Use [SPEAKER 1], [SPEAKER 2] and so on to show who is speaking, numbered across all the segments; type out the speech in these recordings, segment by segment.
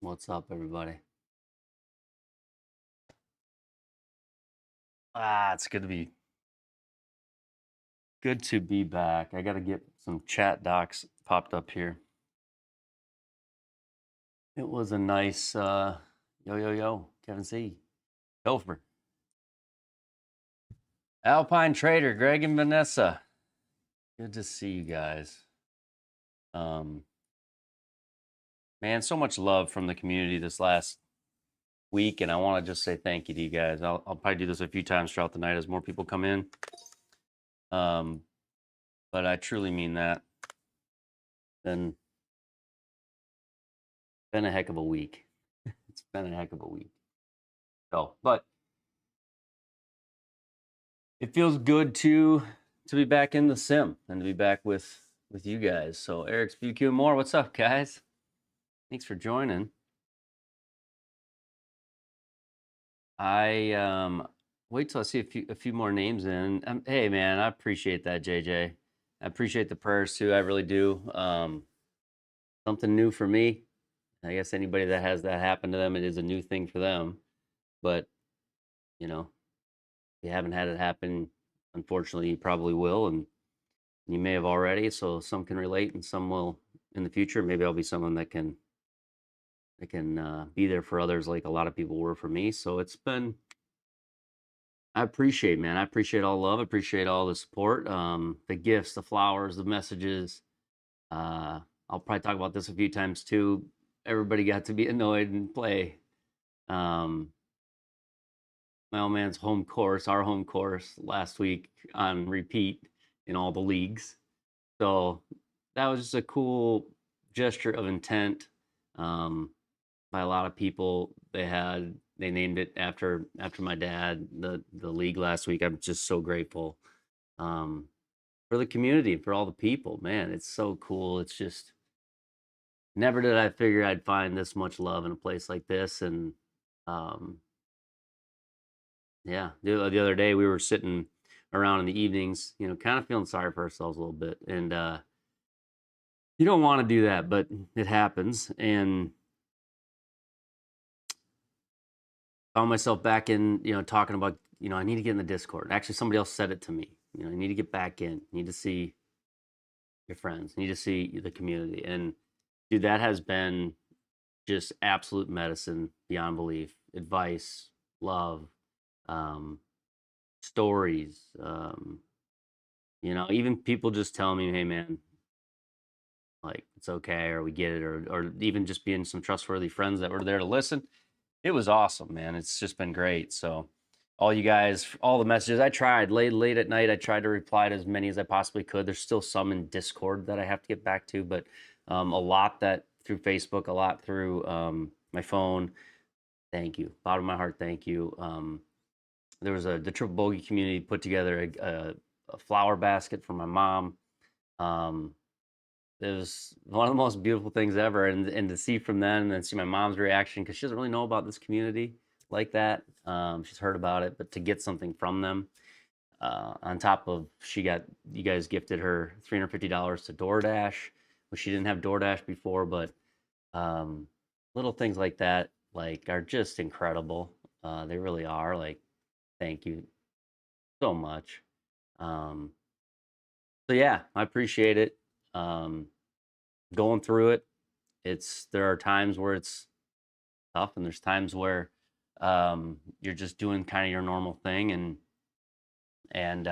[SPEAKER 1] What's up, everybody? It's good to be back. I got to get some chat docs popped up here. It was a nice yo, Kevin C. Gopher. Alpine Trader, Greg and Vanessa. Good to see you guys. Man, so much love from the community this last week, and I want to just say thank you to you guys. I'll probably do this a few times throughout the night as more people come in. But I truly mean that. Been a heck of a week. It's been a heck of a week. So, but it feels good to be back in the sim and to be back with you guys. So Eric's BQ and more. What's up, guys? Thanks for joining. I wait till I see a few more names in. Hey man, I appreciate that, JJ. I appreciate the prayers too. I really do. Something new for me. I guess anybody that has that happen to them, it is a new thing for them. But you know, if you haven't had it happen, unfortunately, you probably will, and you may have already. So some can relate, and some will in the future. Maybe I'll be someone that can be there for others, like a lot of people were for me. So it's been. I appreciate, man. I appreciate all the love. I appreciate all the support, the gifts, the flowers, the messages. I'll probably talk about this a few times too. Everybody got to be annoyed and play. My old man's home course, our home course last week on repeat in all the leagues. So that was just a cool gesture of intent by a lot of people. They named it after my dad, the league last week. I'm just so grateful for the community, for all the people. Man, it's so cool. It's just never did I figure I'd find this much love in a place like this. And yeah, the other day we were sitting around in the evenings, kind of feeling sorry for ourselves a little bit. And you don't want to do that, but it happens. And found myself back in, talking about, I need to get in the Discord. Actually, somebody else said it to me. I need to get back in. Need to see your friends. Need to see the community. And dude, that has been just absolute medicine beyond belief. Advice, love, stories. Even people just telling me, "Hey, man, like it's okay," or "We get it," or even just being some trustworthy friends that were there to listen. It was awesome, man. It's just been great. So all you guys, all the messages I tried late at night, I tried to reply to as many as I possibly could. There's still some in Discord that I have to get back to, but a lot that through Facebook, a lot through my phone. Thank you, bottom of my heart. Thank you. There was the Triple Bogey community put together a flower basket for my mom. It was one of the most beautiful things ever, and to see from them and then see my mom's reaction, because she doesn't really know about this community like that. She's heard about it, but to get something from them, on top of you guys gifted her $350 to DoorDash, which she didn't have DoorDash before, but little things like that are just incredible. They really are. Thank you so much. So yeah, I appreciate it. Going through it, there are times where it's tough, and there's times where you're just doing kind of your normal thing, and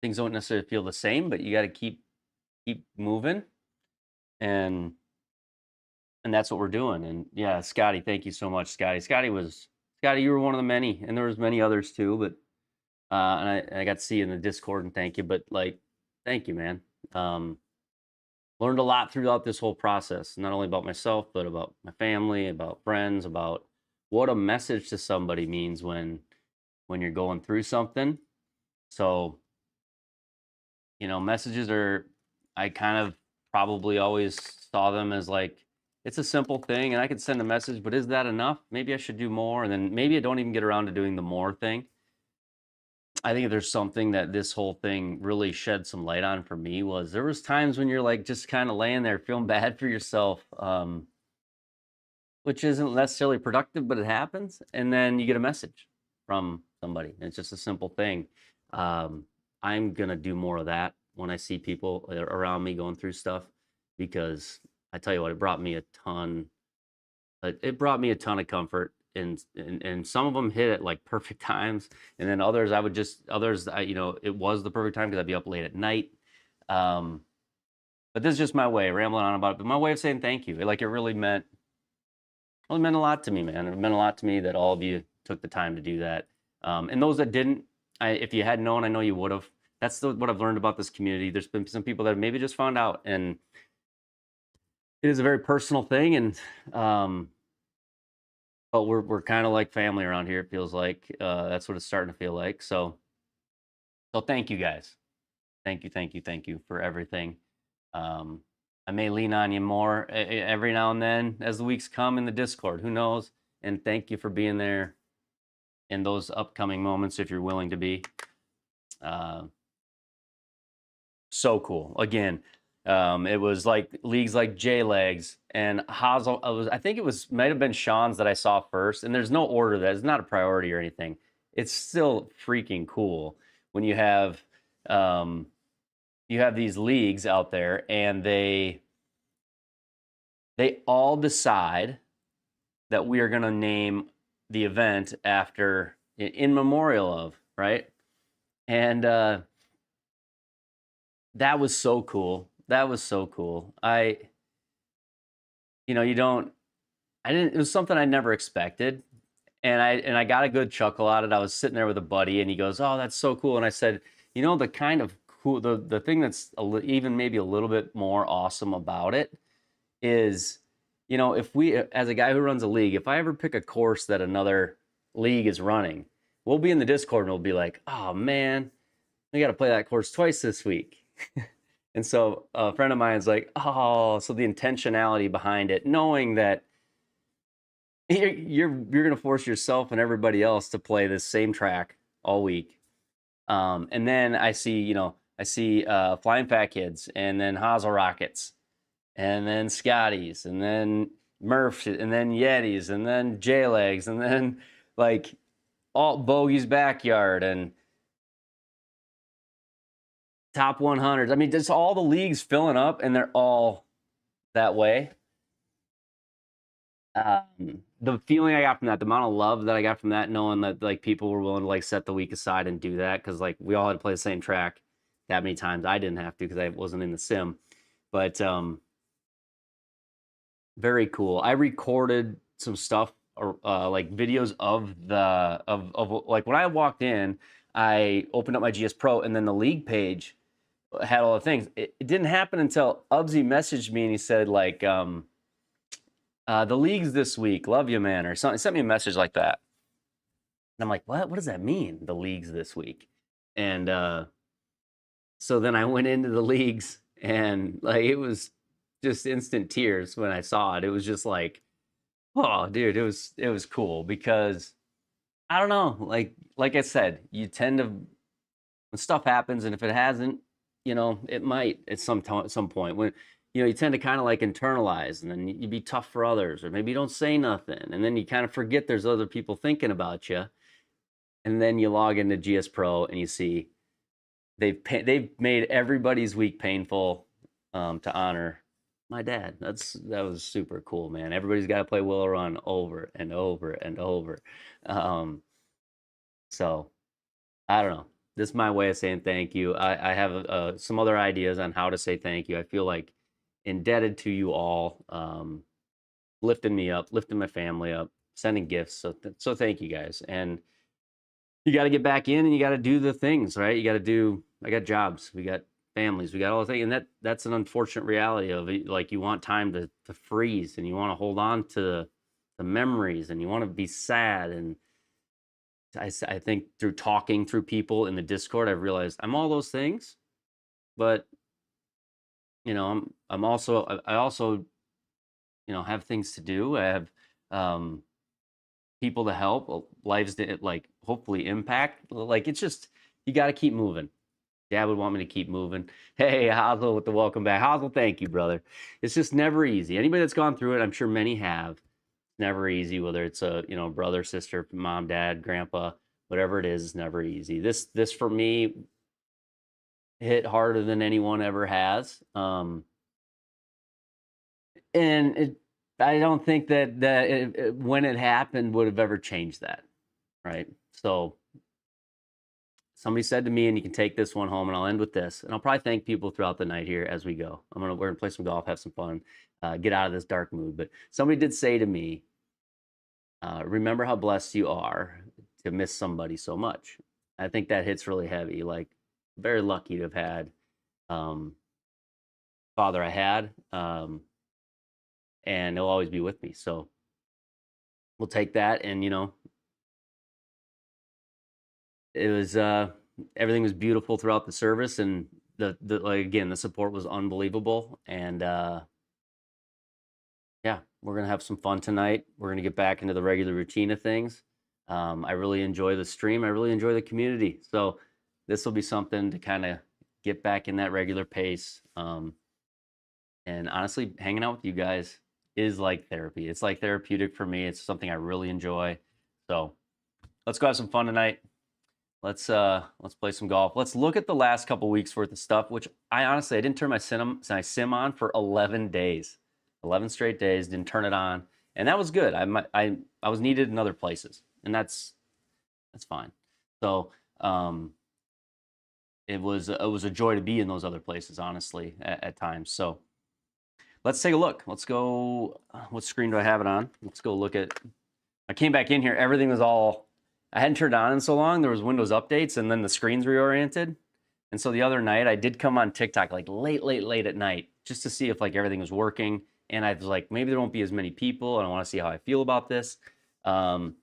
[SPEAKER 1] things don't necessarily feel the same, but you got to keep moving, and that's what we're doing. And yeah, Scotty, thank you so much, Scotty. Scotty, you were one of the many, and there was many others too, but and I got to see you in the Discord, and thank you. But thank you, man. Learned a lot throughout this whole process, not only about myself, but about my family, about friends, about what a message to somebody means when you're going through something. So, messages I kind of probably always saw them as it's a simple thing and I could send a message, but is that enough? Maybe I should do more. And then maybe I don't even get around to doing the more thing. I think if there's something that this whole thing really shed some light on for me was there was times when you're just kind of laying there feeling bad for yourself. which isn't necessarily productive, but it happens. And then you get a message from somebody. It's just a simple thing. I'm going to do more of that when I see people around me going through stuff, because I tell you what, it brought me a ton of comfort. And some of them hit at like perfect times. And then others, it was the perfect time because I'd be up late at night. But this is just my way, rambling on about it, but my way of saying thank you. It really meant a lot to me, man. It meant a lot to me that all of you took the time to do that. And those that didn't, if you had known, I know you would have. That's what I've learned about this community. There's been some people that maybe just found out, and it is a very personal thing. And but we're kind of like family around here. It feels like that's what it's starting to feel like. So thank you guys. Thank you for everything. I may lean on you more every now and then as the weeks come in the Discord. Who knows? And thank you for being there in those upcoming moments if you're willing to be. So cool. Again, it was like leagues like J-Legs and Hazel. I think might have been Sean's that I saw first. And there's no order to that. It's not a priority or anything. It's still freaking cool when you have these leagues out there, and they all decide that we are going to name the event after, in memorial of, right? And that was so cool. That was so cool. It was something I never expected. And I got a good chuckle out of it. I was sitting there with a buddy, and he goes, "Oh, that's so cool." And I said, the kind of cool, the thing that's even maybe a little bit more awesome about it is, if we, as a guy who runs a league, if I ever pick a course that another league is running, we'll be in the Discord and we'll be like, "Oh man, we got to play that course twice this week." And so a friend of mine's like, "Oh," so the intentionality behind it, knowing that you're going to force yourself and everybody else to play this same track all week. And then I see Flying Fat Kids, and then Hazel Rockets, and then Scotties, and then Murphs, and then Yetis, and then J-Legs, and then like all Bogey's Backyard and Top 100s. I mean, just all the leagues filling up, and they're all that way. The feeling I got from that, the amount of love that I got from that, knowing that like people were willing to like set the week aside and do that, because like we all had to play the same track that many times. I didn't have to because I wasn't in the sim, but very cool. I recorded some stuff, like videos of like when I walked in, I opened up my GS Pro, and then the league page had all the things. It didn't happen until Ubsy messaged me and he said like, the leagues this week, love you, man, or something. He sent me a message like that. And I'm like, what does that mean, the leagues this week? And so then I went into the leagues, and like it was just instant tears when I saw it. It was just like, oh, dude, it was cool, because I don't know, like I said, you tend to, when stuff happens, and if it hasn't, it might at some point when you tend to kind of like internalize, and then you be tough for others, or maybe you don't say nothing, and then you kind of forget there's other people thinking about you. And then you log into GS Pro and you see they've made everybody's week painful to honor my dad. That was super cool, man. Everybody's got to play Will Run over and over and over. So I don't know. This is my way of saying thank you. I have some other ideas on how to say thank you. I feel like indebted to you all, lifting me up, lifting my family up, sending gifts. So thank you guys. And you got to get back in, and you got to do the things, right? I got jobs, we got families, we got all the things. And that's an unfortunate reality of it. Like, you want time to freeze, and you want to hold on to the memories, and you want to be sad. And I think through talking through people in the Discord, I've realized I'm all those things, but I also have things to do. I have people to help, lives that like hopefully impact. Like, it's just, you got to keep moving. Dad would want me to keep moving. Hey, Hazel with the welcome back. Hazel, thank you, brother. It's just never easy. Anybody that's gone through it, I'm sure many have. never easy, whether it's a, you know, brother, sister, mom, dad, grandpa, whatever it is, it's never easy. This for me hit harder than anyone ever has. And I don't think that when it happened would have ever changed that, right? So somebody said to me, and you can take this one home, and I'll end with this, and I'll probably thank people throughout the night here as we go. We're gonna play some golf, have some fun, get out of this dark mood. But somebody did say to me, remember how blessed you are to miss somebody so much. I think that hits really heavy. Like, very lucky to have had father I had, and he'll always be with me. So we'll take that. And, you know, it was everything was beautiful throughout the service, and the like, again, the support was unbelievable. And yeah, we're gonna have some fun tonight. We're gonna get back into the regular routine of things. I really enjoy the stream. I really enjoy the community. So this will be something to kind of get back in that regular pace. And honestly, hanging out with you guys is like therapy. It's like therapeutic for me. It's something I really enjoy. So let's go have some fun tonight. Let's play some golf. Let's look at the last couple weeks worth of stuff, which I didn't turn my sim on for 11 days. 11 straight days, didn't turn it on. And that was good. I was needed in other places, and that's fine. So it was a joy to be in those other places, honestly, at times. So let's take a look. Let's go. What screen do I have it on? Let's go look at. I came back in here. Everything was all. I hadn't turned on in so long. There was Windows updates, and then the screen's reoriented. And so the other night, I did come on TikTok like late at night just to see if like everything was working. And I was like, maybe there won't be as many people, and I want to see how I feel about this. So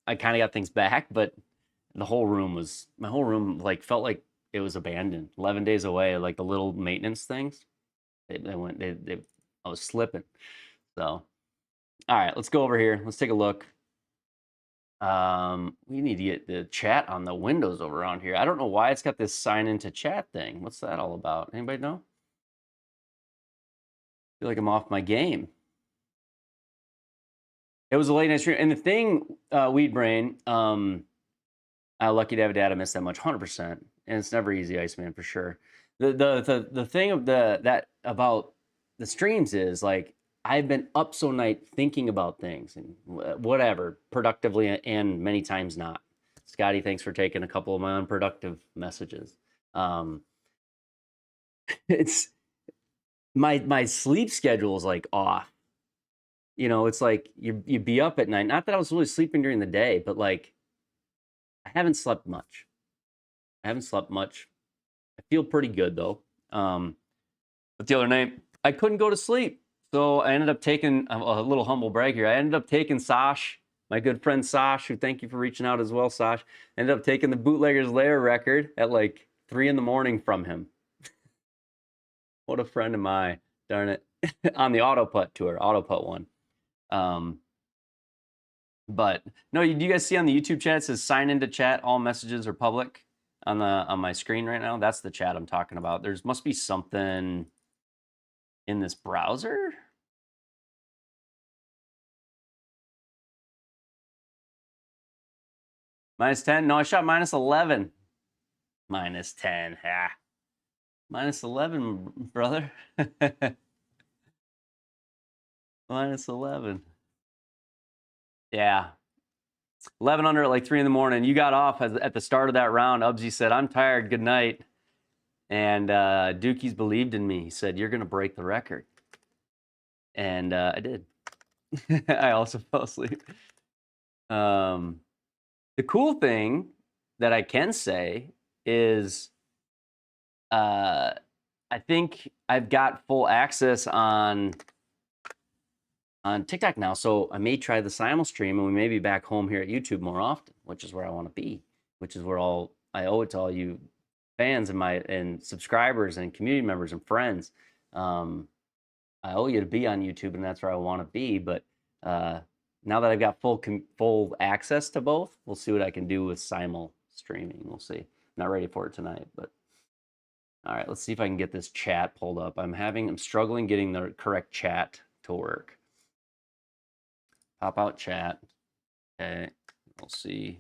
[SPEAKER 1] I kind of got things back, but my whole room like felt like it was abandoned. 11 days away, like the little maintenance things. I was slipping. So, all right, let's go over here. Let's take a look. We need to get the chat on the windows over around here. I don't know why it's got this sign into chat thing. What's that all about? Anybody know? I feel like I'm off my game. It was a late night stream. And the thing, Weed Brain, I'm lucky to have a dad I miss that much, 100%. And it's never easy, Iceman, for sure. The thing of that about the streams is like, I've been up so night thinking about things and whatever, productively and many times not. Scotty, thanks for taking a couple of my unproductive messages. It's my sleep schedule is like off. You know, it's like you'd be up at night. Not that I was really sleeping during the day, but like I haven't slept much. I feel pretty good though. But the other night I couldn't go to sleep. So I ended up taking a little humble brag here. I ended up taking Sash, my good friend Sash, who thank you for reaching out as well, Sash. Ended up taking the Bootlegger's Lair record at like 3 a.m. from him. What a friend am I, darn it. On the Auto Putt tour, Auto Putt one. But no, do you guys see on the YouTube chat, it says sign into chat, all messages are public on my screen right now? That's the chat I'm talking about. There must be something in this browser. -10? No, I shot -11. -10. Ah. -11, brother. -11. Yeah. 11 under at like 3 a.m. You got off at the start of that round. Ubsy said, I'm tired. Good night. And Dookie's believed in me. He said, you're going to break the record. And I did. I also fell asleep. The cool thing that I can say is I think I've got full access on TikTok now, so I may try the simul stream, and we may be back home here at YouTube more often, which is where I want to be, which is where I owe it to all you fans and subscribers and community members and friends. I owe you to be on YouTube, and that's where I want to be. But now that I've got full access to both, we'll see what I can do with simul streaming. We'll see. Not ready for it tonight, but all right. Let's see if I can get this chat pulled up. I'm struggling getting the correct chat to work. Pop out chat. Okay, we'll see.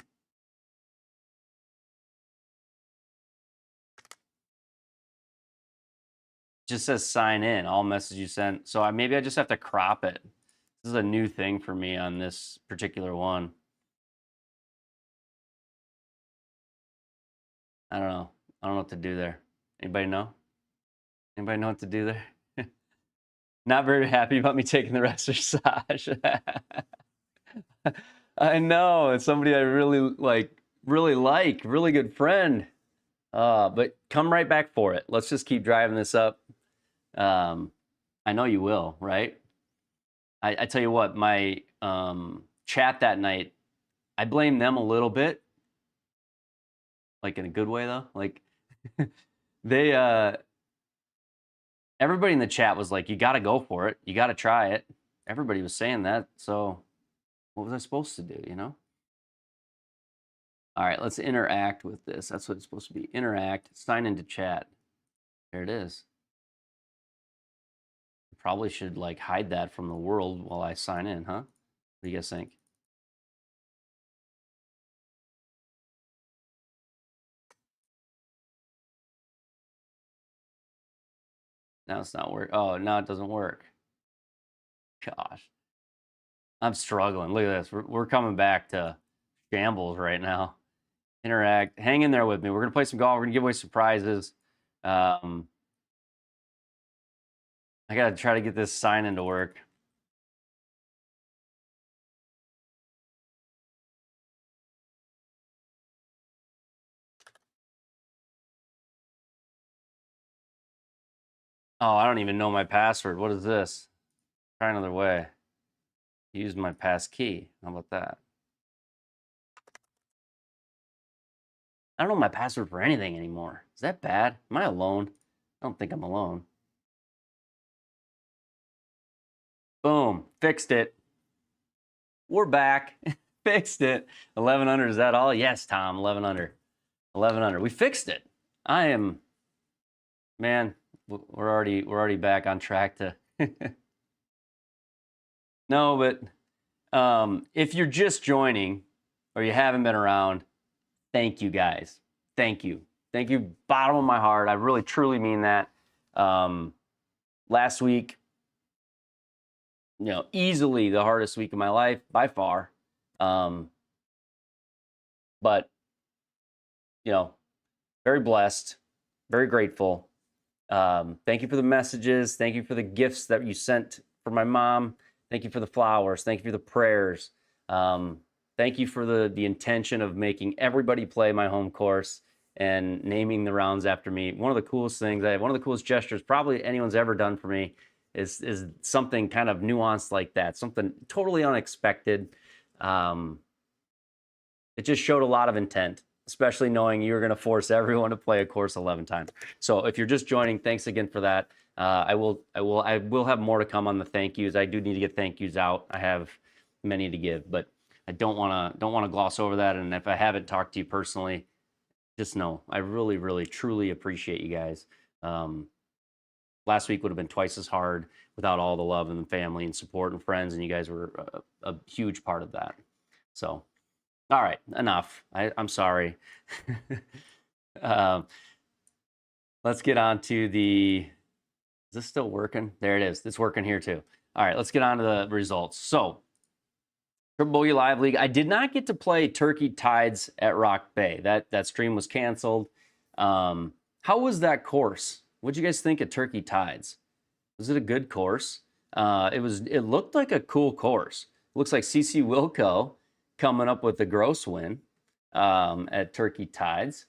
[SPEAKER 1] Just says sign in, all messages you sent. So maybe I just have to crop it. This is a new thing for me on this particular one. I don't know. I don't know what to do there. Anybody know? Anybody know what to do there? Not very happy about me taking the restressage. I know. It's somebody I really like, really good friend. But come right back for it. Let's just keep driving this up. I know you will, right? I tell you what, my chat that night, I blame them a little bit. Like in a good way though. Like they everybody in the chat was like, you gotta go for it. You gotta try it. Everybody was saying that. So what was I supposed to do, you know? All right, let's interact with this. That's what it's supposed to be. Interact, sign into chat. There it is. Probably should like hide that from the world while I sign in, huh? What do you guys think? Now it's not work. Oh, now it doesn't work. Gosh, I'm struggling. Look at this. We're coming back to shambles right now. Interact. Hang in there with me. We're gonna play some golf. We're gonna give away some prizes. I gotta try to get this sign in to work. Oh, I don't even know my password. What is this? Try another way. Use my pass key. How about that? I don't know my password for anything anymore. Is that bad? Am I alone? I don't think I'm alone. Boom. Fixed it. We're back. Fixed it. 11 under. Is that all? Yes, Tom. 11 under. 11 under. We fixed it. I am, man, we're already back on track to No, but if you're just joining or you haven't been around, thank you guys. Thank you. Thank you, bottom of my heart. I really truly mean that. Last week, you know, easily the hardest week of my life by far. But you know, very blessed, very grateful. Thank you for the messages. Thank you for the gifts that you sent for my mom. Thank you for the flowers. Thank you for the prayers. Thank you for the intention of making everybody play my home course and naming the rounds after me. One of the coolest things, one of the coolest gestures probably anyone's ever done for me is something kind of nuanced like that, something totally unexpected. It just showed a lot of intent, especially knowing you're going to force everyone to play a course 11 times. So if you're just joining, thanks again for that. I will have more to come on the thank yous. I do need to get thank yous out. I have many to give, but I don't want to gloss over that. And if I haven't talked to you personally, just know I really, really, truly appreciate you guys. Last week would have been twice as hard without all the love and the family and support and friends, and you guys were a huge part of that. So, all right, enough. I'm sorry. Let's get on to the. Is this still working? There it is. It's working here too. All right, let's get on to the results. So, Triple Bogey Live League. I did not get to play Turkey Tides at Rock Bay. That stream was canceled. How was that course? What'd you guys think of Turkey Tides? Was it a good course? It looked like a cool course. It looks like CC Wilco coming up with the gross win at Turkey Tides.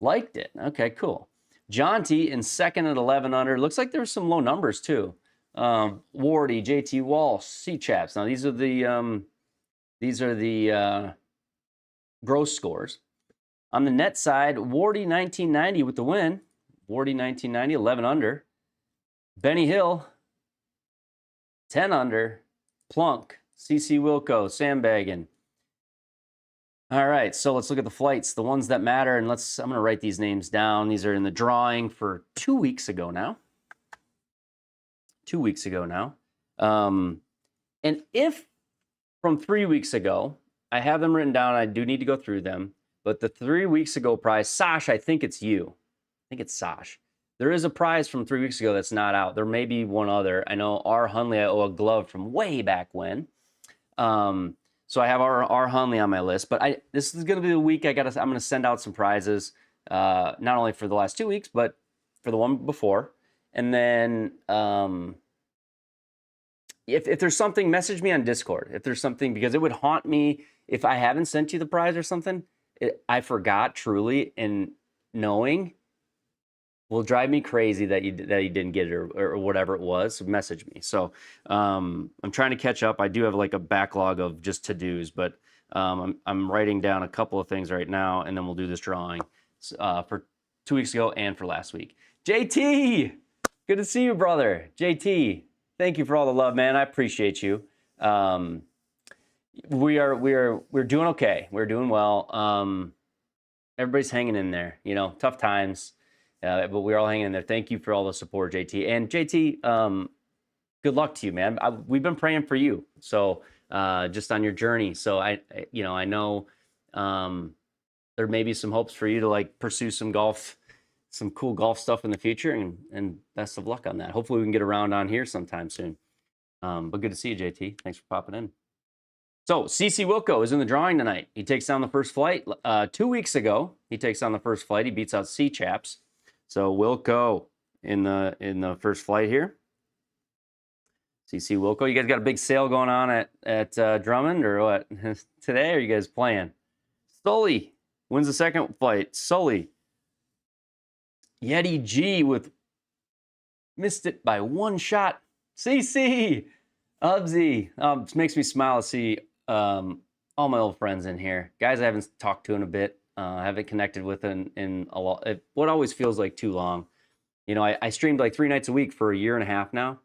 [SPEAKER 1] Liked it. Okay, cool. John T in second at 11 under. Looks like there were some low numbers too. Wardy, JT Walsh, C-Chaps. Now these are the gross scores. On the net side, Wardy 1990 with the win. Wardy 1990, 11 under. Benny Hill, 10 under. Plunk, CC Wilco, sandbagging. All right, so let's look at the flights, the ones that matter, and I'm going to write these names down. These are in the drawing for 2 weeks ago now. 2 weeks ago now. And if from 3 weeks ago. I have them written down. I do need to go through them. But the 3 weeks ago prize, Sash, I think it's you. I think it's Sash. There is a prize from 3 weeks ago that's not out. There may be one other. I know R. Hunley, I owe a glove from way back when. So I have R. Hunley on my list. But this is going to be the week I'm going to send out some prizes, not only for the last 2 weeks, but for the one before. And then if there's something, message me on Discord. If there's something, because it would haunt me if I haven't sent you the prize or something. I forgot truly, and knowing will drive me crazy that you didn't get it or whatever it was. So message me. So I'm trying to catch up. I do have like a backlog of just to-dos, but I'm writing down a couple of things right now, and then we'll do this drawing for 2 weeks ago and for last week. JT, good to see you, brother. JT, thank you for all the love, man. I appreciate you. We're doing okay. We're doing well. Everybody's hanging in there. You know, tough times, but we're all hanging in there. Thank you for all the support, JT. And JT, good luck to you, man. We've been praying for you. So just on your journey. So I know there may be some hopes for you to like pursue some cool golf stuff in the future, and best of luck on that. Hopefully we can get around on here sometime soon. But good to see you, JT. Thanks for popping in. So CC Wilco is in the drawing tonight. He takes down the first flight. 2 weeks ago, he takes down the first flight. He beats out C Chaps. So Wilco in the first flight here. CC Wilco, you guys got a big sale going on at Drummond or what today? Or are you guys playing? Sully wins the second flight. Sully. Yeti G missed it by one shot. CC, Ubsy. It makes me smile to see all my old friends in here. Guys I haven't talked to in a bit. I haven't connected with in a lot. What always feels like too long. You know, I streamed like 3 nights a week for a year and a half now.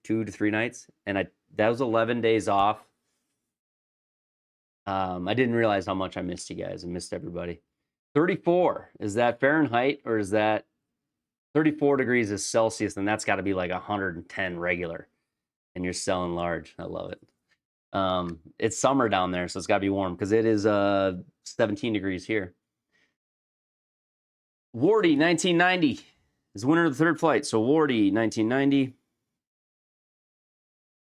[SPEAKER 1] 2 to 3 nights. And that was 11 days off. I didn't realize how much I missed you guys and missed everybody. 34, is that Fahrenheit or is that 34 degrees is Celsius? And that's got to be like 110 regular. And you're selling large. I love it. It's summer down there, so it's got to be warm because it is 17 degrees here. Wardy, 1990 is winner of the third flight. So Wardy, 1990.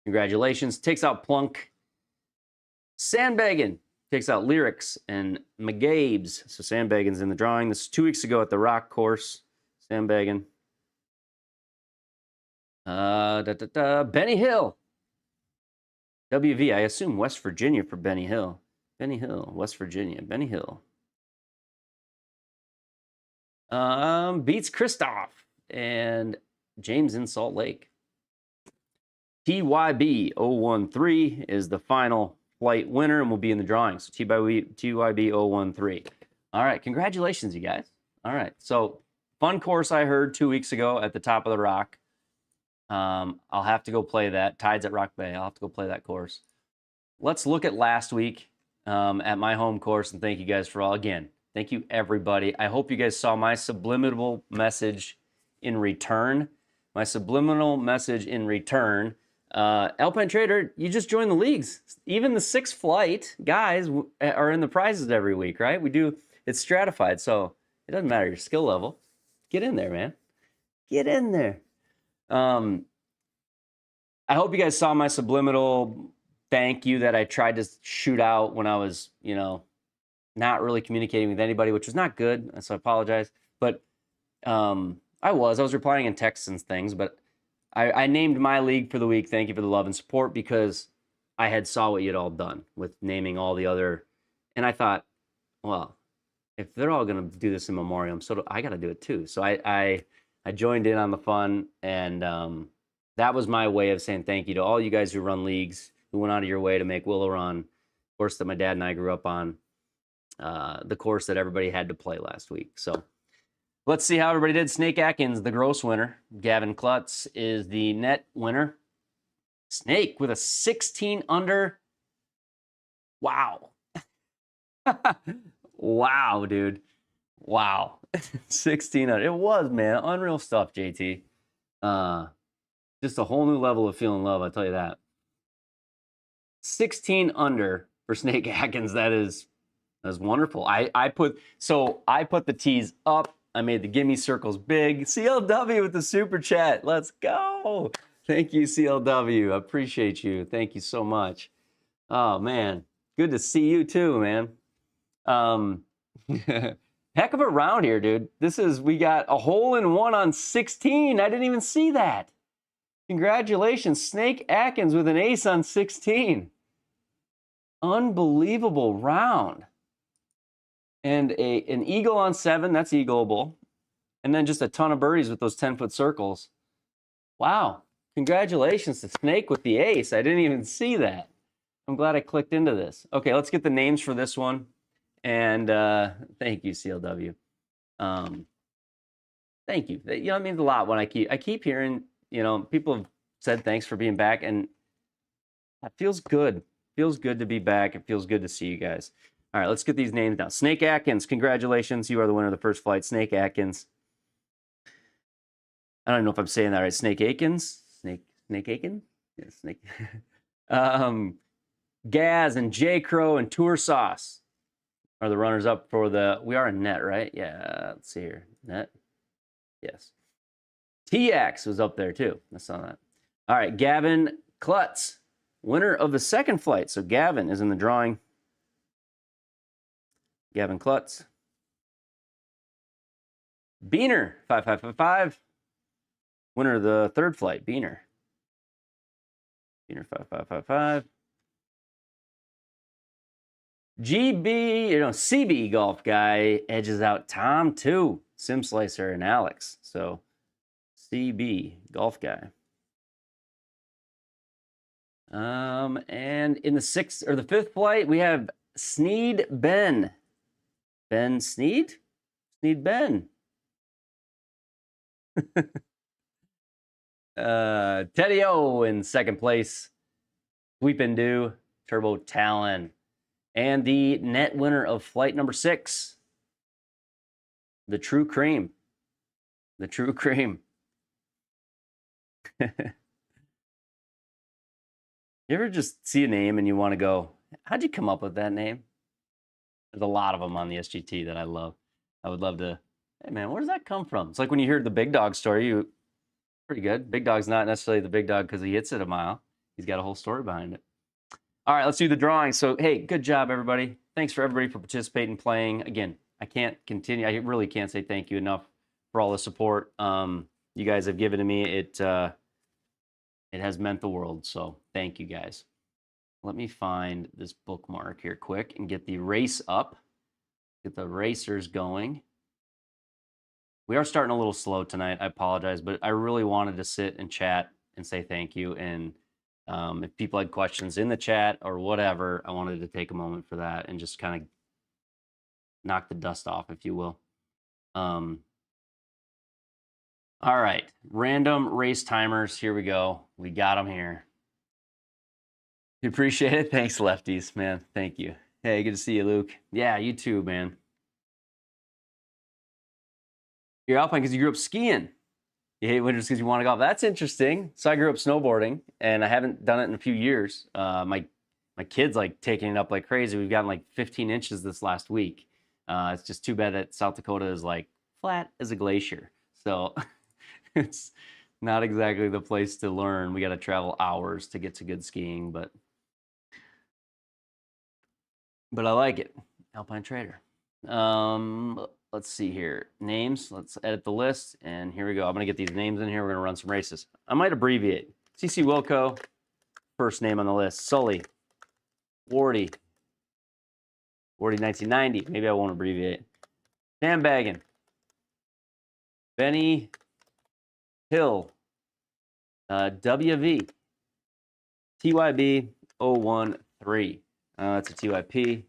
[SPEAKER 1] Congratulations. Takes out Plunk. Sandbaggin takes out Lyrics and McGabe's. So Sandbaggin's in the drawing. This is 2 weeks ago at the Rock course. Sandbaggin. Benny Hill. WV, I assume West Virginia for Benny Hill. Benny Hill, West Virginia. Benny Hill. Beats Christoph and James in Salt Lake. TYB 013 is the final flight winner and will be in the drawing. So TYB 013. All right, congratulations, you guys. All right, so fun course I heard 2 weeks ago at the top of the Rock. I'll have to go play that. Tides at Rock Bay. I'll have to go play that course. Let's look at last week at my home course, and thank you guys for all. Again, thank you, everybody. I hope you guys saw my subliminal message in return. My subliminal message in return. Alpine Trader, you just joined the leagues. Even the 6th flight guys are in the prizes every week, right? We do. It's stratified, so it doesn't matter your skill level. Get in there, man. Get in there. I hope you guys saw my subliminal thank you that I tried to shoot out when I was, not really communicating with anybody, which was not good. So I apologize. But I was replying in texts and things, but I named my league for the week. Thank you for the love and support, because I had saw what you had all done with naming all the other, and I thought, well, if they're all going to do this in memoriam, so I got to do it too. So I joined in on the fun, and that was my way of saying thank you to all you guys who run leagues, who went out of your way to make Willow Run, course that my dad and I grew up on, the course that everybody had to play last week. So let's see how everybody did. Snake Atkins, the gross winner. Gavin Klutz is the net winner. Snake with a 16 under. Wow. Wow, dude. Wow. 16 under. It was, man. Unreal stuff, JT. Just a whole new level of feeling love, I'll tell you that. 16 under for Snake Atkins. That's wonderful. I put the tees up. I made the gimme circles big. CLW with the super chat. Let's go. Thank you, CLW. I appreciate you. Thank you so much. Oh man, good to see you too, man. Heck of a round here, dude. We got a hole in one on 16. I didn't even see that. Congratulations, Snake Atkins with an ace on 16. Unbelievable round. And an eagle on 7, that's eagleable. And then just a ton of birdies with those 10-foot circles. Wow. Congratulations to Snake with the ace. I didn't even see that. I'm glad I clicked into this. Okay, let's get the names for this one. And thank you, CLW. Thank you. You know, it means a lot when I keep hearing, you know, people have said thanks for being back, and that feels good. Feels good to be back. It feels good to see you guys. All right, let's get these names down. Snake Atkins, congratulations. You are the winner of the first flight. Snake Atkins. I don't know if I'm saying that right. Snake Atkins? Snake Aiken? Yeah, Snake. Gaz and J Crow and Tour Sauce are the runners up for the. We are in net, right? Yeah, let's see here. Net. Yes. TX was up there too. I saw that. All right, Gavin Klutz, winner of the second flight. So Gavin is in the drawing. Gavin Klutz. Beaner, 5555. Winner of the third flight, Beaner. Beaner, 5555. CB Golf Guy edges out Tom, too. Sim Slicer and Alex. So, CB Golf Guy. And in the fifth flight, we have Sneed Ben. Ben Sneed? Sneed Ben. Teddy O in second place. Sweep and Do, Turbo Talon. And the net winner of flight number 6, the True Cream. The True Cream. You ever just see a name and you want to go, how'd you come up with that name? There's a lot of them on the SGT that I love. I would love to, hey man, where does that come from? It's like when you hear the Big Dog story, pretty good. Big Dog's not necessarily the big dog because he hits it a mile. He's got a whole story behind it. All right, let's do the drawing. So, hey, good job, everybody. Thanks for everybody for participating, playing. Again, I can't continue. I really can't say thank you enough for all the support you guys have given to me. It has meant the world, so thank you guys. Let me find this bookmark here quick and get the race up, get the racers going. We are starting a little slow tonight. I apologize, but I really wanted to sit and chat and say thank you. And if people had questions in the chat or whatever, I wanted to take a moment for that and just kind of knock the dust off, if you will. All right, random race timers. Here we go. We got them here. You appreciate it? Thanks, lefties, man. Thank you. Hey, good to see you, Luke. Yeah, you too, man. You're Alpine because you grew up skiing. You hate winters because you want to golf. That's interesting. So I grew up snowboarding, and I haven't done it in a few years. My kid's like taking it up like crazy. We've gotten like 15 inches this last week. It's just too bad that South Dakota is like flat as a glacier. So it's not exactly the place to learn. We got to travel hours to get to good skiing, but I like it. Alpine Trader. Let's see here. Names. Let's edit the list. And here we go. I'm going to get these names in here. We're going to run some races. I might abbreviate. CC Wilco, first name on the list. Sully. Wardy. Wardy 1990. Maybe I won't abbreviate. Sandbaggin. Benny Hill. WV. TYB 013. That's a TYP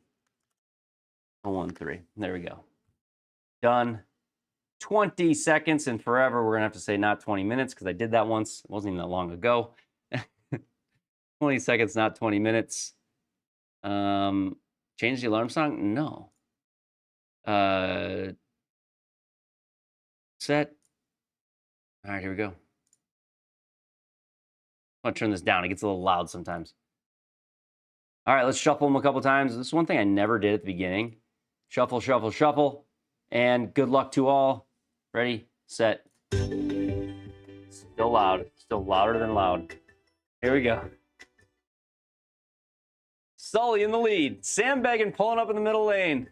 [SPEAKER 1] 013. There we go. Done. 20 seconds and forever. We're going to have to say not 20 minutes because I did that once. It wasn't even that long ago. 20 seconds, not 20 minutes. Change the alarm song? No. Set. All right, here we go. I'm going to turn this down. It gets a little loud sometimes. All right, let's shuffle them a couple times. This is one thing I never did at the beginning. Shuffle, shuffle, shuffle. And good luck to all. Ready, set. Still loud. Still louder than loud. Here we go. Sully in the lead. Sandbagging pulling up in the middle lane.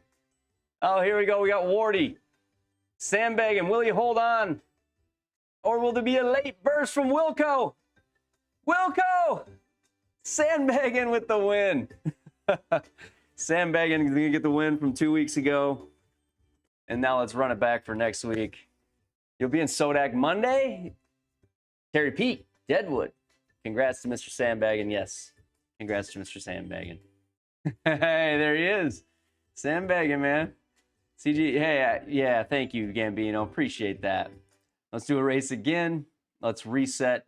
[SPEAKER 1] Oh, here we go. We got Wardy. Sandbagging. Will he hold on? Or will there be a late burst from Wilco? Wilco! Sandbagging with the win. Sandbagging is going to get the win from 2 weeks ago. And now let's run it back for next week. You'll be in Sodak Monday. Terry Pete, Deadwood. Congrats to Mr. Sandbagging. Yes. Congrats to Mr. Sandbagging. Hey, there he is. Sandbagging, man. CG, hey, yeah, thank you, Gambino. Appreciate that. Let's do a race again. Let's reset.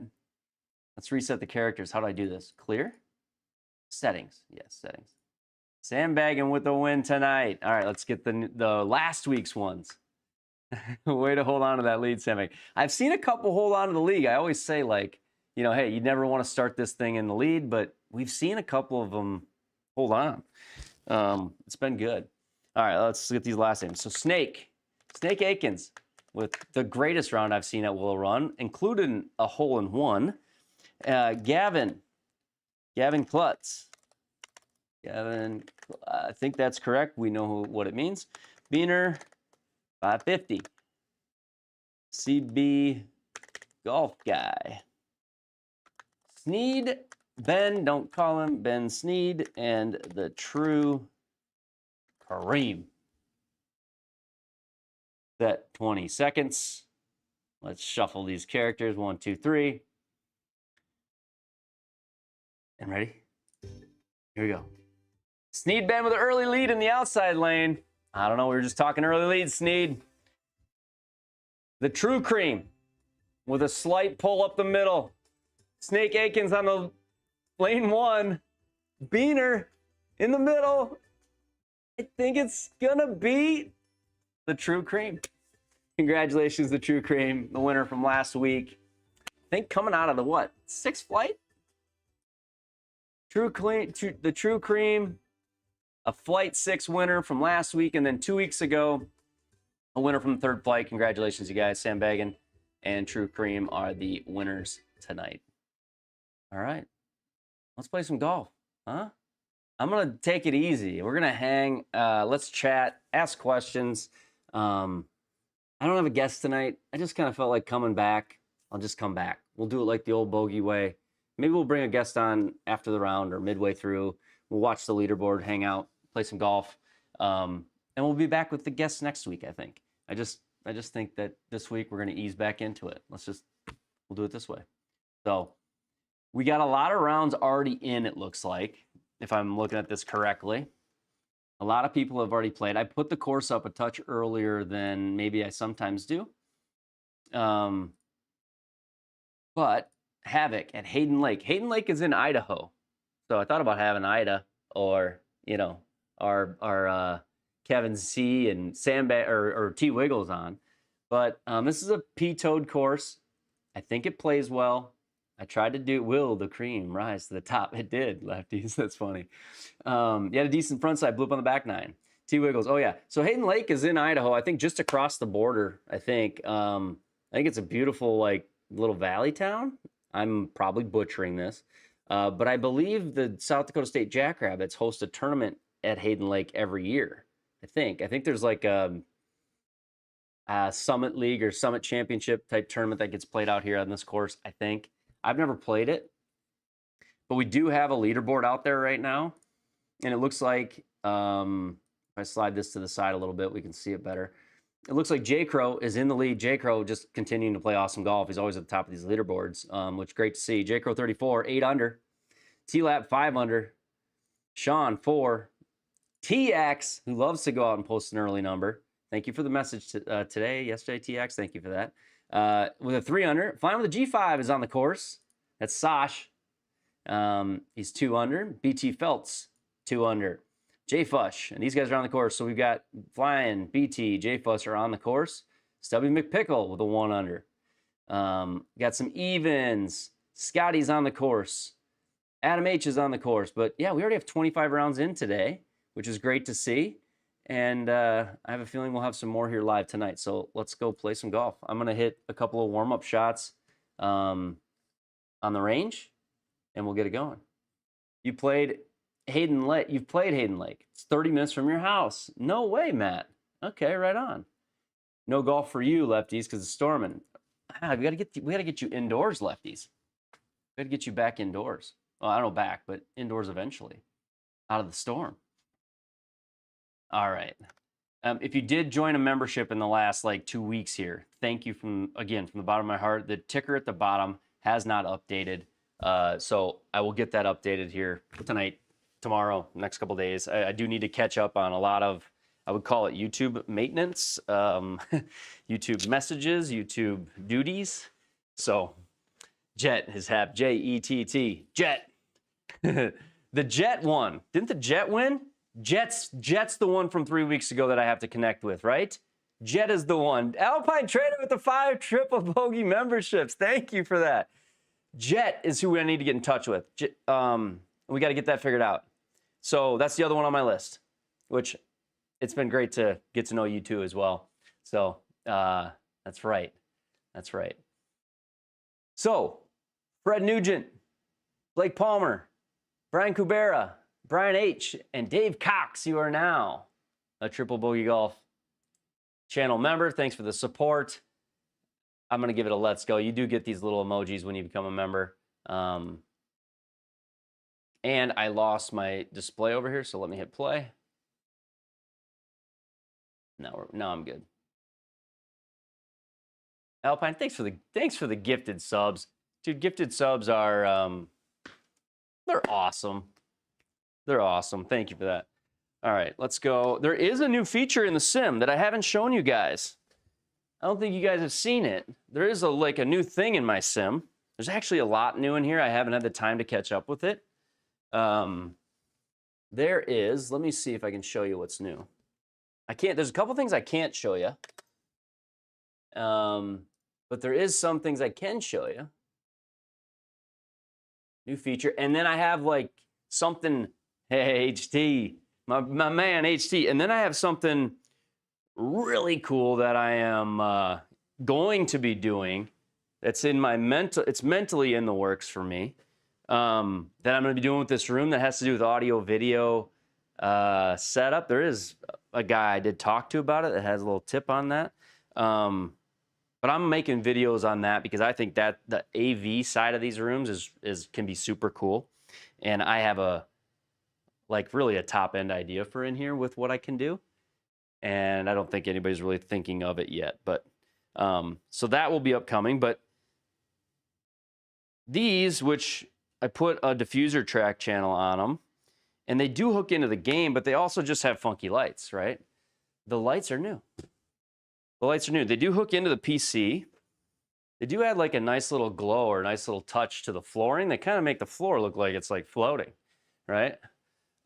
[SPEAKER 1] Let's reset the characters. How do I do this? Clear? Settings. Yes, settings. Sandbagging with the win tonight. All right, let's get the last week's ones. Way to hold on to that lead, Sandbag. I've seen a couple hold on to the league. I always say, like, you know, hey, you never want to start this thing in the lead, but we've seen a couple of them hold on. It's been good. All right, let's get these last names. So Snake Aikens with the greatest round I've seen at Willow Run, including a hole-in-one. Gavin Klutz. Gavin, I think that's correct. We know what it means. Beaner, 550. CB Golf Guy. Sneed, Ben, don't call him Ben Sneed, and the True Kareem. Set 20 seconds. Let's shuffle these characters. 1, 2, 3. And ready? Here we go. Sneed Ben with an early lead in the outside lane. I don't know, we were just talking early lead, Sneed. The True Cream with a slight pull up the middle. Snake Aikens on the lane 1. Beaner in the middle. I think it's gonna be the True Cream. Congratulations, the True Cream, the winner from last week. I think coming out of the what? 6th flight? The True Cream, a flight 6 winner from last week, and then 2 weeks ago, a winner from the 3rd flight. Congratulations, you guys. Sandbagging and True Cream are the winners tonight. All right, let's play some golf, huh? I'm gonna take it easy. We're gonna hang. Let's chat, ask questions. I don't have a guest tonight. I just kind of felt like coming back. I'll just come back. We'll do it like the old Bogey way. Maybe we'll bring a guest on after the round or midway through. We'll watch the leaderboard, hang out, play some golf, and we'll be back with the guests next week. I think. I just think that this week we're gonna ease back into it. We'll do it this way. So we got a lot of rounds already in. It looks like, if I'm looking at this correctly. A lot of people have already played. I put the course up a touch earlier than maybe I sometimes do. But Havoc at Hayden Lake. Hayden Lake is in Idaho. So I thought about having Ida or, you know, our Kevin C and Sandbag or T Wiggles on. But this is a P-Toed course. I think it plays well. I tried to do Will the Cream rise to the top. It did, lefties. That's funny. You had a decent front side, blew up on the back 9. T Wiggles. Oh yeah. So Hayden Lake is in Idaho. I think just across the border. I think it's a beautiful like little valley town. I'm probably butchering this, but I believe the South Dakota State Jackrabbits host a tournament at Hayden Lake every year. I think there's like a Summit League or Summit Championship type tournament that gets played out here on this course. I think. I've never played it, but we do have a leaderboard out there right now. And it looks like, if I slide this to the side a little bit, we can see it better. It looks like J. Crow is in the lead. J. Crow just continuing to play awesome golf. He's always at the top of these leaderboards, which is great to see. J. Crow 34, 8 under. T-Lap 5 under. Sean 4. TX, who loves to go out and post an early number. Thank you for the message yesterday, TX. Thank you for that. With a 3 under. Final with a G5 is on the course. That's Sash. He's 2 under. BT Feltz, 2 under. J Fush, and these guys are on the course. So we've got Flying, BT, J Fush are on the course. Stubby McPickle with a 1 under. Got some evens. Scotty's on the course. Adam H is on the course. But yeah, we already have 25 rounds in today, which is great to see. And I have a feeling we'll have some more here live tonight. So let's go play some golf. I'm going to hit a couple of warm-up shots on the range, and we'll get it going. You've played Hayden Lake. It's 30 minutes from your house. No way, Matt. Okay, right on. No golf for you, lefties, because it's storming. We got to get you indoors, lefties. We got to get you back indoors. Well, I don't know back, but indoors eventually, out of the storm. All right. If you did join a membership in the last like 2 weeks here, thank you from the bottom of my heart. The ticker at the bottom has not updated. So I will get that updated here tonight, tomorrow, next couple days. I do need to catch up on a lot of, I would call it YouTube maintenance, YouTube messages, YouTube duties. So Jet has had J-E-T-T, Jet. The Jet won. Didn't the Jet win? Jet's the one from 3 weeks ago that I have to connect with, right? Jet is the one. Alpine Trader with the 5 triple bogey memberships. Thank you for that. Jet is who I need to get in touch with. We got to get that figured out. So that's the other one on my list, which it's been great to get to know you too as well. So that's right. That's right. So Fred Nugent, Blake Palmer, Brian Kubera, Brian H., and Dave Cox, you are now a Triple Bogey Golf channel member. Thanks for the support. I'm going to give it a let's go. You do get these little emojis when you become a member. And I lost my display over here, so let me hit play. Now I'm good. Alpine, thanks for the gifted subs. Dude, gifted subs are they're awesome. They're awesome. Thank you for that. All right, let's go. There is a new feature in the sim that I haven't shown you guys. I don't think you guys have seen it. There is like a new thing in my sim. There's actually a lot new in here. I haven't had the time to catch up with it. There is, let me see if I can show you what's new. There's a couple things I can't show you. But there is some things I can show you. New feature. And then I have like something, hey, HT, my man, HT. And then I have something really cool that I am going to be doing. That's in my it's mentally in the works for me. That I'm going to be doing with this room that has to do with audio, video setup. There is a guy I did talk to about it that has a little tip on that. But I'm making videos on that because I think that the AV side of these rooms can be super cool. And I have really a top end idea for in here with what I can do. And I don't think anybody's really thinking of it yet. But so that will be upcoming. But these, which I put a diffuser track channel on them, and they do hook into the game, but they also just have funky lights, right? The lights are new. The lights are new. They do hook into the PC. They do add like a nice little glow or a nice little touch to the flooring. They kind of make the floor look like it's like floating, right?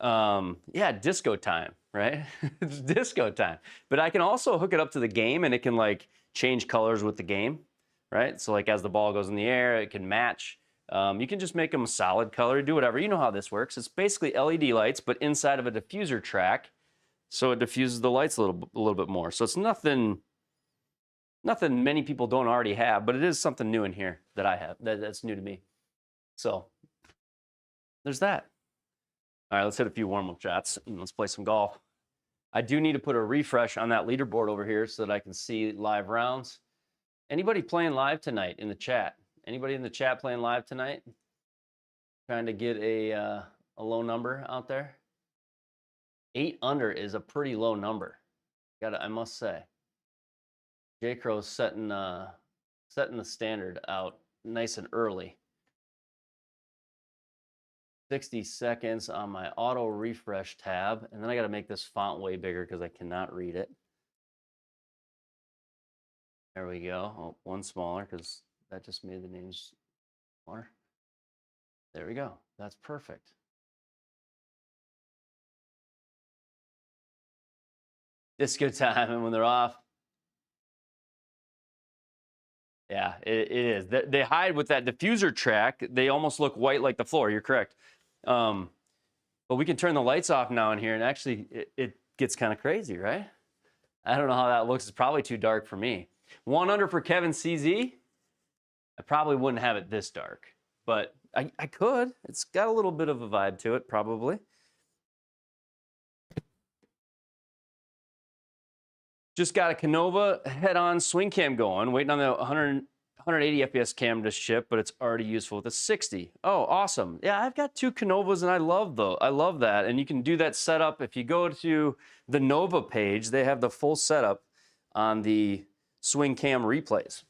[SPEAKER 1] Yeah, disco time, right? It's disco time. But I can also hook it up to the game and it can like change colors with the game, right? So like as the ball goes in the air, it can match. You can just make them a solid color, do whatever. You know how this works. It's basically LED lights, but inside of a diffuser track. So it diffuses the lights a little bit more. So it's nothing many people don't already have, but it is something new in here that I have, that's new to me. So there's that. All right, let's hit a few warm-up shots and let's play some golf. I do need to put a refresh on that leaderboard over here so that I can see live rounds. Anybody playing live tonight in the chat? Anybody in the chat playing live tonight? Trying to get a low number out there? 8 under is a pretty low number. I must say. J. Crow's setting the standard out nice and early. 60 seconds on my auto refresh tab, and then I got to make this font way bigger because I cannot read it. There we go. Oh, one smaller because that just made the names smaller. There we go. That's perfect. Disco time, and when they're off. Yeah, it is. They hide with that diffuser track. They almost look white like the floor. You're correct. But we can turn the lights off now in here, and actually it gets kind of crazy, right? I don't know how that looks. It's probably too dark for me. 1 under for Kevin CZ. I probably wouldn't have it this dark, but I could. It's got a little bit of a vibe to it, probably. Just got a Canova head-on swing cam going, waiting on the 180 FPS cam to ship, but it's already useful with a 60. Oh, awesome. Yeah, I've got 2 Canovas, and I love that. And you can do that setup. If you go to the Nova page, they have the full setup on the swing cam replays.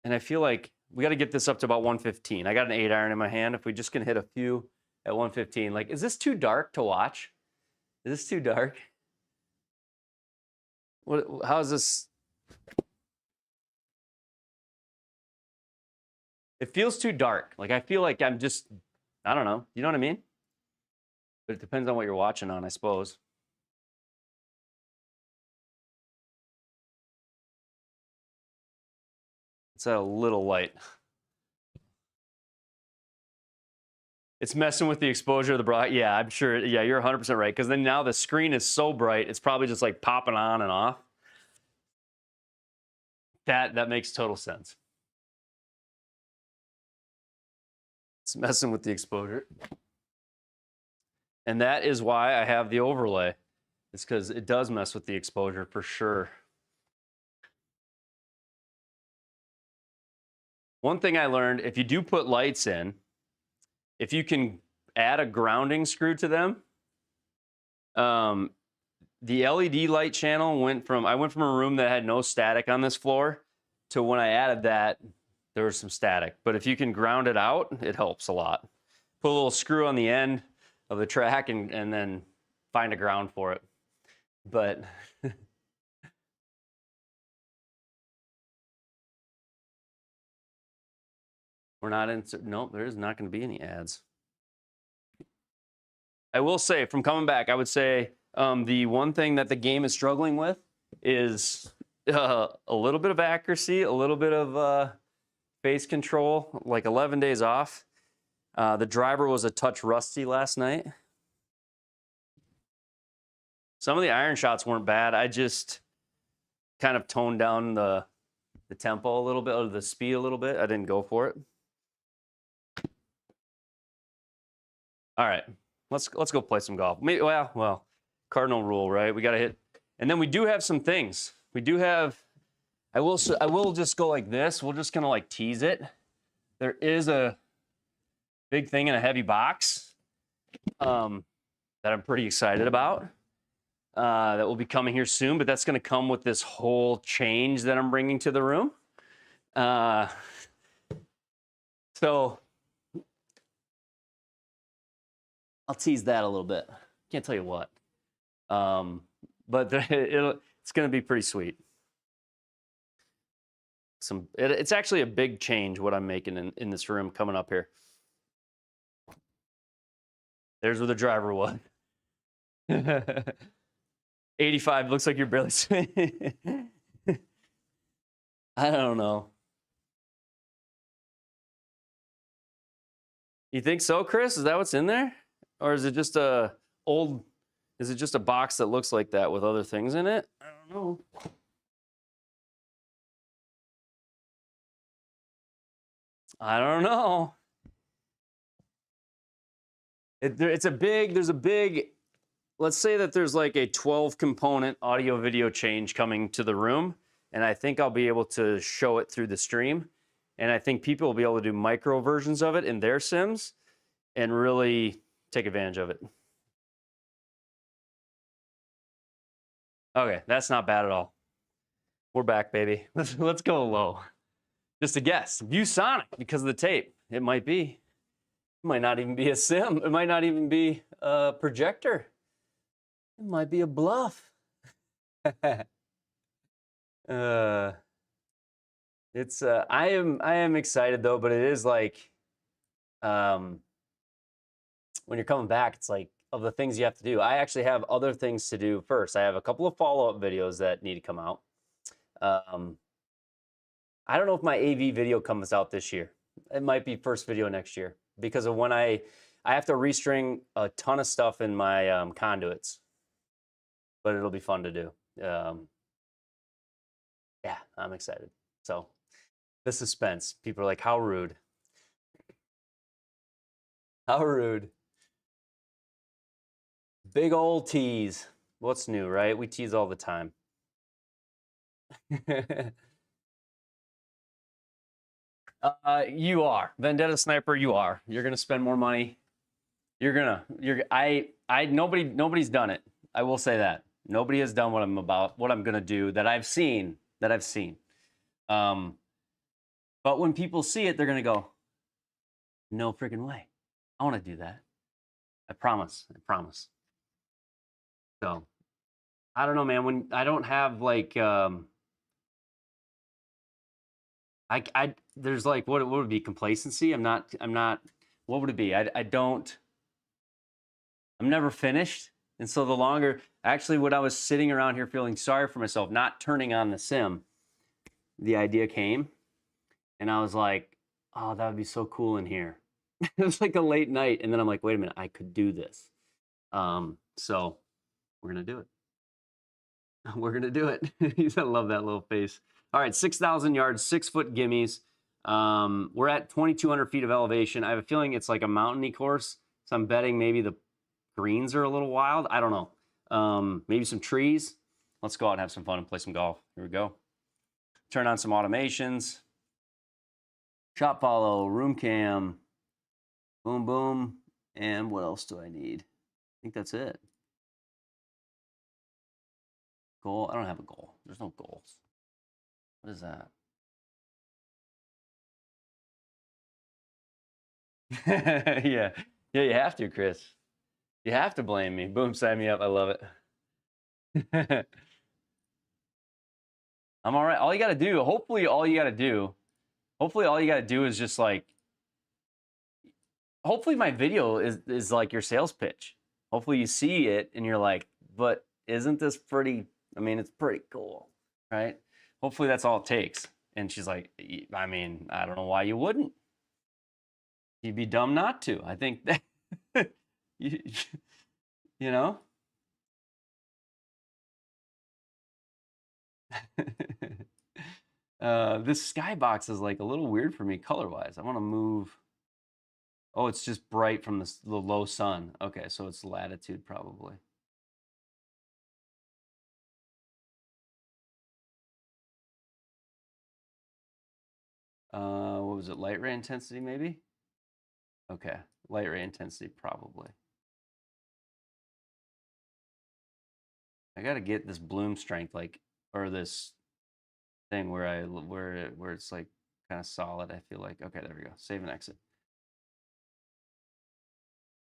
[SPEAKER 1] And I feel like we got to get this up to about 115. I got an 8-iron in my hand. If we just can hit a few at 115. Like, is this too dark to watch? Is this too dark? How is this? It feels too dark. Like, I feel like I'm just, I don't know. You know what I mean? But it depends on what you're watching on, I suppose. It's a little light. It's messing with the exposure of the bright. Yeah, I'm sure. Yeah, you're 100% right. Because then now the screen is so bright, it's probably just like popping on and off. That makes total sense. It's messing with the exposure. And that is why I have the overlay. It's because it does mess with the exposure for sure. One thing I learned, if you do put lights in, if you can add a grounding screw to them, the LED light channel I went from a room that had no static on this floor to when I added that, there was some static. But if you can ground it out, it helps a lot. Put a little screw on the end of the track and then find a ground for it. But we're not in, nope, there's not going to be any ads. I will say, from coming back, I would say the one thing that the game is struggling with is a little bit of accuracy, a little bit of face control, like 11 days off. The driver was a touch rusty last night. Some of the iron shots weren't bad. I just kind of toned down the tempo a little bit, or the speed a little bit. I didn't go for it. All right, let's go play some golf. Maybe, well, cardinal rule, right? We got to hit, and then we do have some things. We do have. I will just go like this. We're just gonna like tease it. There is a big thing in a heavy box that I'm pretty excited about. That will be coming here soon, but that's going to come with this whole change that I'm bringing to the room. So I'll tease that a little bit. Can't tell you what, but it's going to be pretty sweet. It's actually a big change what I'm making in this room coming up here. There's where the driver was. 85 looks like you're barely swinging. I don't know. You think so, Chris? Is that what's in there? Or is it just a box that looks like that with other things in it? I don't know. I don't know. There's a big, let's say that there's like a 12 component audio video change coming to the room. And I think I'll be able to show it through the stream. And I think people will be able to do micro versions of it in their sims and really take advantage of it. Okay, that's not bad at all. We're back, baby. Let's go low. Just a guess. ViewSonic because of the tape. It might be. It might not even be a sim. It might not even be a projector. It might be a bluff. I am excited though, but it is like when you're coming back, it's like of the things you have to do. I actually have other things to do first. I have a couple of follow-up videos that need to come out. I don't know if my AV video comes out this year. It might be first video next year because of when I have to restring a ton of stuff in my conduits, but it'll be fun to do. Yeah, I'm excited. So the suspense. People are like, how rude. How rude. Big old tease. What's new, right? We tease all the time. You are. Vendetta Sniper, you are. You're gonna spend more money. Nobody's done it. I will say that. Nobody has done what I'm gonna do that I've seen. But when people see it, they're gonna go, no freaking way. I wanna do that. I promise. So I don't know, man. When I don't have like there's like what would it be, complacency? I'm not what would it be? I'm never finished. And so the longer, actually when I was sitting around here feeling sorry for myself, not turning on the sim, the idea came and I was like, oh, that would be so cool in here. It was like a late night. And then I'm like, wait a minute, I could do this. So we're going to do it. We're going to do it. I love that little face. All right, 6,000 yards, 6-foot gimmies. We're at 2,200 feet of elevation. I have a feeling it's like a mountainy course. So I'm betting maybe the greens are a little wild. I don't know. Maybe some trees. Let's go out and have some fun and play some golf. Here we go. Turn on some automations. Shot follow, room cam. Boom, boom. And what else do I need? I think that's it. Goal? I don't have a goal. There's no goals. What is that? Yeah, you have to, Chris. You have to blame me. Boom, sign me up. I love it. I'm all right. All you got to do, hopefully all you got to do is just like, hopefully my video is like your sales pitch. Hopefully you see it and you're like, but isn't this pretty, I mean, it's pretty cool, right? Hopefully that's all it takes. And she's like, I mean, I don't know why you wouldn't. You'd be dumb not to. I think that, you know? This skybox is like a little weird for me color-wise. I want to move. Oh, it's just bright from the low sun. Okay, so it's latitude probably. What was it? Light ray intensity maybe? Okay, light ray intensity probably. I got to get this bloom strength, like, or this thing where it's like kind of solid. I feel like, okay, there we go. Save and exit.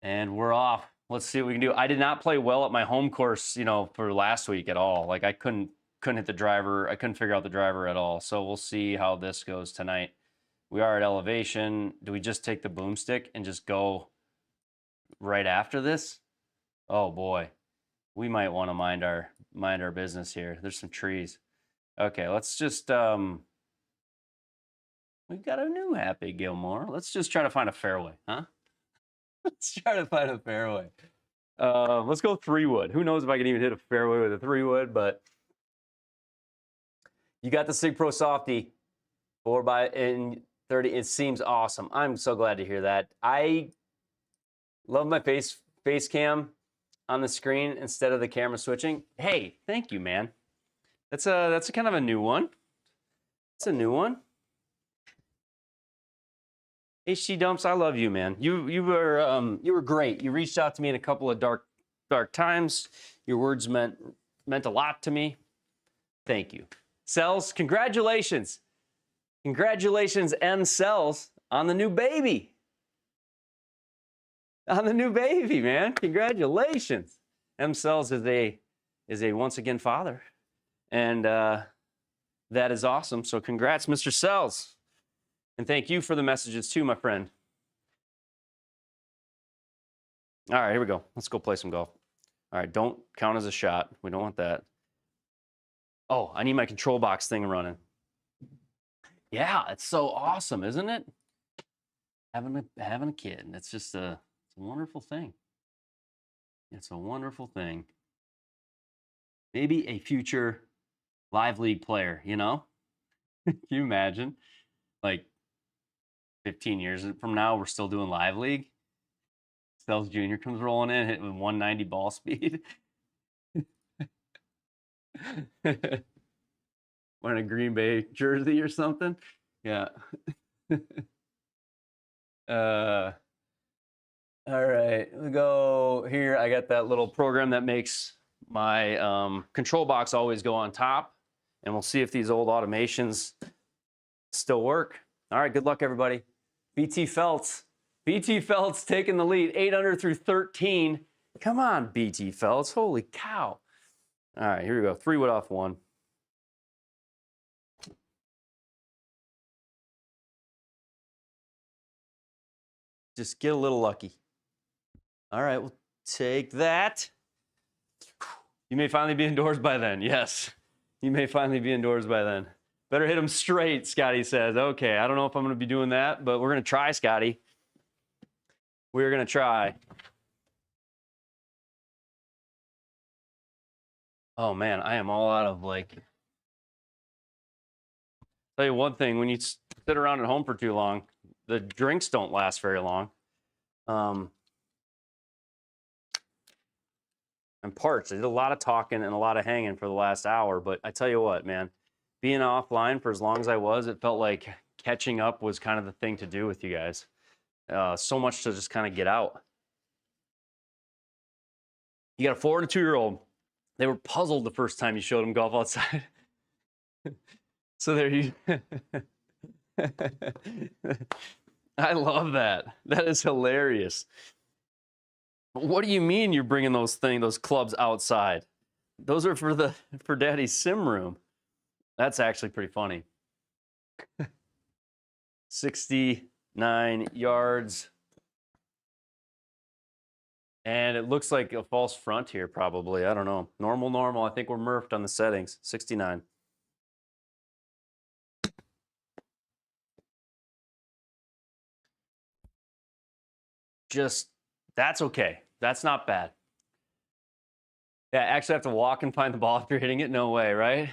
[SPEAKER 1] And we're off. Let's see what we can do. I did not play well at my home course, you know, for last week at all. Like I couldn't hit the driver. I couldn't figure out the driver at all. So we'll see how this goes tonight. We are at elevation. Do we just take the boomstick and just go right after this? Oh boy. We might want to mind our business here. There's some trees. Okay, let's just we've got a new Happy Gilmore. Let's just try to find a fairway, huh? Let's try to find a fairway. Let's go 3-wood. Who knows if I can even hit a fairway with a 3-wood, but you got the Sig Pro Softy 4x30. It seems awesome. I'm so glad to hear that. I love my face cam on the screen instead of the camera switching. Hey, thank you, man. That's a kind of a new one. It's a new one. HT Dumps, I love you, man. You were great. You reached out to me in a couple of dark times. Your words meant a lot to me. Thank you. Cells, congratulations. Congratulations, M Cells, on the new baby. On the new baby, man. Congratulations. M Cells is a once again father. And that is awesome. So congrats, Mr. Cells. And thank you for the messages too, my friend. All right, here we go. Let's go play some golf. All right, don't count as a shot. We don't want that. Oh, I need my control box thing running. Yeah, it's so awesome, isn't it? Having a kid. It's just it's a wonderful thing. It's a wonderful thing. Maybe a future live league player, you know? Can you imagine? Like 15 years from now, we're still doing live league. Stells Jr. comes rolling in, hitting with 190 ball speed. Wearing a Green Bay jersey or something. Yeah. All right, we go here. I got that little program that makes my control box always go on top, and we'll see if these old automations still work. All right, good luck, everybody. BT Feltz taking the lead, 8 under through 13. Come on, BT Feltz, holy cow. All right, here we go, 3 wood off 1. Just get a little lucky. All right, we'll take that. You may finally be indoors by then. Yes, you may finally be indoors by then. Better hit them straight, Scotty says. Okay, I don't know if I'm going to be doing that, but we're going to try, Scotty. We're going to try. Oh, man, I am all out of, like... Tell you one thing, when you sit around at home for too long, the drinks don't last very long. And parts. I did a lot of talking and a lot of hanging for the last hour, but I tell you what, man, being offline for as long as I was, it felt like catching up was kind of the thing to do with you guys. So much to just kind of get out. You got a 4 and a 2-year-old. They were puzzled the first time you showed them golf outside. So there you... I love that. That is hilarious. What do you mean you're bringing those clubs outside? Those are for Daddy's sim room. That's actually pretty funny. 69 yards. And it looks like a false front here, probably. I don't know. Normal. I think we're murphed on the settings. 69. That's okay. That's not bad. Yeah, actually have to walk and find the ball after hitting it? No way, right?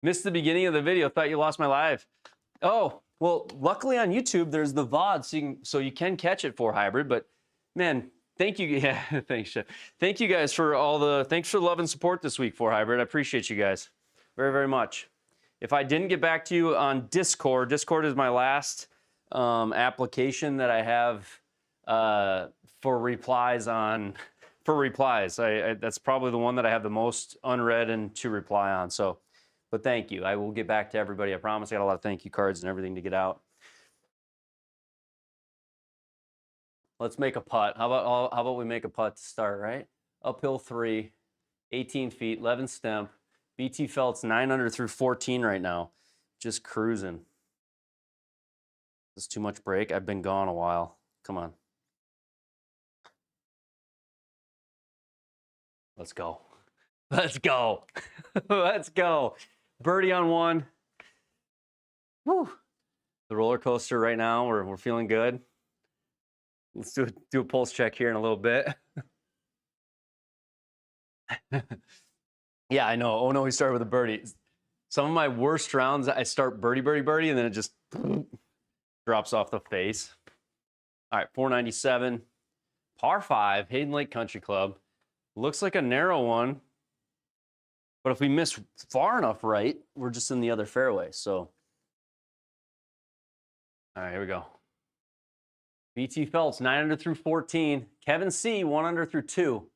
[SPEAKER 1] Missed the beginning of the video. Thought you lost my live. Oh, well, luckily on YouTube, there's the VOD, so you can catch it for hybrid. But, man, thank you. Yeah, thanks, Chef. Thank you guys for thanks for the love and support this week for hybrid. I appreciate you guys very, very much. If I didn't get back to you on Discord is my last application that I have for replies on. That's probably the one that I have the most unread and to reply on. So, but thank you. I will get back to everybody. I promise. I got a lot of thank you cards and everything to get out. Let's make a putt. How about we make a putt to start, right? Uphill 3, 18 feet, 11 stemp. BT Feltz 9 under through 14 right now. Just cruising. This is too much break. I've been gone a while. Come on. Let's go. Let's go. Let's go. Birdie on 1. Woo. The roller coaster right now. We're feeling good. Let's do a pulse check here in a little bit. Yeah, I know. Oh no, he started with a birdie. Some of my worst rounds, I start birdie, and then it just drops off the face. All right, 497. Par 5, Hayden Lake Country Club. Looks like a narrow one. But if we miss far enough right, we're just in the other fairway. So, all right, here we go. BT Feltz, 9 under through 14. Kevin C, 1 under through 2.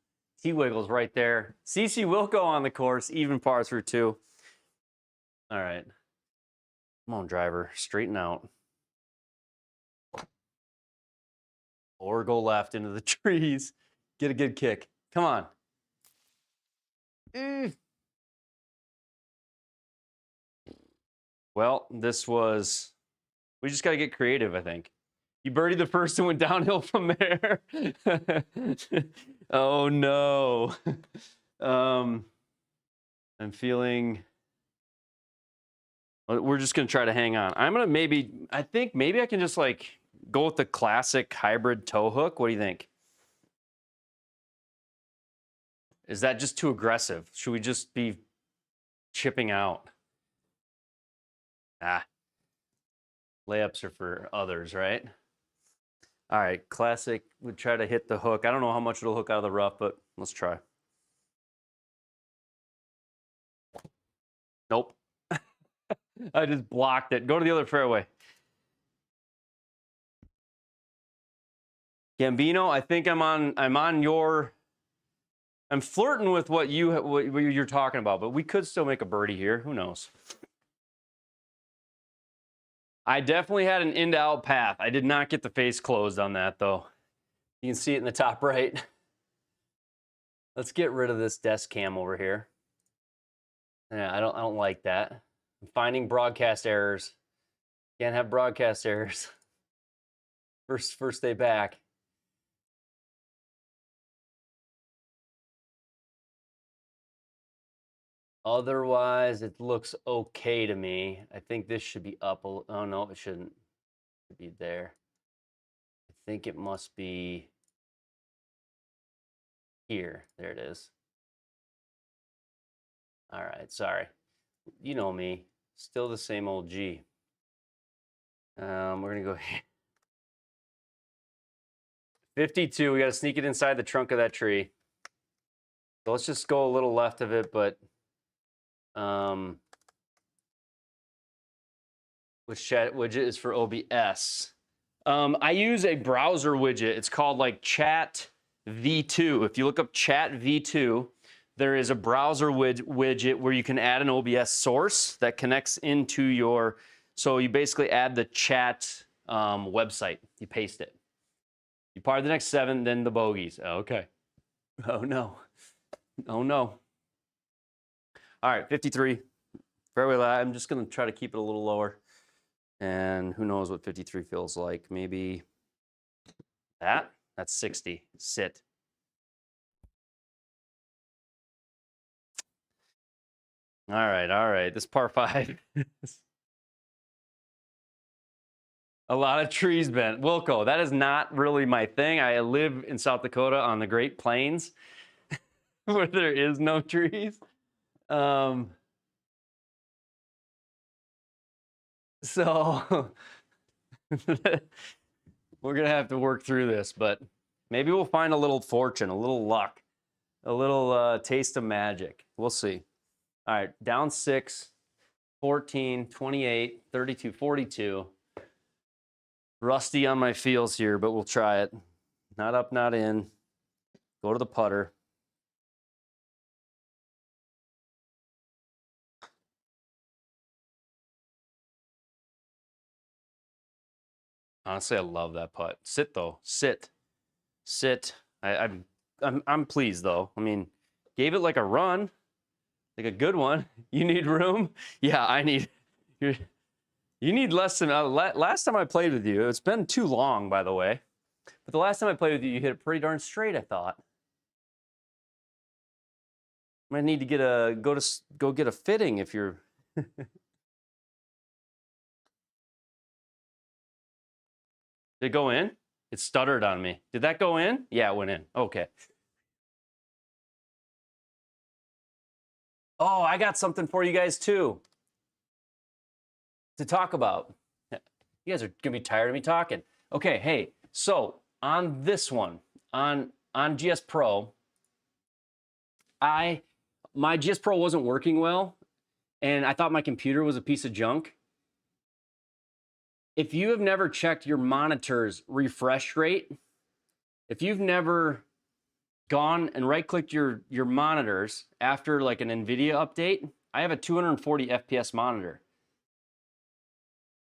[SPEAKER 1] T-Wiggles right there. CC Wilco on the course, even par through 2. All right. Come on, driver. Straighten out. Or go left into the trees. Get a good kick. Come on. Well, we just got to get creative, I think. You birdied the first and went downhill from there. Oh no. I'm feeling. We're just gonna try to hang on. I'm gonna I think maybe I can just like go with the classic hybrid tow hook. What do you think? Is that just too aggressive? Should we just be chipping out? Ah, layups are for others, right? All right, classic. We try to hit the hook. I don't know how much it'll hook out of the rough, but let's try. Nope. I just blocked it. Go to the other fairway. Gambino, I think I'm flirting with what you're talking about, but we could still make a birdie here. Who knows? I definitely had an in to out path. I did not get the face closed on that though. You can see it in the top right. Let's get rid of this desk cam over here. Yeah, I don't like that. I'm finding broadcast errors. Can't have broadcast errors. First day back. Otherwise, it looks okay to me. I think this should be up. Oh no, it shouldn't. It should be there. I think it must be here. There it is. All right, sorry. You know me. Still the same old G. We're gonna go here. 52. We got to sneak it inside the trunk of that tree. So let's just go a little left of it, but which chat widget is for OBS? I use a browser widget. It's called like Chat V2. If you look up Chat V2, there is a browser widget where you can add an OBS source that connects into your. So you basically add the chat website. You paste it. You par the next 7, then the bogeys. Okay. Oh no. Oh no. All right, 53. Fairway lie. I'm just going to try to keep it a little lower. And who knows what 53 feels like. Maybe that. That's 60. Sit. All right. This par 5. A lot of trees bent. Wilco, that is not really my thing. I live in South Dakota on the Great Plains where there is no trees. So we're going to have to work through this, but maybe we'll find a little fortune, a little luck, a little taste of magic. We'll see. All right, down 6, 14, 28, 32, 42. Rusty on my feels here, but we'll try it. Not up, not in. Go to the putter. Honestly, I love that putt. Sit though. Sit. I'm pleased though. I mean, gave it like a run, like a good one. You need room? Yeah, I need. You need less than last time I played with you. It's been too long, by the way. But the last time I played with you, you hit it pretty darn straight, I thought. I might need to get go get a fitting if you're. Did it go in? It stuttered on me. Did that go in? Yeah, it went in. Okay. Oh, I got something for you guys too to talk about. You guys are gonna be tired of me talking. Okay, hey, so on this one, on GS Pro, my GS Pro wasn't working well, and I thought my computer was a piece of junk. If you have never checked your monitor's refresh rate, if you've never gone and right-clicked your monitors after like an NVIDIA update, I have a 240 FPS monitor.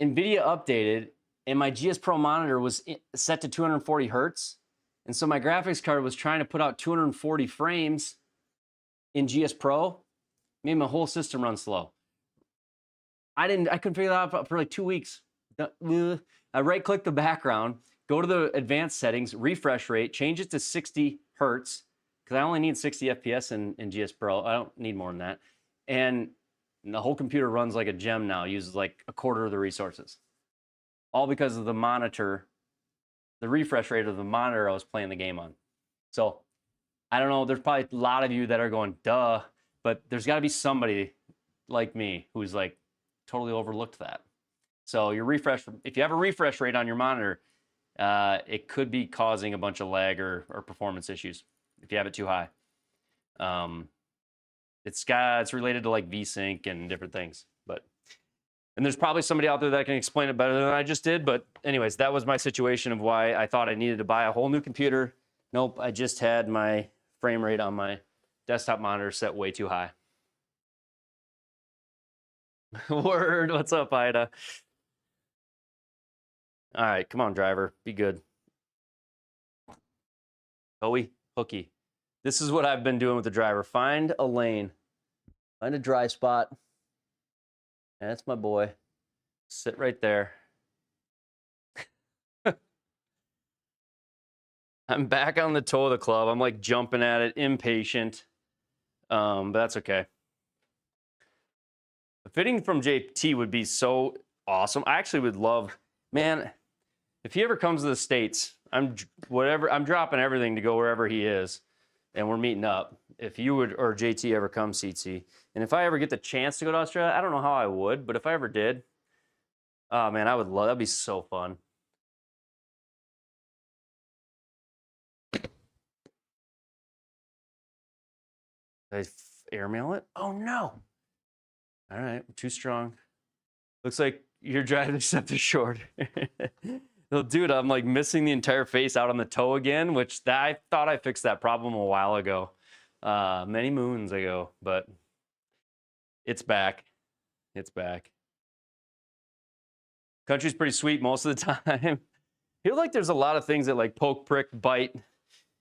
[SPEAKER 1] NVIDIA updated, and my GS Pro monitor was set to 240 hertz, and so my graphics card was trying to put out 240 frames in GS Pro, made my whole system run slow. I couldn't figure that out for like 2 weeks. I right-click the background, go to the advanced settings, refresh rate, change it to 60 hertz, because I only need 60 FPS in GS Pro. I don't need more than that. And the whole computer runs like a gem now, uses like a quarter of the resources. All because of the monitor, the refresh rate of the monitor I was playing the game on. So I don't know, there's probably a lot of you that are going, duh, but there's got to be somebody like me who's like totally overlooked that. So your refresh, if you have a refresh rate on your monitor, it could be causing a bunch of lag or performance issues if you have it too high. It's related to like VSync and different things, and there's probably somebody out there that can explain it better than I just did. But anyways, that was my situation of why I thought I needed to buy a whole new computer. Nope, I just had my frame rate on my desktop monitor set way too high. Word, what's up, Ida? All right, come on, driver, be good. Bowie, hooky. This is what I've been doing with the driver. Find a lane, find a dry spot. That's my boy. Sit right there. I'm back on the toe of the club. I'm like jumping at it, impatient. But that's okay. The fitting from JT would be so awesome. I actually would love, man, if he ever comes to the States, I'm dropping everything to go wherever he is, and we're meeting up. If you would, or JT ever comes, CT, and if I ever get the chance to go to Australia, I don't know how I would, but if I ever did, oh man, I would love, that'd be so fun. Did I airmail it? Oh no. All right, too strong. Looks like your drive acceptor short. Well, dude, I'm like missing the entire face out on the toe again, which I thought I fixed that problem a while ago, many moons ago, but it's back. It's back. Country's pretty sweet most of the time. I feel like there's a lot of things that like poke, prick, bite.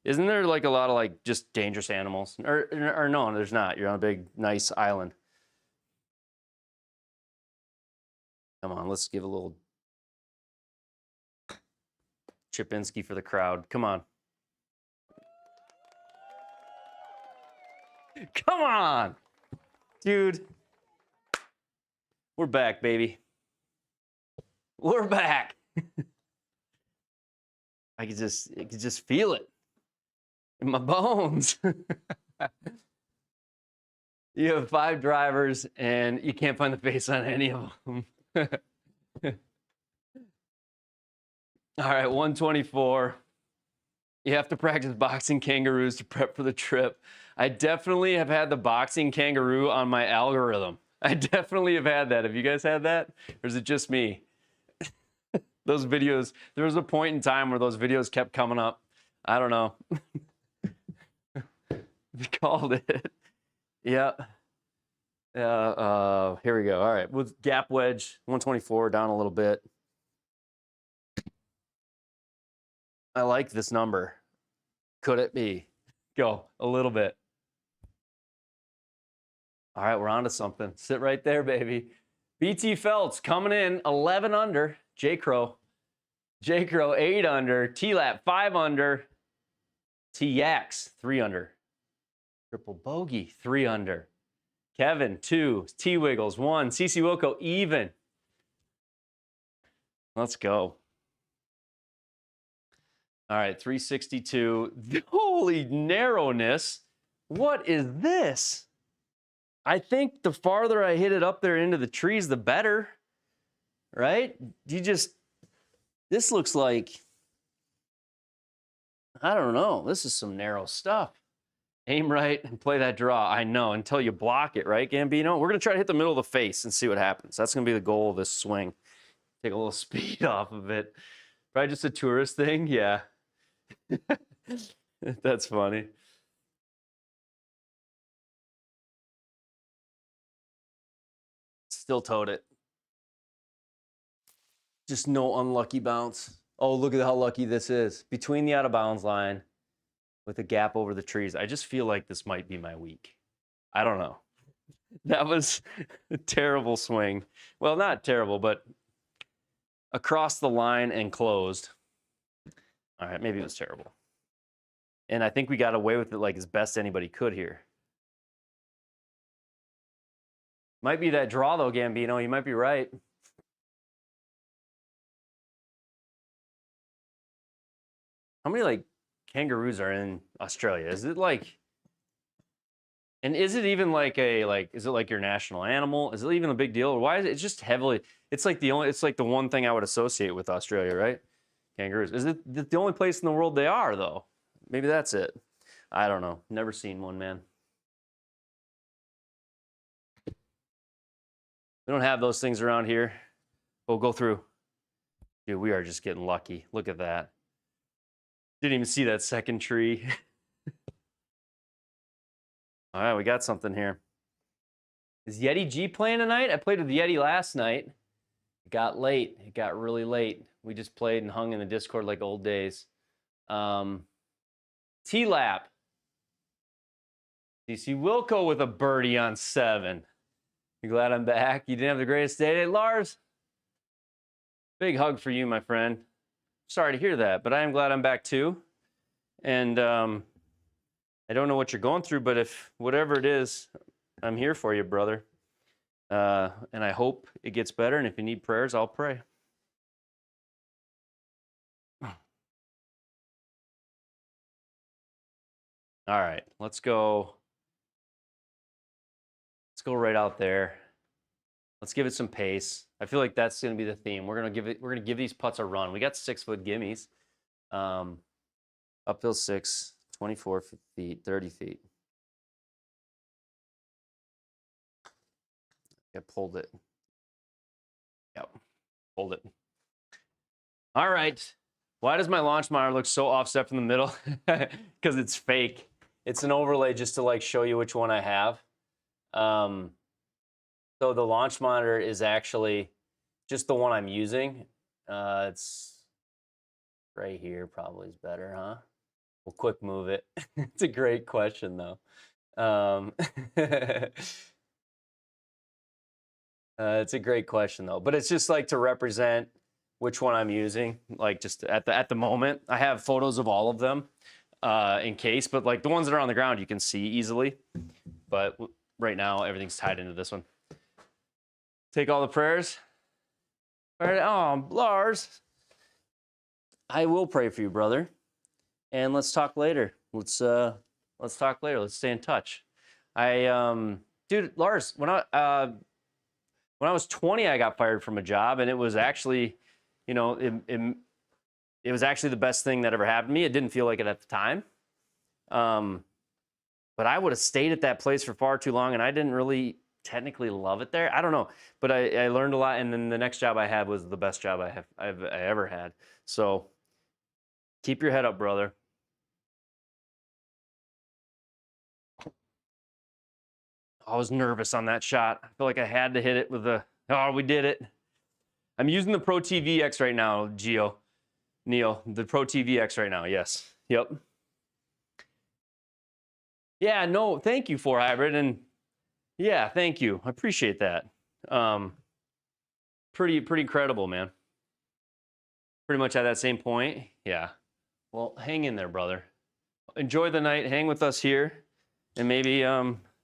[SPEAKER 1] Isn't there like a lot of like just dangerous animals? Or no, there's not. You're on a big, nice island. Come on, let's give a little Chipinski for the crowd. Come on. Come on, dude. We're back, baby. We're back. I could just feel it in my bones. You have 5 drivers and you can't find the face on any of them. All right, 124. You have to practice boxing kangaroos to prep for the trip. I definitely have had the boxing kangaroo on my algorithm. I definitely have had that. Have you guys had that? Or is it just me? Those videos, there was a point in time where those videos kept coming up. I don't know. We called it. Yeah. Here we go. All right, with gap wedge, 124, down a little bit. I like this number. Could it be? Go a little bit. All right, we're on to something. Sit right there, baby. BT Feltz coming in 11 under. J Crow 8 under. T-Lap 5 under. T-Yax 3 under. Triple Bogey 3 under. Kevin 2. T-Wiggles 1. CC Wilco even. Let's go. All right, 362. Holy narrowness. What is this? I think the farther I hit it up there into the trees, the better. Right? This looks like, I don't know. This is some narrow stuff. Aim right and play that draw. I know, until you block it, right, Gambino? We're going to try to hit the middle of the face and see what happens. That's going to be the goal of this swing. Take a little speed off of it. Probably just a tourist thing. Yeah. That's funny. Still towed it. Just no unlucky bounce. Oh, look at how lucky this is. Between the out of bounds line with a gap over the trees. I just feel like this might be my week. I don't know. That was a terrible swing. Well, not terrible, but across the line and closed. All right, maybe it was terrible. And I think we got away with it like as best anybody could here. Might be that draw though, Gambino. You might be right. How many like kangaroos are in Australia? Is it like, and is it even like is it like your national animal? Is it even a big deal? Or why is it just heavily, it's like the one thing I would associate with Australia, right? Kangaroos. Is it the only place in the world they are though? Maybe that's it. I don't know. Never seen one, man. We don't have those things around here. We'll go through. Dude, we are just getting lucky. Look at that. Didn't even see that second tree. All right, we got something here. Is Yeti G playing tonight? I played with Yeti last night. It got late. It got really late. We just played and hung in the Discord like old days. T-Lap. DC Wilco with a birdie on 7. You glad I'm back? You didn't have the greatest day today, Lars? Big hug for you, my friend. Sorry to hear that, but I am glad I'm back too. And I don't know what you're going through, but if whatever it is, I'm here for you, brother. And I hope it gets better. And if you need prayers, I'll pray. All right, let's go. Let's go right out there. Let's give it some pace. I feel like that's going to be the theme. We're going to give these putts a run. We got 6-foot gimmies. Uphill 6, 24 feet, 30 feet. I pulled it. Yep, pulled it. All right. Why does my launch monitor look so offset from the middle? Because it's fake. It's an overlay just to like show you which one I have. So the launch monitor is actually just the one I'm using. It's right here, probably is better, huh? We'll quick move it. It's a great question, though. It's a great question, though. But it's just like to represent which one I'm using. Like just at the moment, I have photos of all of them in case. But like the ones that are on the ground, you can see easily. But right now, everything's tied into this one. Take all the prayers. All right, oh, Lars. I will pray for you, brother. And let's talk later. Let's talk later. Let's stay in touch. Dude, Lars, when I was 20, I got fired from a job, and it was actually, you know, it was actually the best thing that ever happened to me. It didn't feel like it at the time. But I would have stayed at that place for far too long, and I didn't really technically love it there. I don't know, but I learned a lot, and then the next job I had was the best job I've ever had. So keep your head up, brother. I was nervous on that shot. I feel like I had to hit it with oh, we did it. I'm using the Pro TV X right now, Neil, the Pro TV X right now, yes. Yep. Yeah, no, thank you for hybrid, and yeah, thank you. I appreciate that. Pretty incredible, man. Pretty much at that same point. Yeah. Well, hang in there, brother. Enjoy the night. Hang with us here, and maybe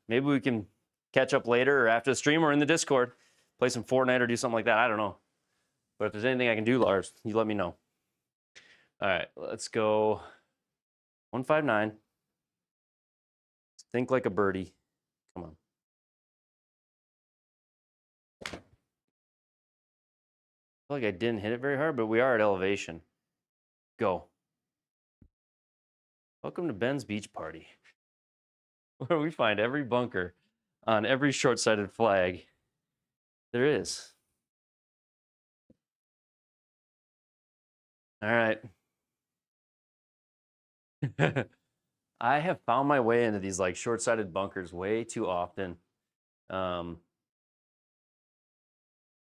[SPEAKER 1] we can catch up later or after the stream or in the Discord, play some Fortnite or do something like that. I don't know. But if there's anything I can do, Lars, you let me know. All right, let's go 159. Think like a birdie. Come on. I feel like I didn't hit it very hard, but we are at elevation. Go. Welcome to Ben's Beach Party, where we find every bunker on every short-sighted flag there is. All right. I have found my way into these like short-sighted bunkers way too often. Got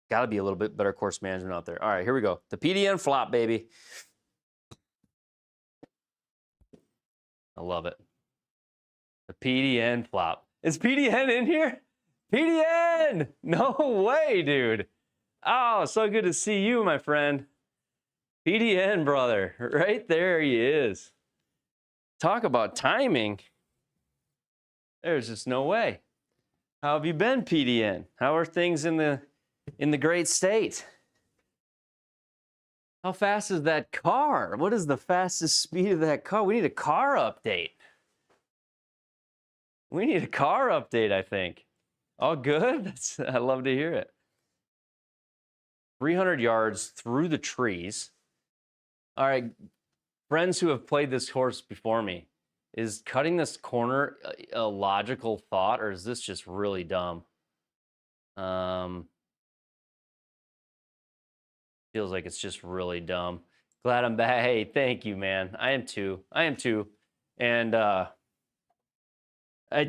[SPEAKER 1] to be a little bit better course management out there. All right, here we go. The PDN flop, baby. I love it. The PDN flop. Is PDN in here? PDN! No way, dude. Oh, so good to see you, my friend. PDN, brother. Right there he is. Talk about timing. There's just no way. How have you been, PDN? How are things in the great state? How fast is that car? What is the fastest speed of that car? We need a car update. We need a car update, I think. All good? I love to hear it. 300 yards through the trees. All right, friends who have played this course before me, is cutting this corner a logical thought, or is this just really dumb? Feels like it's just really dumb. Glad I'm back. Hey, thank you, man. I am too. And I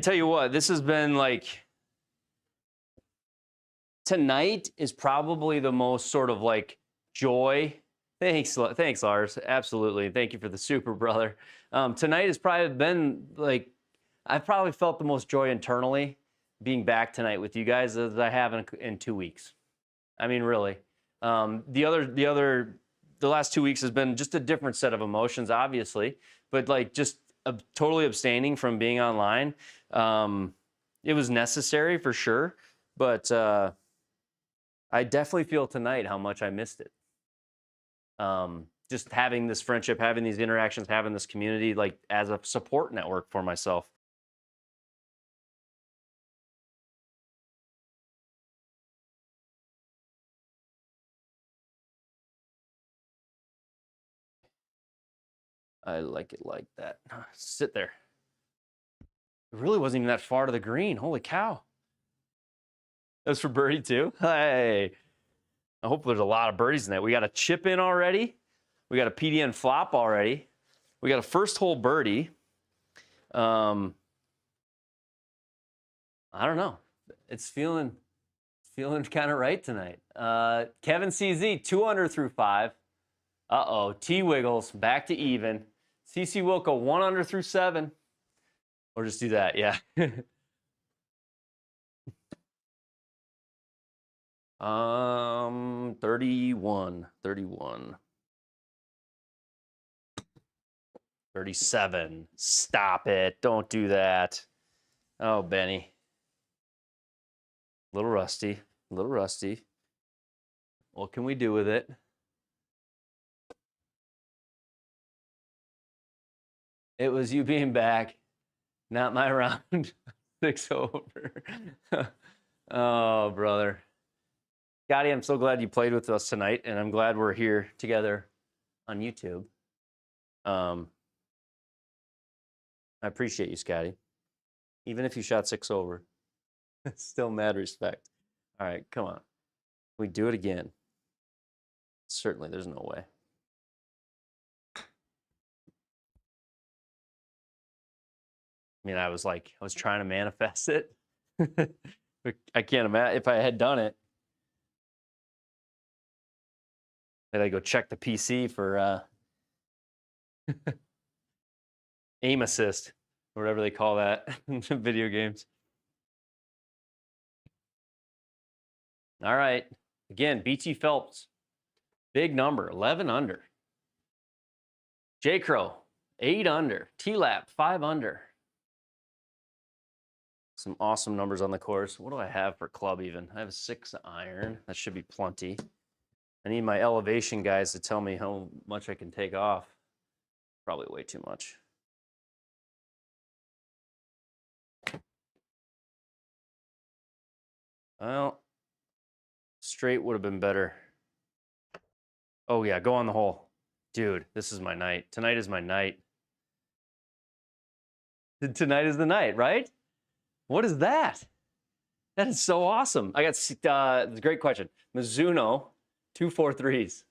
[SPEAKER 1] tell you what, this has been like, tonight is probably the most sort of like joy. Thanks, Lars. Absolutely. Thank you for the super, brother. Tonight has probably been like, I've probably felt the most joy internally being back tonight with you guys as I have in 2 weeks. I mean, really. The last 2 weeks has been just a different set of emotions, obviously, but like just totally abstaining from being online. It was necessary for sure, but I definitely feel tonight how much I missed it. Just having this friendship, having these interactions, having this community, like as a support network for myself. I like it like that. Sit there. It really wasn't even that far to the green. Holy cow. That's for birdie too? Hey. I hope there's a lot of birdies in that. We got a chip in already. We got a PDN flop already. We got a first hole birdie. I don't know. It's feeling kind of right tonight. Kevin CZ, 2 under through 5. Uh-oh, T Wiggles, back to even. CC Wilco, 1 under through 7. Or just do that, yeah. 31. 37. Stop it. Don't do that. Oh, Benny. A little rusty. What can we do with it? It was you being back, not my round. 6 over. Oh, brother. Scotty, I'm so glad you played with us tonight, and I'm glad we're here together on YouTube. I appreciate you, Scotty. Even if you shot 6 over, it's still mad respect. All right, come on. We do it again. Certainly, there's no way. I mean, I was trying to manifest it. I can't imagine if I had done it. Then I go check the PC for aim assist, or whatever they call that in video games. All right. Again, BT Phelps, big number, 11 under. J Crow, 8 under. T-Lap, 5 under. Some awesome numbers on the course. What do I have for club even? I have a 6 iron. That should be plenty. I need my elevation guys to tell me how much I can take off. Probably way too much. Well, straight would have been better. Oh, yeah, go on the hole. Dude, this is my night. Tonight is my night. Tonight is the night, right? What is that? That is so awesome. I got a great question. Mizuno 243s.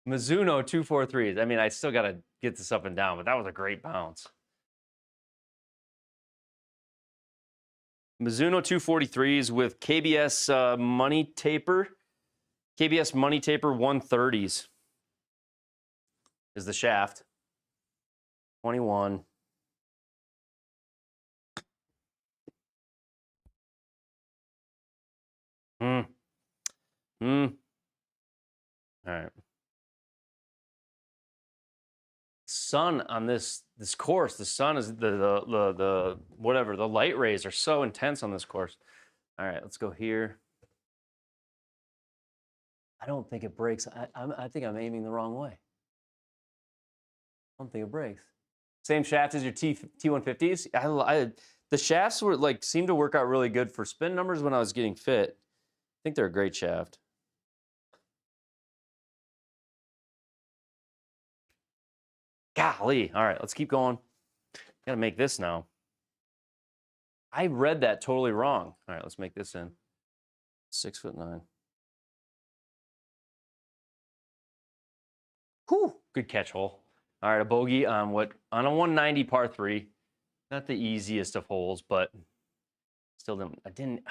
[SPEAKER 1] Mizuno 243s. I mean, I still got to get this up and down, but that was a great bounce. Mizuno 243s with KBS money taper. KBS money taper 130s is the shaft. 21. sun on this course. The sun is the whatever, the light rays are so intense on this course. All right, let's go here. I don't think it breaks. I think I'm aiming the wrong way. I don't think it breaks. Same shaft as your T150s. The shafts were like seemed to work out really good for spin numbers when I was getting fit. I think they're a great shaft. Golly. All right, let's keep going. Gotta make this now. I read that totally wrong. All right, let's make this in. 6'9". Whew, good catch hole. All right, a bogey on a 190 par 3. Not the easiest of holes, but still didn't.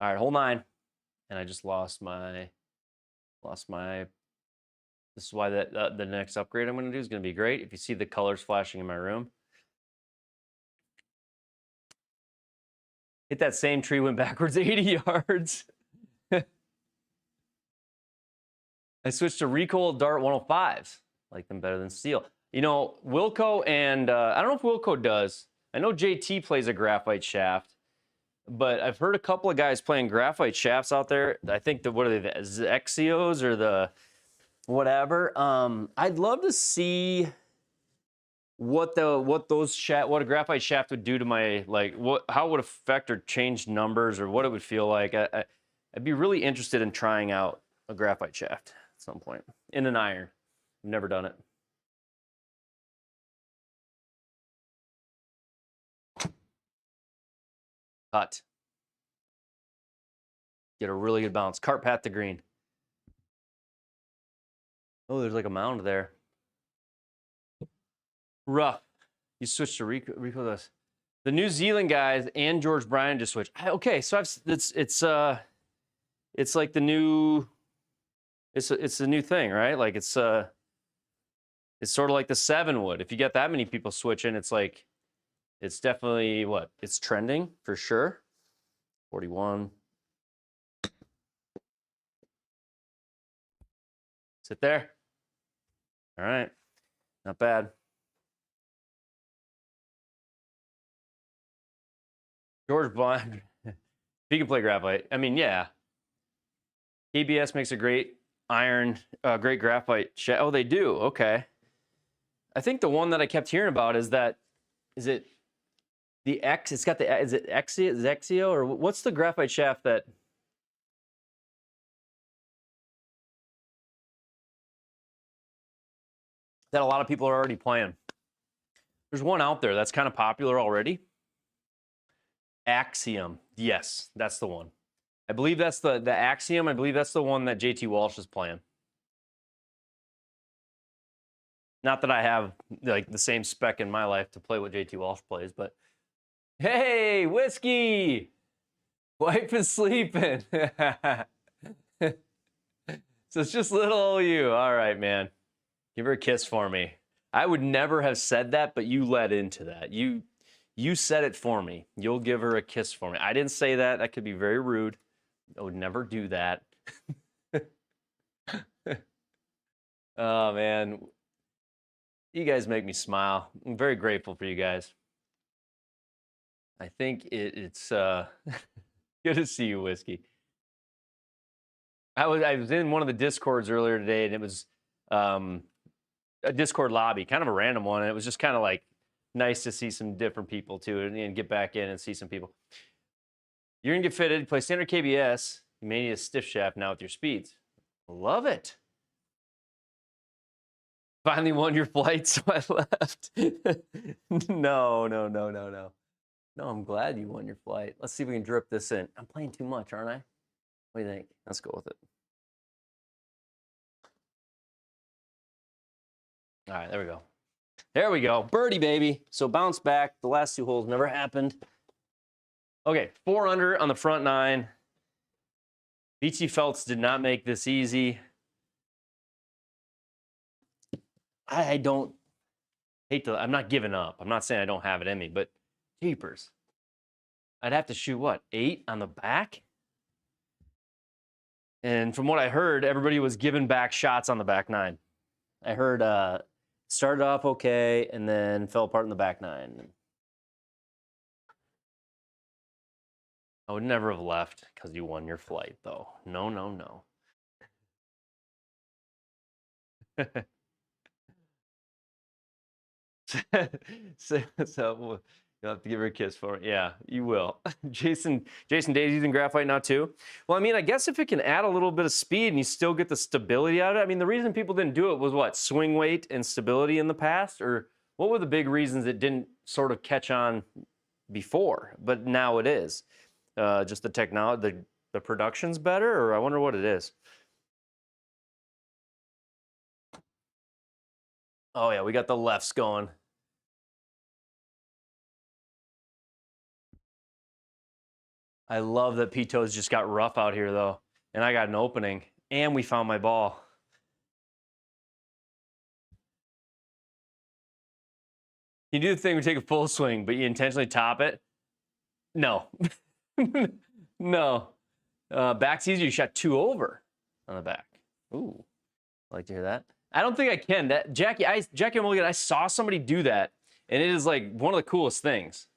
[SPEAKER 1] All right, hole 9, and I just lost my. This is why the next upgrade I'm going to do is going to be great. If you see the colors flashing in my room. Hit that same tree, went backwards 80 yards. I switched to recoil dart 105s. Like them better than steel. You know, Wilco and I don't know if Wilco does. I know JT plays a graphite shaft, but I've heard a couple of guys playing graphite shafts out there. I think what are they, the Zexios or the whatever. I'd love to see what a graphite shaft would do to my, like, how it would affect or change numbers or what it would feel like. I'd be really interested in trying out a graphite shaft at some point in an iron. I've never done it. Cut. Get a really good bounce. Cart path to green. Oh, there's like a mound there. Rough. You switched to Rico this. The New Zealand guys and George Bryan just switched. Okay, so it's like the new. It's a new thing, right? Like it's sort of like the 7 wood. If you get that many people switching, it's like, it's definitely what? It's trending for sure. 41. Sit there. All right. Not bad. George Bryan. He can play graphite. I mean, yeah. KBS makes a great iron, great graphite shaft. Oh, they do. Okay. I think the one that I kept hearing about is it the X? It's got the, is it Zexio or what's the graphite shaft that a lot of people are already playing? There's one out there that's kind of popular already. Axiom. Yes, that's the one. I believe that's the Axiom. I believe that's the one that JT Walsh is playing. Not that I have like the same spec in my life to play what JT Walsh plays, but hey, Whiskey! Wife is sleeping. So it's just little old you. All right, man. Give her a kiss for me. I would never have said that, but you led into that. You said it for me. You'll give her a kiss for me. I didn't say that. That could be very rude. I would never do that. Oh, man. You guys make me smile. I'm very grateful for you guys. I think it's good to see you, Whiskey. I was in one of the Discords earlier today, and it was a Discord lobby, kind of a random one, and it was just kind of like nice to see some different people too, and get back in and see some people. You're gonna get fitted, play standard KBS. You may need a stiff shaft now with your speeds. Love it. Finally won your flight, so I left. No. No, I'm glad you won your flight. Let's see if we can drip this in. I'm playing too much, aren't I? What do you think? Let's go with it. All right, there we go. There we go. Birdie, baby. So bounce back. The last 2 holes never happened. Okay, 4 under on the front 9. BT Felts did not make this easy. I don't hate to, I'm not giving up. I'm not saying I don't have it in me, but jeepers. I'd have to shoot, what, 8 on the back? And from what I heard, everybody was giving back shots on the back 9. I heard started off okay and then fell apart in the back nine. I would never have left because you won your flight, though. No, no, no. so you'll have to give her a kiss for it. Yeah, you will. Jason Day's using graphite now too. Well, I mean, I guess if it can add a little bit of speed and you still get the stability out of it. I mean, the reason people didn't do it was what? Swing weight and stability in the past? Or what were the big reasons it didn't sort of catch on before? But now it is. Just the technology, the production's better, or I wonder what it is. Oh yeah, we got the lefts going. I love that Pito's just got rough out here though, and I got an opening, and we found my ball. You do the thing, we take a full swing, but you intentionally top it. No, no. Back's easier. You shot 2 over on the back. Ooh, I like to hear that. I don't think I can. That Jackie Mulligan, I saw somebody do that, and it is like one of the coolest things.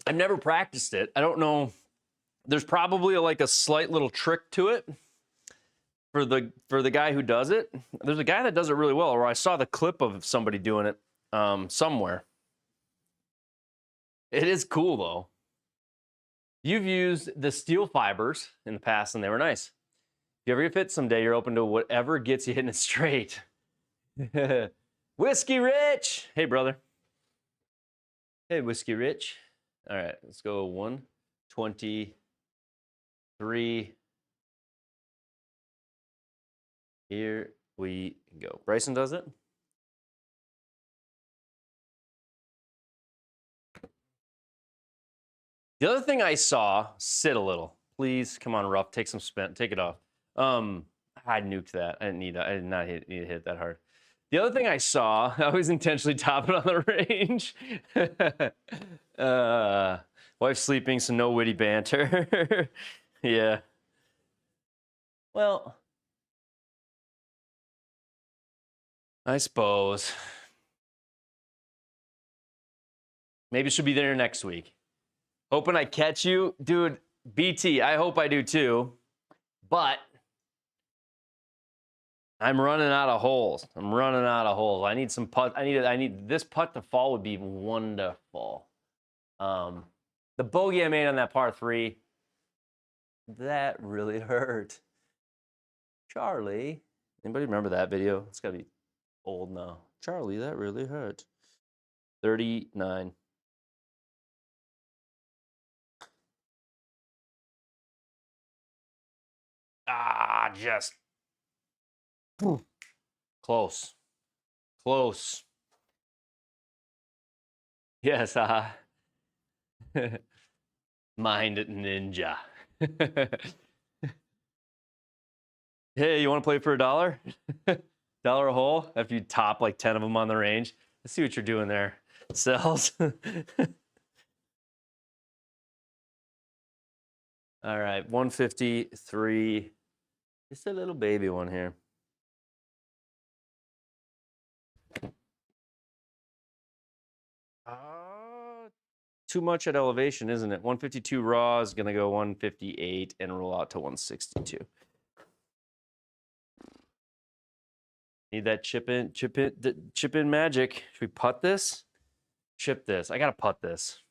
[SPEAKER 1] I've never practiced it. I don't know. There's probably like a slight little trick to it for the guy who does it. There's a guy that does it really well, or I saw the clip of somebody doing it somewhere. It is cool though. You've used the steel fibers in the past and they were nice. If you ever get fit someday, you're open to whatever gets you hitting it straight. Whiskey Rich! Hey, brother. Hey, Whiskey Rich. All right, let's go 123. Here we go. Bryson does it. The other thing I saw, sit a little. Please, come on, rough. Take some spin. Take it off. I nuked that. I did not need to hit that hard. The other thing I saw, I was intentionally topping on the range. Wife sleeping, so no witty banter. Yeah. Well, I suppose. Maybe she'll be there next week. Hoping I catch you. Dude, BT, I hope I do too. But I'm running out of holes. I need some putt. I need this putt to fall would be wonderful. The bogey I made on that par 3, that really hurt. Charlie, anybody remember that video? It's gotta be old now. Charlie, that really hurt. 39. Just close. Yes, mind ninja. Hey, you want to play for $1? $1 a hole after you top like 10 of them on the range. Let's see what you're doing there. Sells. All right, 153. Just a little baby one here. Too much at elevation, isn't it? 152 raw is going to go 158 and roll out to 162. Need that chip in magic. Should we putt this? Chip this. I got to putt this.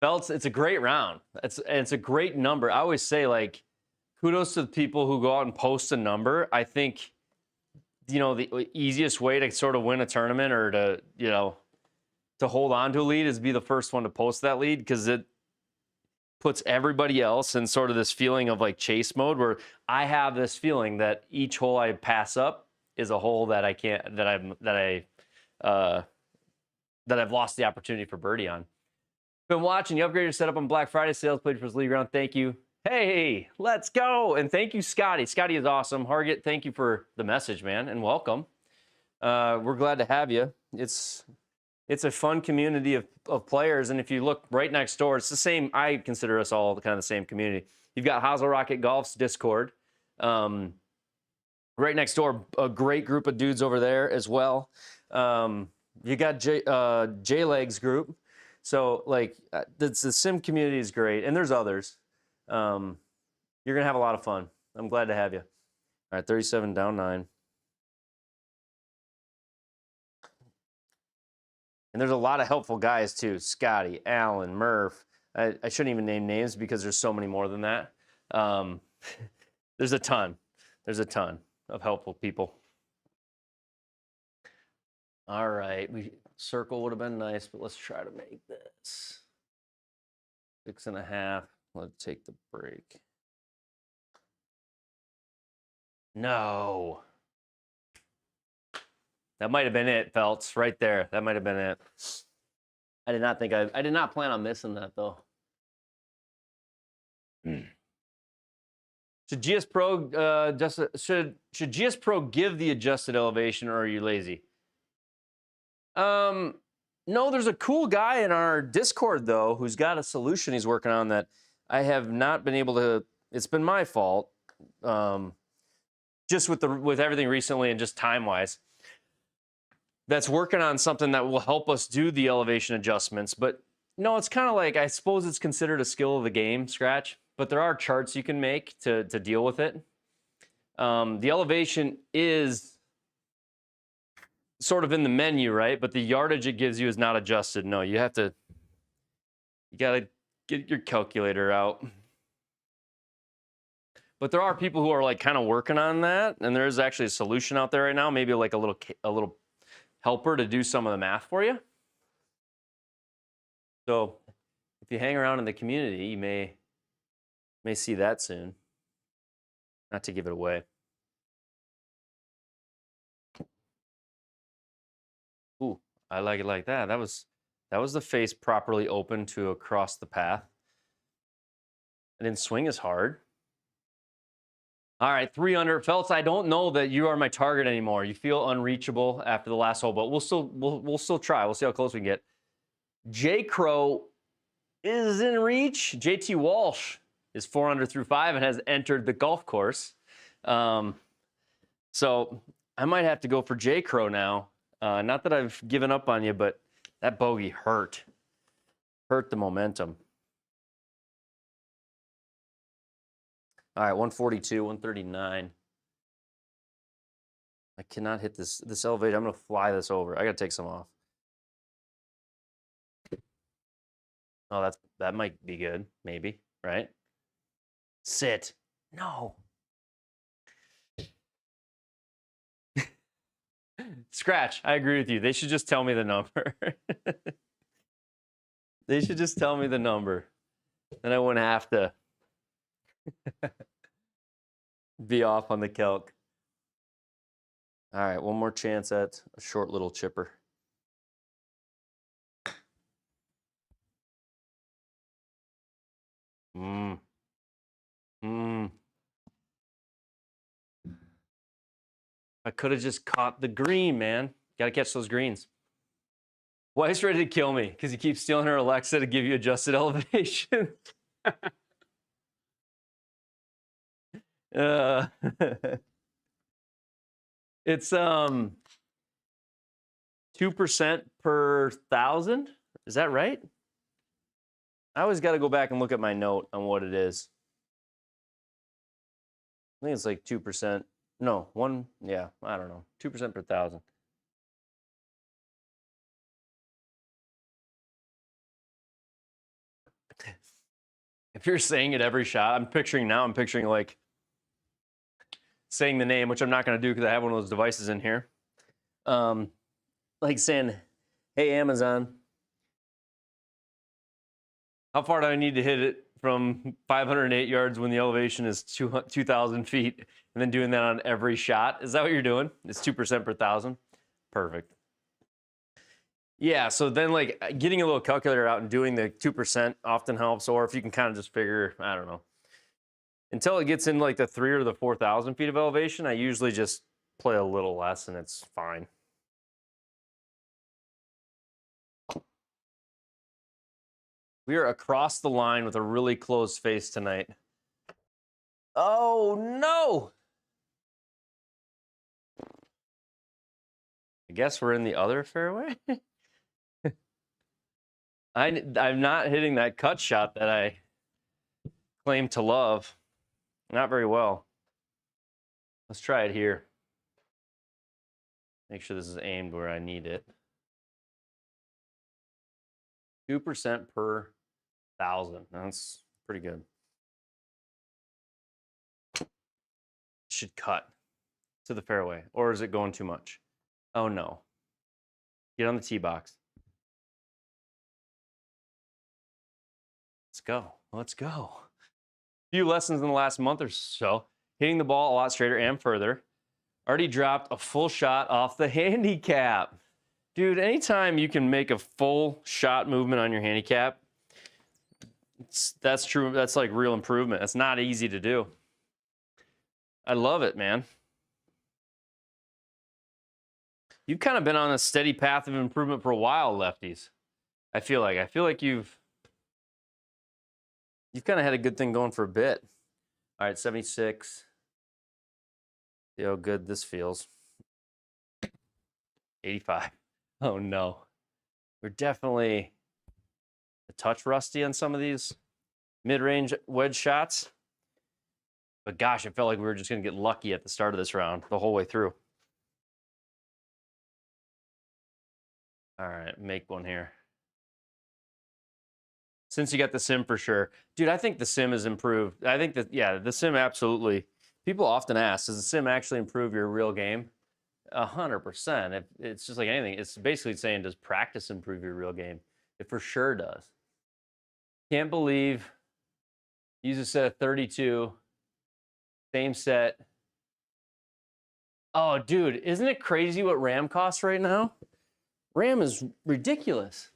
[SPEAKER 1] Belts, it's a great round. It's a great number. I always say, like, kudos to the people who go out and post a number. I think, you know, the easiest way to sort of win a tournament or to, you know, to hold on to a lead is be the first one to post that lead, because it puts everybody else in sort of this feeling of like chase mode, where I have this feeling that each hole I pass up is a hole that I can't, that I've lost the opportunity for birdie on. Been watching. You upgraded your setup on Black Friday sales. Played for his league round. Thank you. Hey, let's go. And thank you, Scotty. Scotty is awesome. Hargett, thank you for the message, man, and welcome. We're glad to have you. It's
[SPEAKER 2] It's a fun community of players, and if you look right next door, it's the same. I consider us all kind of the same community. You've got Hazel Rocket Golf's Discord. Right next door, a great group of dudes over there as well. You got J-Legs group. So, like, the sim community is great, and there's others. You're going to have a lot of fun. I'm glad to have you. All right, 37 down 9. And there's a lot of helpful guys, too. Scotty, Alan, Murph. I shouldn't even name names because there's so many more than that. There's a ton. There's a ton of helpful people. All right. Circle would have been nice, but let's try to make this 6.5. Let's take the break. No. That might have been it, Feltz, right there. That might have been it. I did not plan on missing that, though. Should GS Pro should GS Pro give the adjusted elevation, or are you lazy? No, there's a cool guy in our Discord though who's got a solution he's working on that I have not been able to. It's been my fault, just with everything recently and just time wise. That's working on something that will help us do the elevation adjustments. But no, it's kind of like, I suppose it's considered a skill of the game, Scratch, but there are charts you can make to deal with it. The elevation is sort of in the menu, right? But the yardage it gives you is not adjusted. No, you got to get your calculator out. But there are people who are like kind of working on that, and there is actually a solution out there right now, maybe like a little helper to do some of the math for you. So if you hang around in the community, you may see that soon. Not to give it away. Ooh, I like it like that. That was the face properly open to across the path. I didn't swing as hard. All right, 3 under. Feltz, I don't know that you are my target anymore. You feel unreachable after the last hole, but we'll still try. We'll see how close we can get. J Crow is in reach. JT Walsh is 4 under through 5 and has entered the golf course. So I might have to go for J Crow now. Not that I've given up on you, but that bogey hurt the momentum. All right, 142, 139. I cannot hit this elevator. I'm going to fly this over. I got to take some off. Oh, that might be good, maybe, right? Sit. No. Scratch. I agree with you. They should just tell me the number. They should just tell me the number. Then I wouldn't have to be off on the calc. All right, one more chance at a short little chipper. I could have just caught the green, man. Got to catch those greens. Wife's ready to kill me because you keep stealing her Alexa to give you adjusted elevation. It's 2% per 1,000. Is that right? I always got to go back and look at my note on what it is. I think it's like 2%. No, yeah, I don't know. 2% per 1,000. If you're saying it every shot, I'm picturing like saying the name, which I'm not going to do because I have one of those devices in here. Like saying, hey, Amazon, how far do I need to hit it from 508 yards when the elevation is 2,000 feet, and then doing that on every shot? Is that what you're doing? It's 2% per 1,000? Perfect. Yeah, so then like getting a little calculator out and doing the 2% often helps, or if you can kind of just figure, I don't know. Until it gets in like the 3,000 or the 4,000 feet of elevation, I usually just play a little less and it's fine. We are across the line with a really closed face tonight. Oh, no. I guess we're in the other fairway. I'm not hitting that cut shot that I claim to love. Not very well. Let's try it here. Make sure this is aimed where I need it. 2% per 1,000. That's pretty good. Should cut to the fairway, or is it going too much? Oh no. Get on the tee box. Let's go. Let's go. Few lessons in the last month or so. Hitting the ball a lot straighter and further. Already dropped a full shot off the handicap. Dude, anytime you can make a full shot movement on your handicap, that's true. That's like real improvement. That's not easy to do. I love it, man. You've kind of been on a steady path of improvement for a while, lefties. I feel like you've kind of had a good thing going for a bit. All right, 76. See how good this feels. 85. Oh no. We're definitely a touch rusty on some of these mid-range wedge shots. But gosh, it felt like we were just going to get lucky at the start of this round the whole way through. All right, make one here. Since you got the sim for sure. Dude, I think the sim has improved. I think that, yeah, the sim absolutely. People often ask, does the sim actually improve your real game? 100%. It's just like anything. It's basically saying, does practice improve your real game? It for sure does. Can't believe, use a set of 32, same set. Oh, dude, isn't it crazy what RAM costs right now? RAM is ridiculous.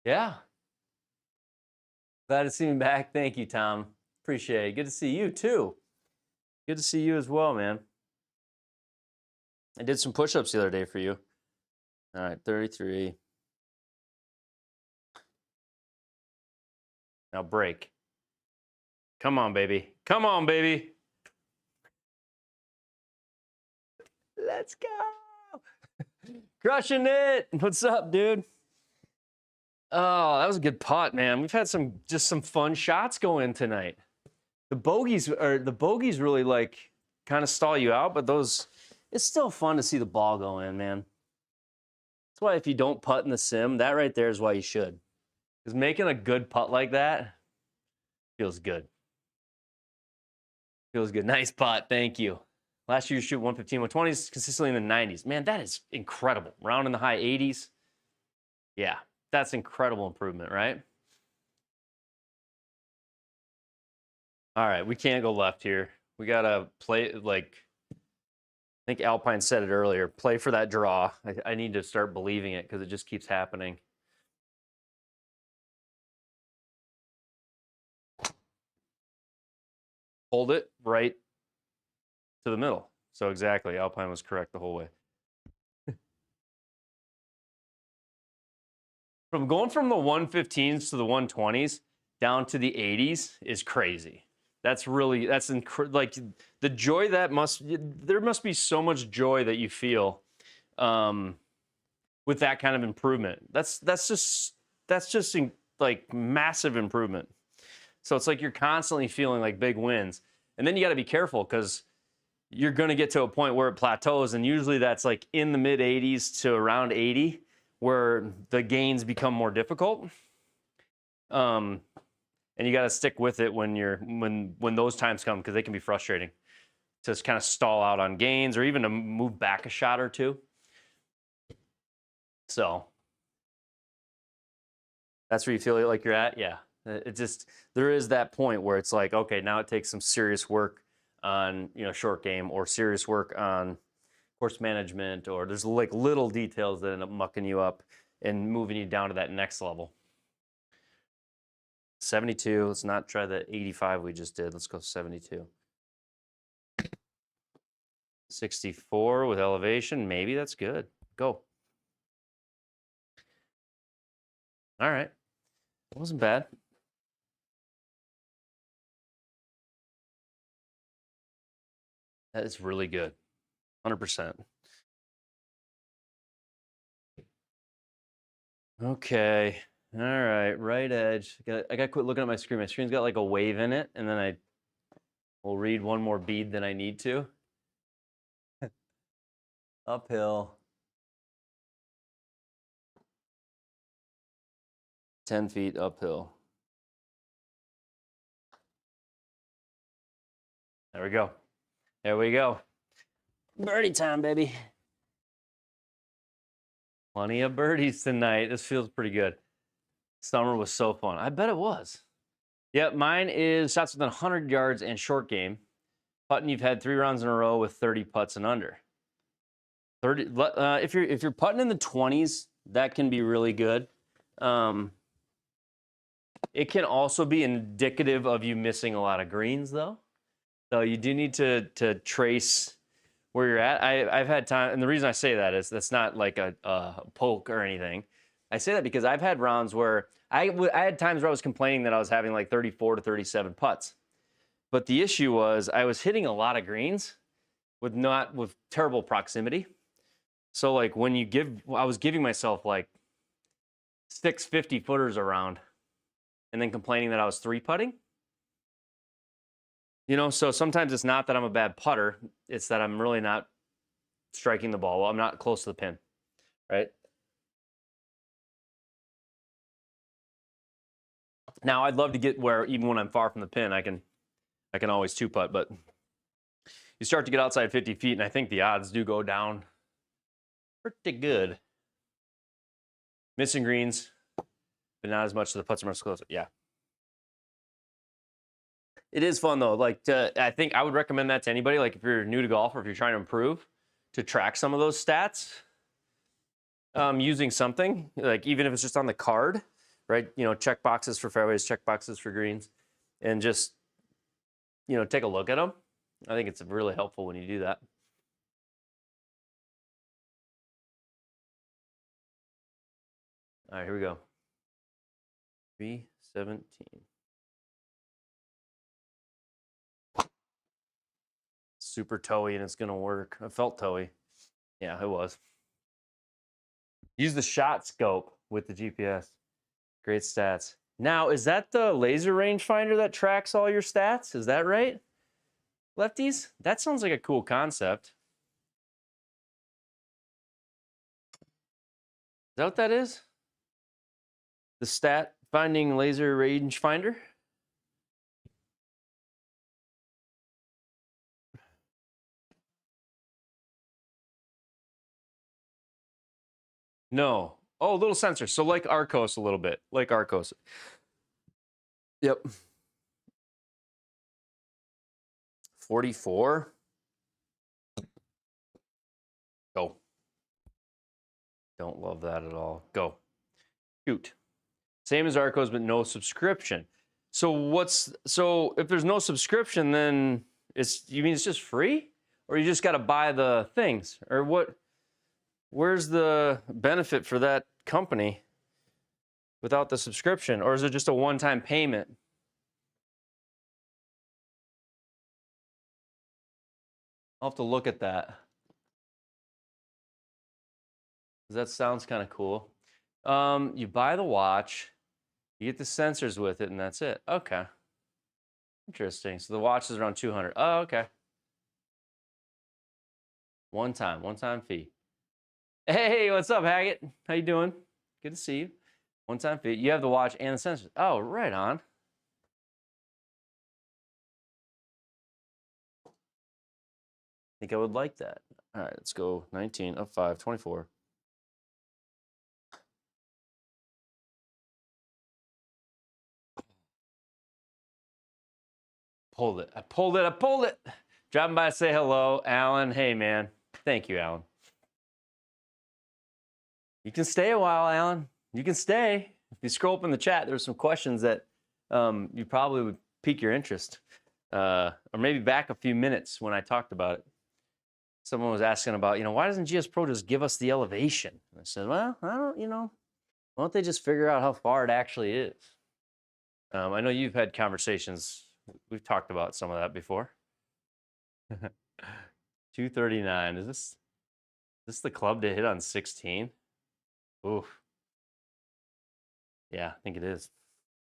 [SPEAKER 2] Yeah. Glad to see me back. Thank you, Tom. Appreciate it. Good to see you, too. Good to see you as well, man. I did some push-ups the other day for you. All right, 33. Now break. Come on, baby. Come on, baby. Let's go. Crushing it. What's up, dude? Oh, that was a good putt, man. We've had some fun shots go in tonight. The bogeys really like kind of stall you out, but those, it's still fun to see the ball go in, man. That's why if you don't putt in the sim, that right there is why you should. Because making a good putt like that feels good. Feels good. Nice putt. Thank you. Last year you shoot 115, 120s, consistently in the 90s. Man, that is incredible. Round in the high 80s. Yeah, that's incredible improvement, right? All right, we can't go left here. We got to play, like, I think Alpine said it earlier, play for that draw. I need to start believing it because it just keeps happening. Hold it right to the middle. So exactly, Alpine was correct the whole way. Going from the 115s to the 120s down to the 80s is crazy. That's like the joy that there must be so much joy that you feel with that kind of improvement. That's just like massive improvement. So it's like you're constantly feeling like big wins. And then you got to be careful because you're going to get to a point where it plateaus, and usually that's like in the mid 80s to around 80 where the gains become more difficult. And you got to stick with it when those times come, because they can be frustrating to just kind of stall out on gains or even to move back a shot or two. So that's where you feel like you're at. Yeah. There is that point where it's like, okay, now it takes some serious work on, short game, or serious work on course management, or there's like little details that end up mucking you up and moving you down to that next level. 72. Let's not try the 85 we just did. Let's go 72. 64 with elevation. Maybe that's good. Go. All right. It wasn't bad. That is really good. 100%. Okay. All right. Right edge. I got to quit looking at my screen. My screen's got like a wave in it, and then I will read one more bead than I need to. Uphill. 10 feet uphill. There we go. There we go. Birdie time, baby. Plenty of birdies tonight. This feels pretty good. Summer was so fun. I bet it was. Yep, mine is shots within 100 yards and short game. Putting, you've had 3 rounds in a row with 30 putts and under. 30. If you're putting in the 20s, that can be really good. It can also be indicative of you missing a lot of greens, though. So you do need to trace where you're at. I've had time, and the reason I say that is that's not like a poke or anything. I say that because I've had rounds where I had times where I was complaining that I was having like 34 to 37 putts. But the issue was I was hitting a lot of greens with terrible proximity. So like I was giving myself like 6 50-footers around and then complaining that I was 3-putting. You know, so sometimes it's not that I'm a bad putter. It's that I'm really not striking the ball well. I'm not close to the pin, right? Now, I'd love to get where even when I'm far from the pin, I can always 2-putt, but you start to get outside 50 feet, and I think the odds do go down pretty good. Missing greens, but not as much as the putts are much closer. Yeah. It is fun, though. Like, I think I would recommend that to anybody. Like, if you're new to golf or if you're trying to improve, to track some of those stats using something, like even if it's just on the card, right? You know, check boxes for fairways, check boxes for greens, and just, you know, take a look at them. I think it's really helpful when you do that. All right, here we go. 317. Super toey, and it's going to work. I felt toey. Yeah, it was. Use the shot scope with the GPS. Great stats. Now, is that the laser rangefinder that tracks all your stats? Is that right? Lefties? That sounds like a cool concept. Is that what that is? The stat finding laser rangefinder? No. Oh, little sensor. So like Arcos a little bit. Like Arcos. Yep. 44. Go. Don't love that at all. Go. Shoot. Same as Arcos, but no subscription. So if there's no subscription, then you mean it's just free? Or you just got to buy the things? Or what? Where's the benefit for that company without the subscription? Or is it just a one-time payment? I'll have to look at that. That sounds kind of cool. You buy the watch, you get the sensors with it, and that's it. Okay. Interesting. So the watch is around 200. Oh, okay. One-time fee. Hey, what's up, Haggett? How you doing? Good to see you. One-time fee. You have the watch and the sensors. Oh, right on. I think I would like that. All right, let's go 19 of 5, 24. Pulled it. I pulled it. Dropping by to say hello. Alan, hey, man. Thank you, Alan. You can stay a while, Alan. You can stay. If you scroll up in the chat, there's some questions that you probably would pique your interest. Or maybe back a few minutes when I talked about it. Someone was asking about, why doesn't GS Pro just give us the elevation? And I said, well, I don't, why don't they just figure out how far it actually is? I know you've had conversations. We've talked about some of that before. 239. Is this the club to hit on 16? Oof. Yeah, I think it is.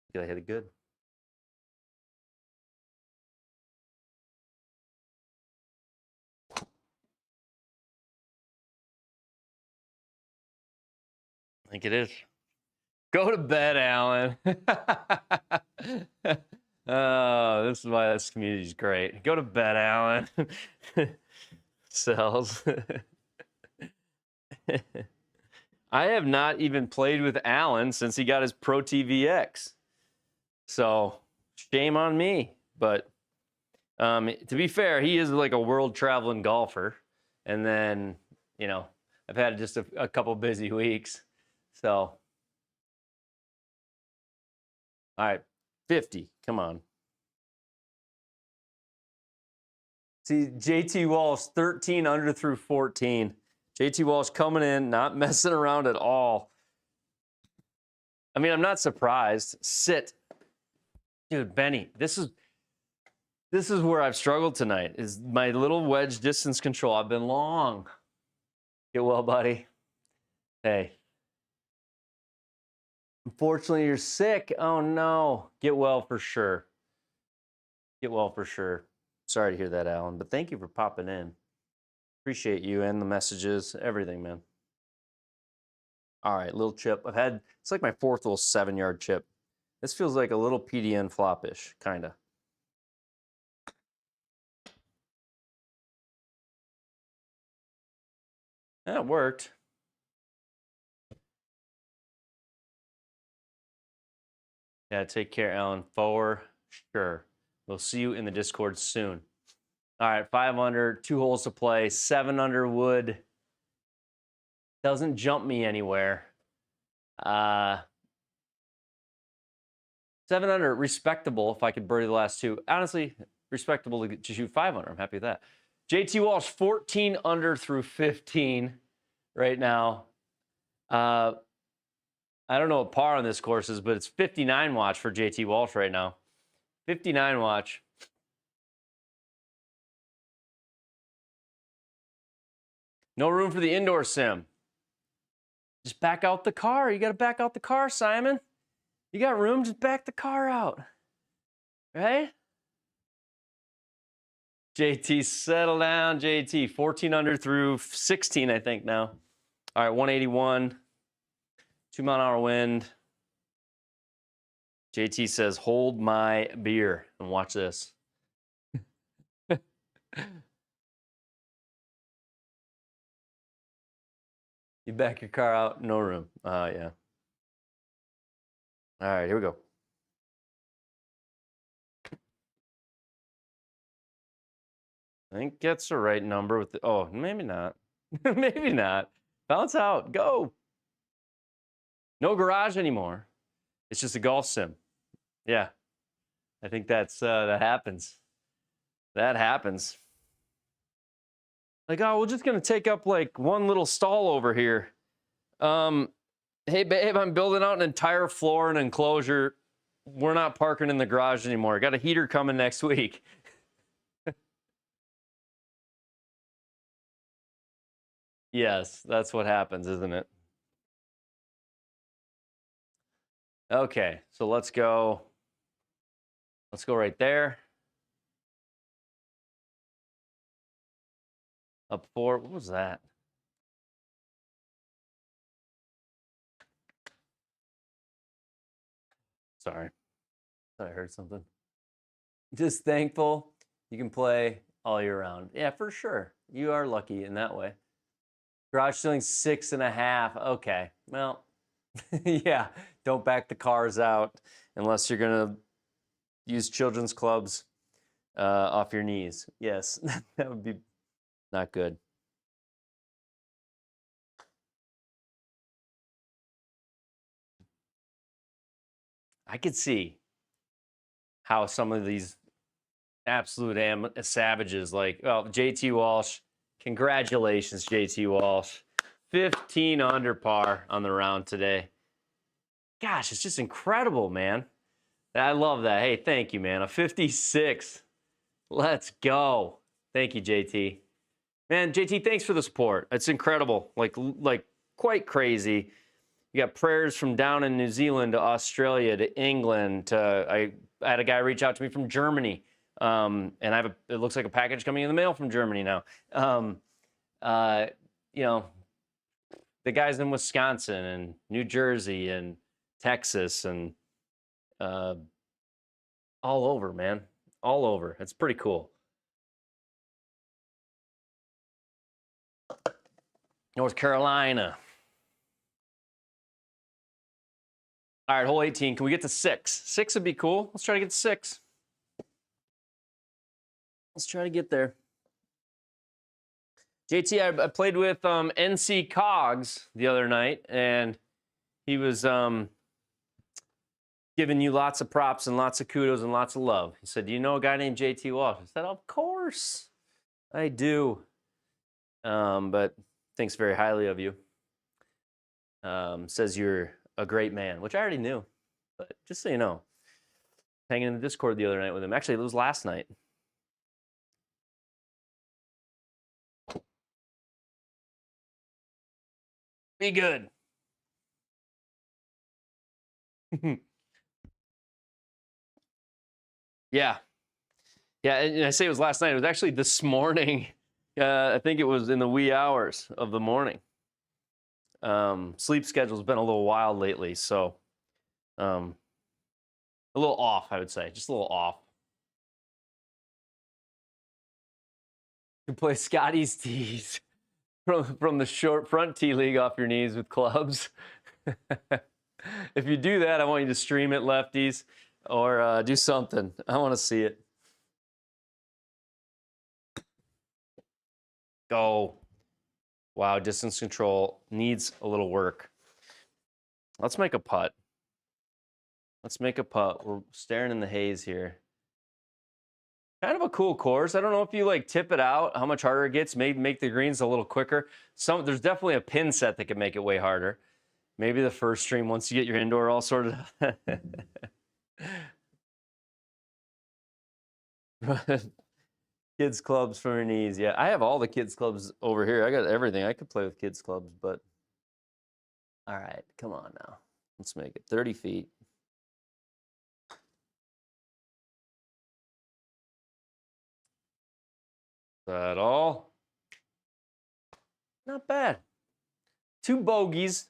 [SPEAKER 2] I think I hit it good. I think it is. Go to bed, Alan. Oh, this is why this community is great. Go to bed, Alan. Cells. I have not even played with Alan since he got his Pro TVX. So shame on me. But to be fair, he is like a world traveling golfer. And then, you know, I've had just a couple busy weeks. So, all right, 50. Come on. See, JT Walsh, 13 under through 14. JT Walsh coming in, not messing around at all. I mean, I'm not surprised. Sit. Dude, Benny, this is where I've struggled tonight, is my little wedge distance control. I've been long. Get well, buddy. Hey. Unfortunately, you're sick. Oh, no. Get well for sure. Get well for sure. Sorry to hear that, Alan, but thank you for popping in. Appreciate you and the messages, everything, man. All right, little chip. It's like my fourth little 7-yard chip. This feels like a little PDN flop-ish, kind of. That worked. Yeah, take care, Alan. For sure. We'll see you in the Discord soon. All right, 5 under, 2 holes to play, 7 under wood. Doesn't jump me anywhere. 7 under, respectable if I could birdie the last 2. Honestly, respectable to shoot 5 under. I'm happy with that. JT Walsh, 14 under through 15 right now. I don't know what par on this course is, but it's 59 watch for JT Walsh right now. 59 watch. No room for the indoor sim. Just back out the car. You got to back out the car, Simon. You got room, just back the car out. Right? JT, settle down, JT. 14 under through 16, I think now. All right, 181. 2-mile-an-hour wind. JT says, hold my beer. And watch this. You back your car out, no room. Yeah. All right, here we go. I think that's the right number with the, oh, maybe not. Maybe not. Bounce out, go. No garage anymore. It's just a golf sim. Yeah. I think that happens. That happens. Like, oh, we're just going to take up like one little stall over here. Hey, babe, I'm building out an entire floor and enclosure. We're not parking in the garage anymore. Got a heater coming next week. Yes, that's what happens, isn't it? Okay, so let's go. Let's go right there. Up 4. What was that? Sorry. I heard something. Just thankful you can play all year round. Yeah, for sure. You are lucky in that way. Garage ceiling 6.5. Okay. Well, yeah. Don't back the cars out unless you're going to use children's clubs off your knees. Yes, that would be not good. I could see how some of these absolute savages like, well, JT Walsh, congratulations, JT Walsh. 15 under par on the round today. Gosh, it's just incredible, man. I love that. Hey, thank you, man. A 56. Let's go. Thank you, JT. Man, JT, thanks for the support. It's incredible. Like quite crazy. You got prayers from down in New Zealand to Australia to England to I had a guy reach out to me from Germany. And it looks like a package coming in the mail from Germany now. You know, the guys in Wisconsin and New Jersey and Texas and all over, man. All over. It's pretty cool. North Carolina. All right, hole 18. Can we get to 6? 6 would be cool. Let's try to get to 6. Let's try to get there. JT, I played with NC Cogs the other night, and he was giving you lots of props and lots of kudos and lots of love. He said, do you know a guy named JT Walsh? I said, of course I do. But thinks very highly of you. Says you're a great man, which I already knew. But just so you know, hanging in the Discord the other night with him. Actually, it was last night. Be good. Yeah. Yeah, and I say it was last night. It was actually this morning. I think it was in the wee hours of the morning. Sleep schedule's been a little wild lately, so a little off, I would say. Just a little off. You play Scotty's tees from the short front tee league off your knees with clubs. If you do that, I want you to stream it, lefties, or do something. I want to see it. Go. Wow, distance control needs a little work. Let's make a putt. Let's make a putt. We're staring in the haze here. Kind of a cool course. I don't know if you like tip it out, how much harder it gets, maybe make the greens a little quicker. There's definitely a pin set that could make it way harder. Maybe the first stream once you get your indoor all sorted out. Kids clubs for your knees. Yeah, I have all the kids clubs over here. I got everything. I could play with kids clubs, but all right, come on now. Let's make it 30 feet. Is that all? Not bad. 2 bogeys.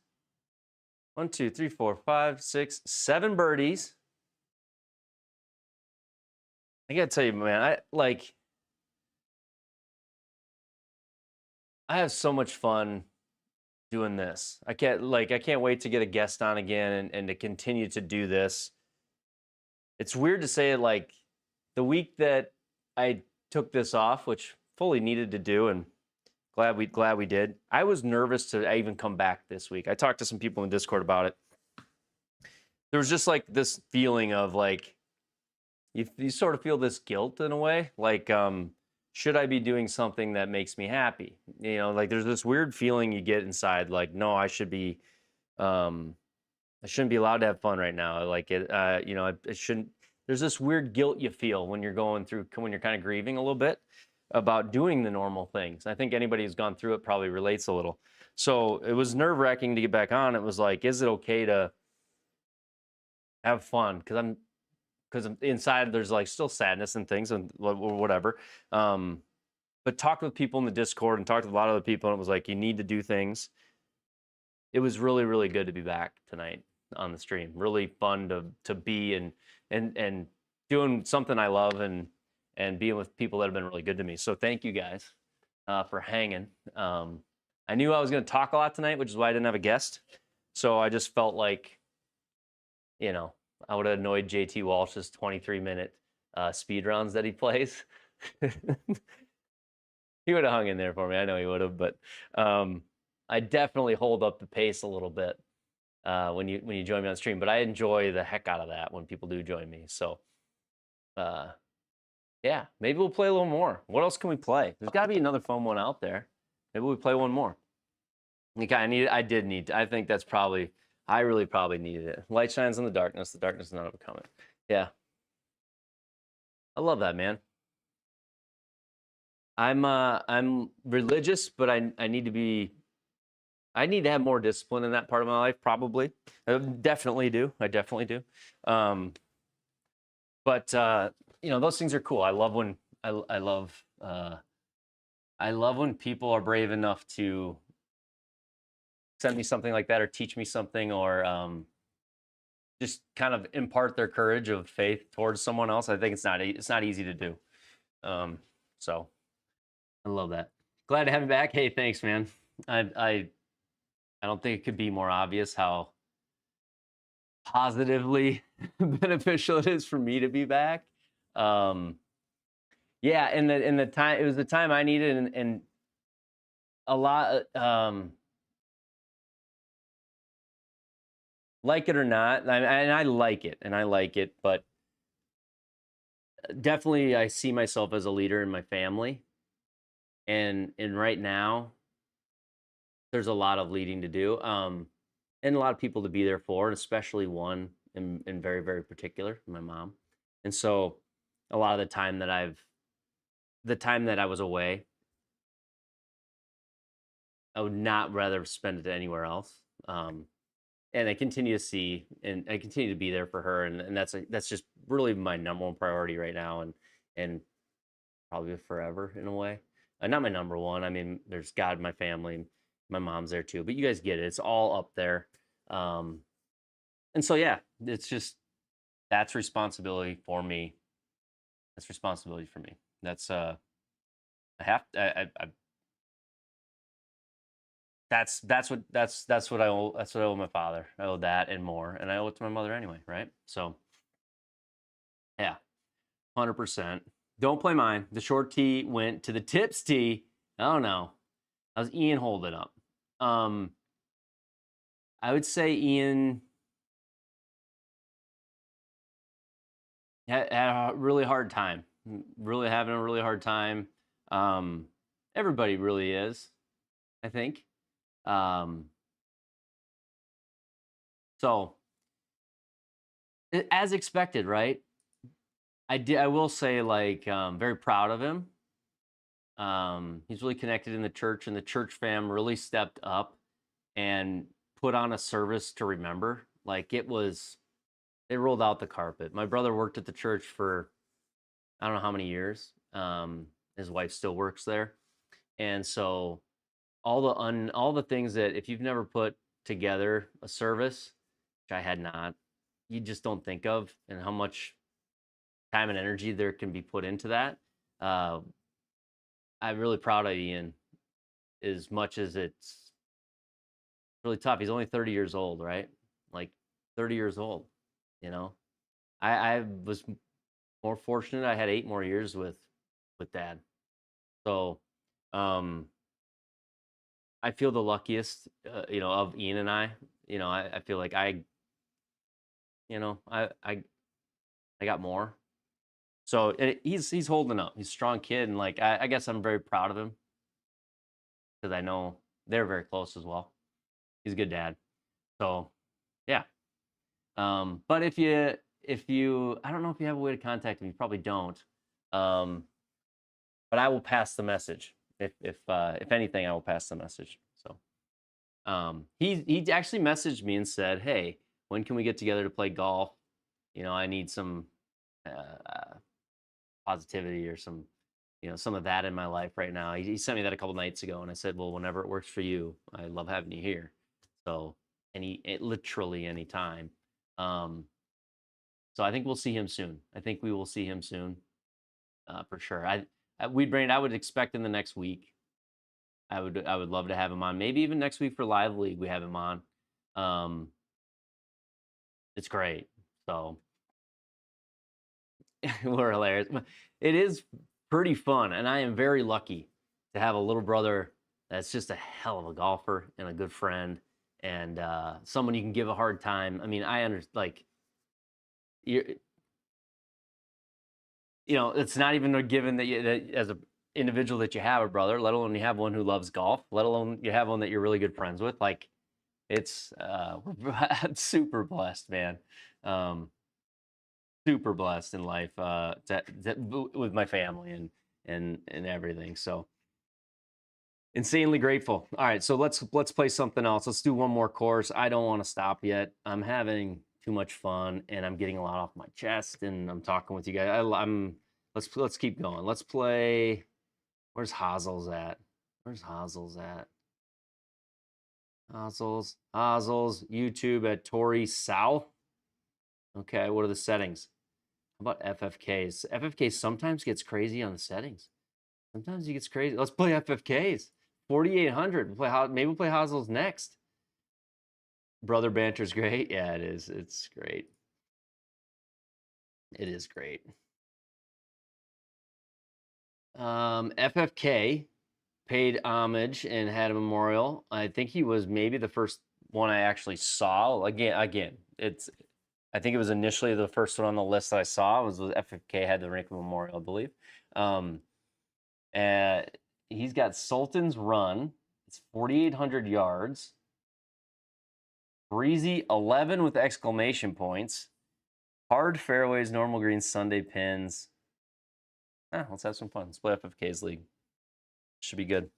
[SPEAKER 2] 1, 2, 3, 4, 5, 6, 7 birdies. I gotta tell you, man, I have so much fun doing this. I can't wait to get a guest on again and to continue to do this. It's weird to say it, like the week that I took this off, which fully needed to do, and glad we did. I was nervous to even come back this week. I talked to some people in Discord about it. There was just like this feeling of like you sort of feel this guilt in a way, like should I be doing something that makes me happy? You know, like there's this weird feeling you get inside, like no, I shouldn't be allowed to have fun right now. Like it, you know, it shouldn't. There's this weird guilt you feel when you're kind of grieving a little bit about doing the normal things. I think anybody who's gone through it probably relates a little. So it was nerve-wracking to get back on. It was like, is it okay to have fun? Because inside there's like still sadness and things and whatever. But talked with people in the Discord and talked to a lot of other people, and it was like, you need to do things. It was really, really good to be back tonight on the stream. Really fun to be and doing something I love and being with people that have been really good to me. So thank you guys for hanging. I knew I was going to talk a lot tonight, which is why I didn't have a guest. So I just felt like, you know, I would have annoyed JT Walsh's 23-minute speed rounds that he plays. He would have hung in there for me. I know he would have, but I definitely hold up the pace a little bit when you join me on stream. But I enjoy the heck out of that when people do join me. So yeah, maybe we'll play a little more. What else can we play? There's got to be another fun one out there. Maybe we play one more. I think that's probably, I really probably needed it. Light shines in the darkness is not overcome it. Yeah. I love that, man. I'm religious, but I need to be I need to have more discipline in that part of my life, probably. I definitely do. I definitely do. Um, but you know, those things are cool. I love when I love when people are brave enough to send me something like that or teach me something or just kind of impart their courage of faith towards someone else. I think it's not easy to do. Um, so I love that. Glad to have you back. Hey, thanks, man. I I don't think it could be more obvious how positively beneficial it is for me to be back. Um, yeah, and the time it was the time I needed, and a lot. Like it or not, and I like it, and I like it, but definitely I see myself as a leader in my family, and right now there's a lot of leading to do, and a lot of people to be there for, and especially one in very very particular, my mom, and so a lot of the time that I was away, I would not rather spend it anywhere else. And I continue to see, and I continue to be there for her, and that's just really my number one priority right now, and probably forever in a way. Not my number one. I mean, there's God, my family, my mom's there too, but you guys get it. It's all up there, um, and so yeah, it's just that's responsibility for me. That's responsibility for me. That's I have I that's what I owe. That's what I owe my father. I owe that and more, and I owe it to my mother anyway, right? So yeah, 100%. Don't play mine. The short tee went to the tips tee. Oh no, that was Ian holding up. Um, I would say Ian had a really hard time. Really having a really hard time. Um, Everybody really is, I think. Um, so as expected, right? I will say like very proud of him. He's really connected in the church, and the church fam really stepped up and put on a service to remember. Like they rolled out the carpet. My brother worked at the church for I don't know how many years. His wife still works there, and so all the things that if you've never put together a service, which I had not, you just don't think of, and how much time and energy there can be put into that. Uh, I'm really proud of Ian, as much as it's really tough. He's only 30 years old, right? Like 30 years old, you know. I was more fortunate. I had 8 more years with dad. So um I feel the luckiest you know, of Ian and I. You know, I feel like you know, I got more. So he's holding up. He's a strong kid, and like I guess I'm very proud of him because I know they're very close as well. He's a good dad. So yeah. But if you I don't know if you have a way to contact him, you probably don't. Um, but I will pass the message. If anything, I will pass the message. So he actually messaged me and said, "Hey, when can we get together to play golf? You know, I need some positivity or some, you know, some of that in my life right now." He sent me that a couple nights ago, and I said, "Well, whenever it works for you, I love having you here." So literally anytime. Um, so I think we'll see him soon. I think we will see him soon, for sure. I would expect in the next week. I would love to have him on. Maybe even next week for Live League, we have him on. Um, it's great. So we're hilarious. It is pretty fun, and I am very lucky to have a little brother that's just a hell of a golfer and a good friend, and someone you can give a hard time. I mean, I understand like you you know, it's not even a given that that as a individual that you have a brother, let alone you have one who loves golf, let alone you have one that you're really good friends with. Like it's we're super blessed, man. Um,
[SPEAKER 1] super blessed in life with my family and everything. So insanely grateful. All right, so let's play something else. Let's do one more course. I don't want to stop yet. I'm having too much fun, and I'm getting a lot off my chest, and I'm talking with you guys. Let's keep going. Let's play. Where's Hazel's at? Where's Hazel's at? Hazel's YouTube at Tori South. Okay, what are the settings? How about FFKs? FFK sometimes gets crazy on the settings. Sometimes he gets crazy. Let's play FFKs. 4,800. Maybe we'll play Hazel's next. Brother banter's great. Yeah, it is. It's great. It is great. FFK paid homage and had a memorial. I think he was maybe the first one I actually saw. Again, I think it was initially the first one on the list that I saw was FFK had the Rankin Memorial, I believe. And he's got Sultan's Run. It's 4,800 yards. Breezy 11 with exclamation points. Hard fairways, normal greens, Sunday pins. Let's have some fun. Let's play FFK's league. Should be good.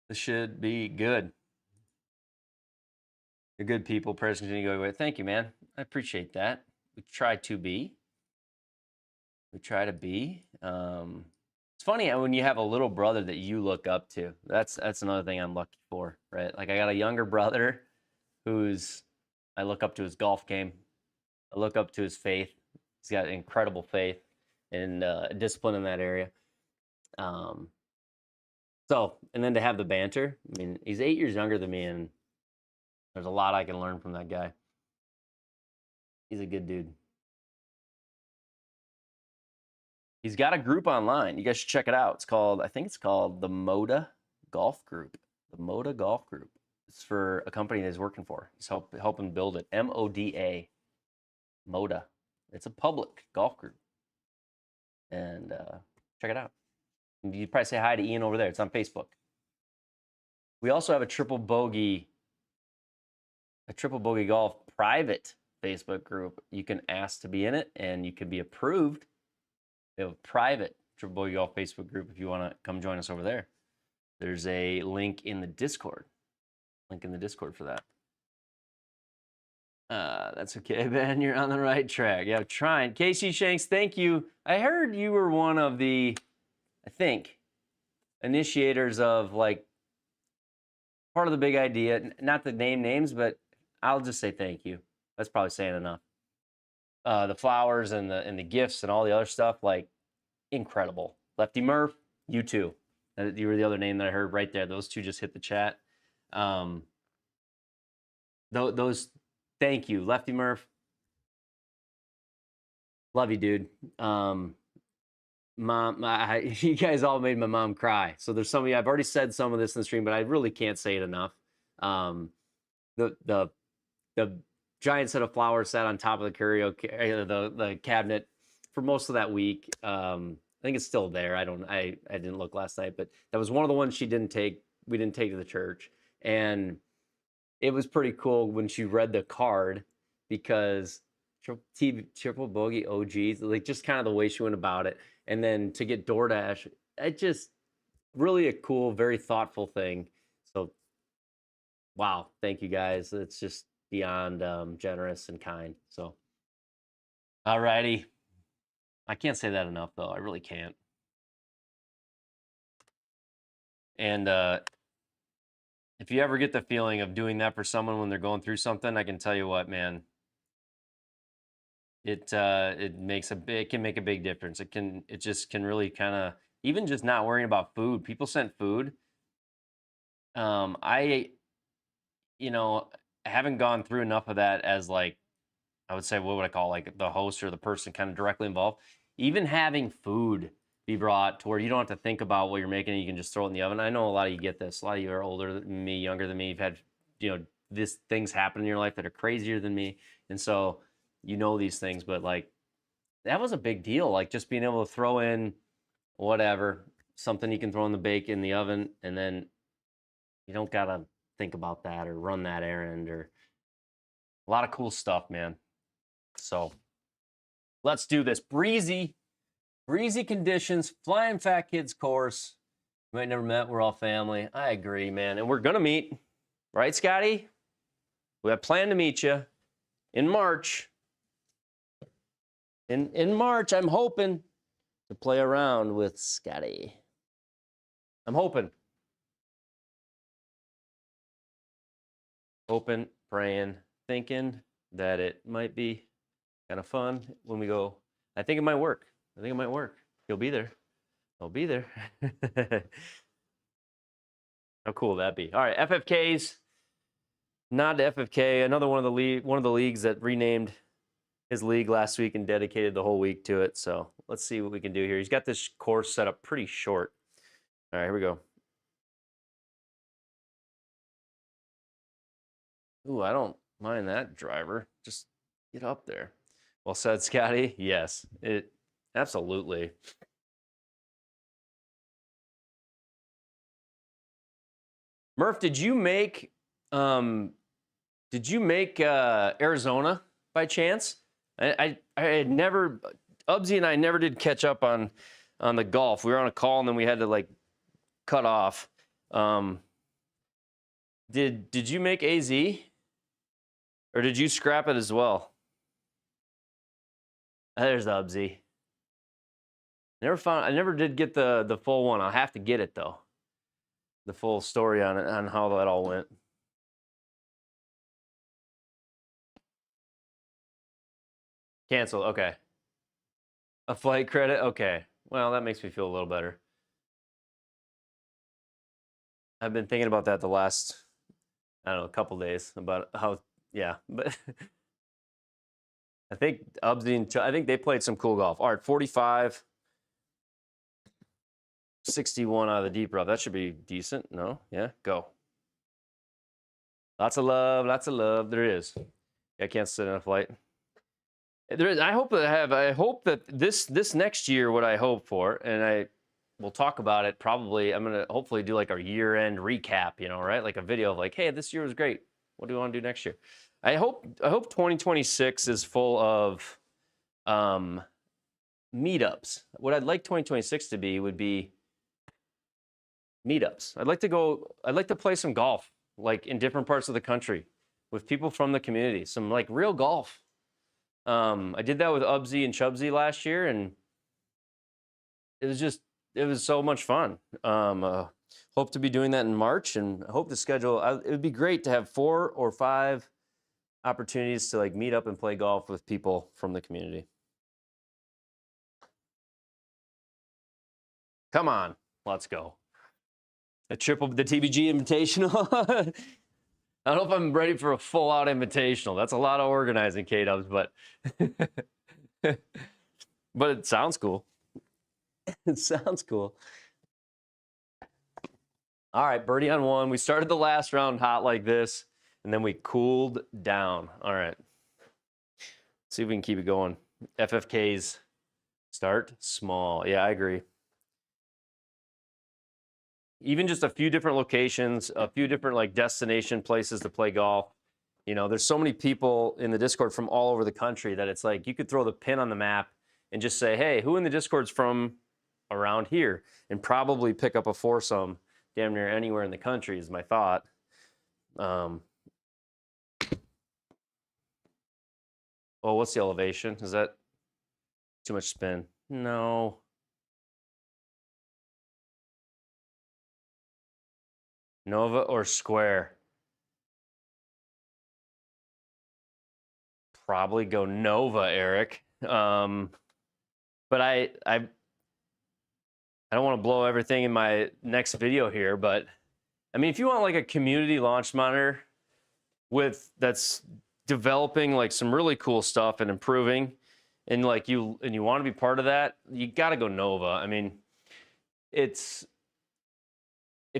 [SPEAKER 1] This should be good. You're good people. Prayers continue to go away. Thank you, man. I appreciate that. We try to be. It's funny when you have a little brother that you look up to. That's another thing I'm lucky for, right? Like I got a younger brother I look up to his golf game. I look up to his faith. He's got incredible faith and discipline in that area. And then to have the banter. I mean, he's 8 years younger than me, and there's a lot I can learn from that guy. He's a good dude. He's got a group online. You guys should check it out. I think it's called the Moda Golf Group. The Moda Golf Group. It's for a company that he's working for. He's helping build it. MODA. Moda. It's a public golf group. And check it out. You probably say hi to Ian over there. It's on Facebook. We also have a Triple Bogey Golf private Facebook group. You can ask to be in it, and you can be approved. We have a private Triple Bogey Golf Facebook group if you want to come join us over there. There's a link in the Discord. For that. That's okay, Ben. You're on the right track. Yeah, I'm trying. Casey Shanks, thank you. I heard you were one of the, I think, initiators of like part of the big idea. Not to name names, but I'll just say thank you. That's probably saying enough. The flowers and the gifts and all the other stuff, like incredible. Lefty Murph, you too. You were the other name that I heard right there. Those two just hit the chat. Those, thank you, Lefty Murph. Love you, dude. Mom, you guys all made my mom cry. So there's some of you. I've already said some of this in the stream, but I really can't say it enough. The giant set of flowers sat on top of the the cabinet for most of that week. I think it's still there. I didn't look last night, but that was one of the ones she didn't take. We didn't take to the church, and it was pretty cool when she read the card because Triple Bogey OGs, like just kind of the way she went about it, and then to get DoorDash, it just really a cool, very thoughtful thing. So, wow, thank you guys. It's just beyond generous and kind. So, all righty. I can't say that enough, though. I really can't. And if you ever get the feeling of doing that for someone when they're going through something, I can tell you what, man. It can make a big difference. It just can really kind of, even just not worrying about food. People sent food. I haven't gone through enough of that as like, I would say, what would I call like the host or the person kind of directly involved. Even having food be brought to where you don't have to think about what you're making, you can just throw it in the oven. I know a lot of you get this. A lot of you are older than me, younger than me. You've had, these things happen in your life that are crazier than me. And so, these things, but like, that was a big deal. Like just being able to throw in whatever, something you can throw in the oven, and then you don't got to think about that or run that errand or a lot of cool stuff, man.
[SPEAKER 2] So let's do this. Breezy conditions, Flying Fat Kids course. You might never met. We're all family. I agree, man. And we're going to meet, right, Scotty? We have planned to meet you in March. In March, I'm hoping to play around with Scotty. I'm hoping. Hoping, praying, thinking that it might be kind of fun when we go. I think it might work. You'll be there. I'll be there. How cool would that be? All right, FFKs. Nod to FFK, another one of the leagues that renamed his league last week and dedicated the whole week to it. So let's see what we can do here. He's got this course set up pretty short. All right, here we go. Ooh, I don't mind that driver. Just get up there. Well said, Scotty. Yes, it absolutely. Murph, did you make Arizona by chance? I had never, Ubsy and I never did catch up on the golf. We were on a call and then we had to like cut off. Did you make AZ? Or did you scrap it as well? There's Ubsy. I never did get the full one. I'll have to get it though. The full story on it, on how that all went. Cancel, okay. A flight credit, okay. Well, that makes me feel a little better. I've been thinking about that the last, I don't know, a couple days about how, yeah, but I think Ubsy and I think they played some cool golf. All right, 45, 61 out of the deep rough. That should be decent. No, yeah, go. Lots of love. There is. I can't sit in a flight. There is. I hope that this next year, what I hope for, and we'll talk about it probably. I'm gonna hopefully do like our year-end recap, you know, right? Like a video of like, hey, this year was great. What do we want to do next year? I hope 2026 is full of meetups. What I'd like 2026 to be would be meetups. I'd like to play some golf, like in different parts of the country with people from the community, some like real golf. I did that with Ubsy and Chubsy last year, and it was so much fun. Hope to be doing that in March, and I hope the schedule, it would be great to have 4 or 5 opportunities to like meet up and play golf with people from the community. Come on, let's go. The TBG Invitational. I don't know if I'm ready for a full-out invitational. That's a lot of organizing, K-Dubs, but but it sounds cool. It sounds cool. All right, birdie on 1. We started the last round hot like this, and then we cooled down. All right. See if we can keep it going. FFKs start small. Yeah, I agree. Even just a few different locations, a few different like destination places to play golf. You know, there's so many people in the Discord from all over the country that it's like you could throw the pin on the map and just say, hey, who in the Discord's from around here? And probably pick up a foursome damn near anywhere in the country is my thought. Oh, what's the elevation? Is that too much spin? No. Nova or square? Probably go Nova, Eric. But I don't want to blow everything in my next video here, but I mean, if you want like a community launch monitor that's developing like some really cool stuff and improving, and like you want to be part of that, you got to go Nova. I mean, if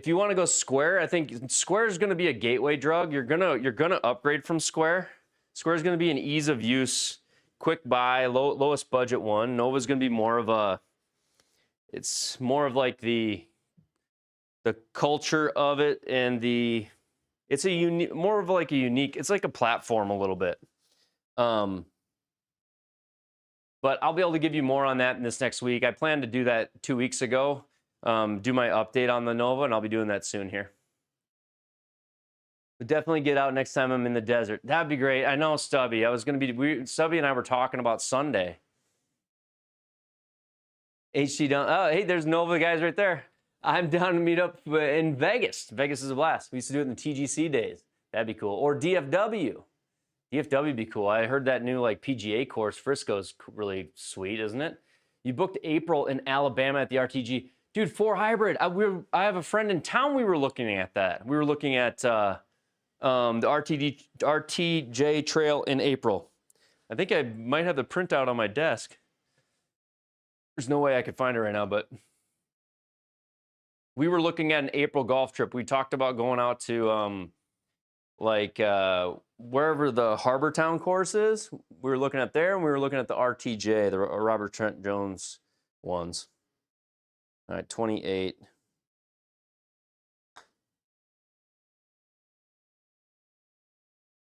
[SPEAKER 2] you want to go Square, I think Square is going to be a gateway drug. You're gonna upgrade from Square. Square is going to be an ease of use, quick buy, lowest budget one. Nova is going to be more of it's more of like the culture of it, and it's a unique, more of like a unique. It's like a platform a little bit. But I'll be able to give you more on that in this next week. I planned to do that 2 weeks ago, do my update on the Nova, and I'll be doing that soon here. But definitely get out next time I'm in the desert. That'd be great. I know, Stubby. Stubby and I were talking about Sunday. HT down. Oh, hey, there's Nova guys right there. I'm down to meet up in Vegas. Vegas is a blast. We used to do it in the TGC days. That'd be cool. Or DFW. DFW would be cool. I heard that new like PGA course, Frisco's really sweet, isn't it? You booked April in Alabama at the RTG. Dude, 4 hybrid. I have a friend in town. We were looking at that. We were looking at the RTJ trail in April. I think I might have the printout on my desk. There's no way I could find it right now, but we were looking at an April golf trip. We talked about going out to wherever the Harbor Town course is. We were looking at there, and we were looking at the RTJ, the Robert Trent Jones ones. All right, 28.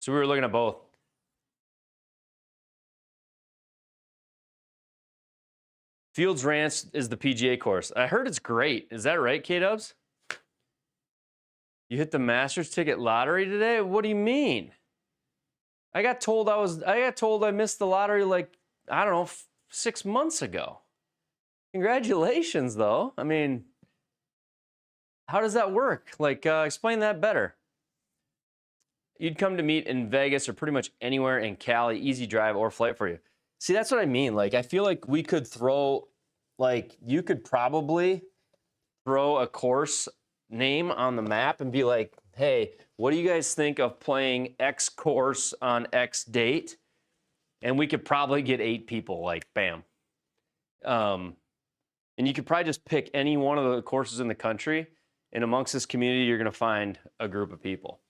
[SPEAKER 2] So we were looking at both. Fields Ranch is the PGA course. I heard it's great. Is that right, K-Dubs? You hit the Masters ticket lottery today? What do you mean? I got told I missed the lottery like, I don't know, 6 months ago. Congratulations, though. I mean, how does that work? Like, explain that better. You'd come to meet in Vegas or pretty much anywhere in Cali, easy drive or flight for you. See, that's what I mean. Like, I feel like we could throw, like, you could probably throw a course name on the map and be like, hey, what do you guys think of playing X course on X date? And we could probably get 8 people, like, bam. And you could probably just pick any one of the courses in the country, and amongst this community, you're going to find a group of people.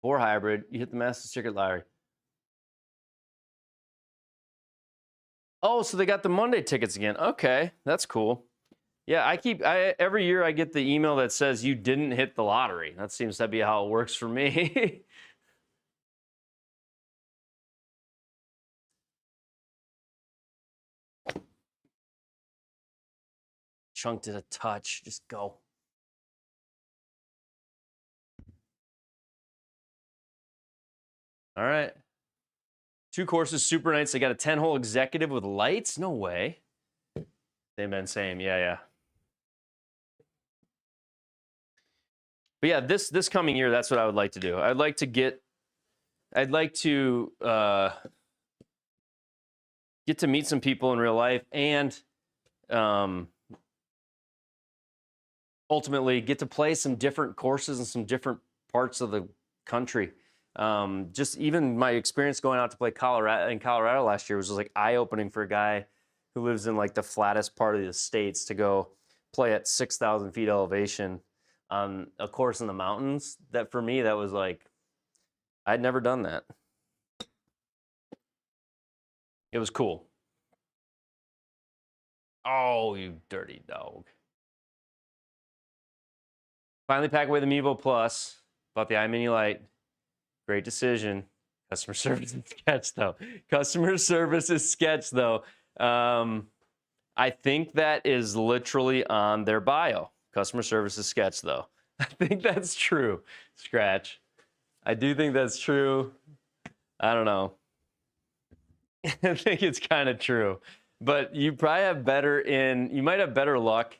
[SPEAKER 2] Or hybrid, you hit the Masters ticket lottery. Oh, so they got the Monday tickets again. Okay, that's cool. Yeah, every year I get the email that says you didn't hit the lottery. That seems to be how it works for me. Chunked it a touch. Just go. All right. 2 courses, super nice. They got a 10-hole executive with lights? No way. They've been saying, yeah. But yeah, this coming year, that's what I would like to do. I'd like to get to meet some people in real life and ultimately get to play some different courses in some different parts of the country. Just even my experience going out to play Colorado last year was just like eye-opening for a guy who lives in like the flattest part of the states to go play at 6,000 feet elevation on a course in the mountains. That for me, that was like, I'd never done that. It was cool. Oh, you dirty dog. Finally pack away the Mevo Plus. Bought the iMini Lite. Great decision. Customer service is sketch, though. Customer service is sketch, though. I think that is literally on their bio. Customer service is sketch, though. I think that's true, Scratch. I do think that's true. I don't know. I think it's kind of true. But you probably have you might have better luck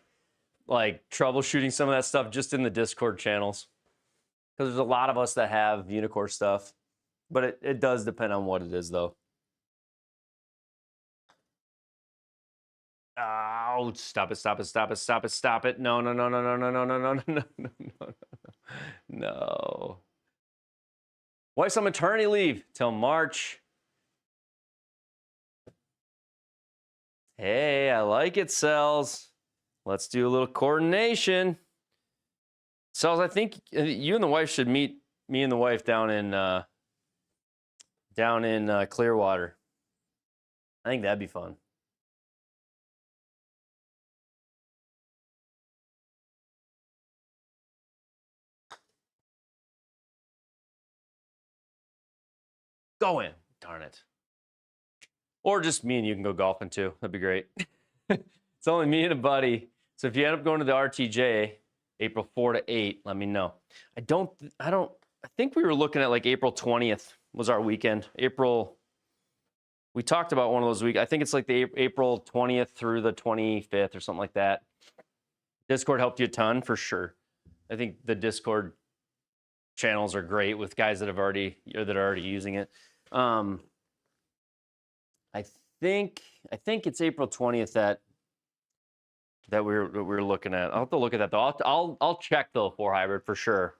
[SPEAKER 2] like troubleshooting some of that stuff just in the Discord channels. Because there's a lot of us that have Unicore stuff. But it does depend on what it is, though. Oh, stop it, stop it, stop it, stop it, stop it. No, no, no, no, no, no, no, no, no, no, no, no, no. Wife's on maternity leave till March. Hey, I like it, Cells. Let's do a little coordination. Cells, I think you and the wife should meet me and the wife down in Clearwater. I think that'd be fun. go in. Darn it. Or just me and you can go golfing too. That'd be great. It's only me and a buddy. So if you end up going to the RTJ, April 4 to 8, let me know. I think we were looking at like April 20th was our weekend. We talked about one of those weeks. I think it's like the April 20th through the 25th or something like that. Discord helped you a ton for sure. I think the Discord channels are great with guys that are already using it. I think it's April 20th that we're looking at. I'll have to look at that though. I'll check though for hybrid for sure.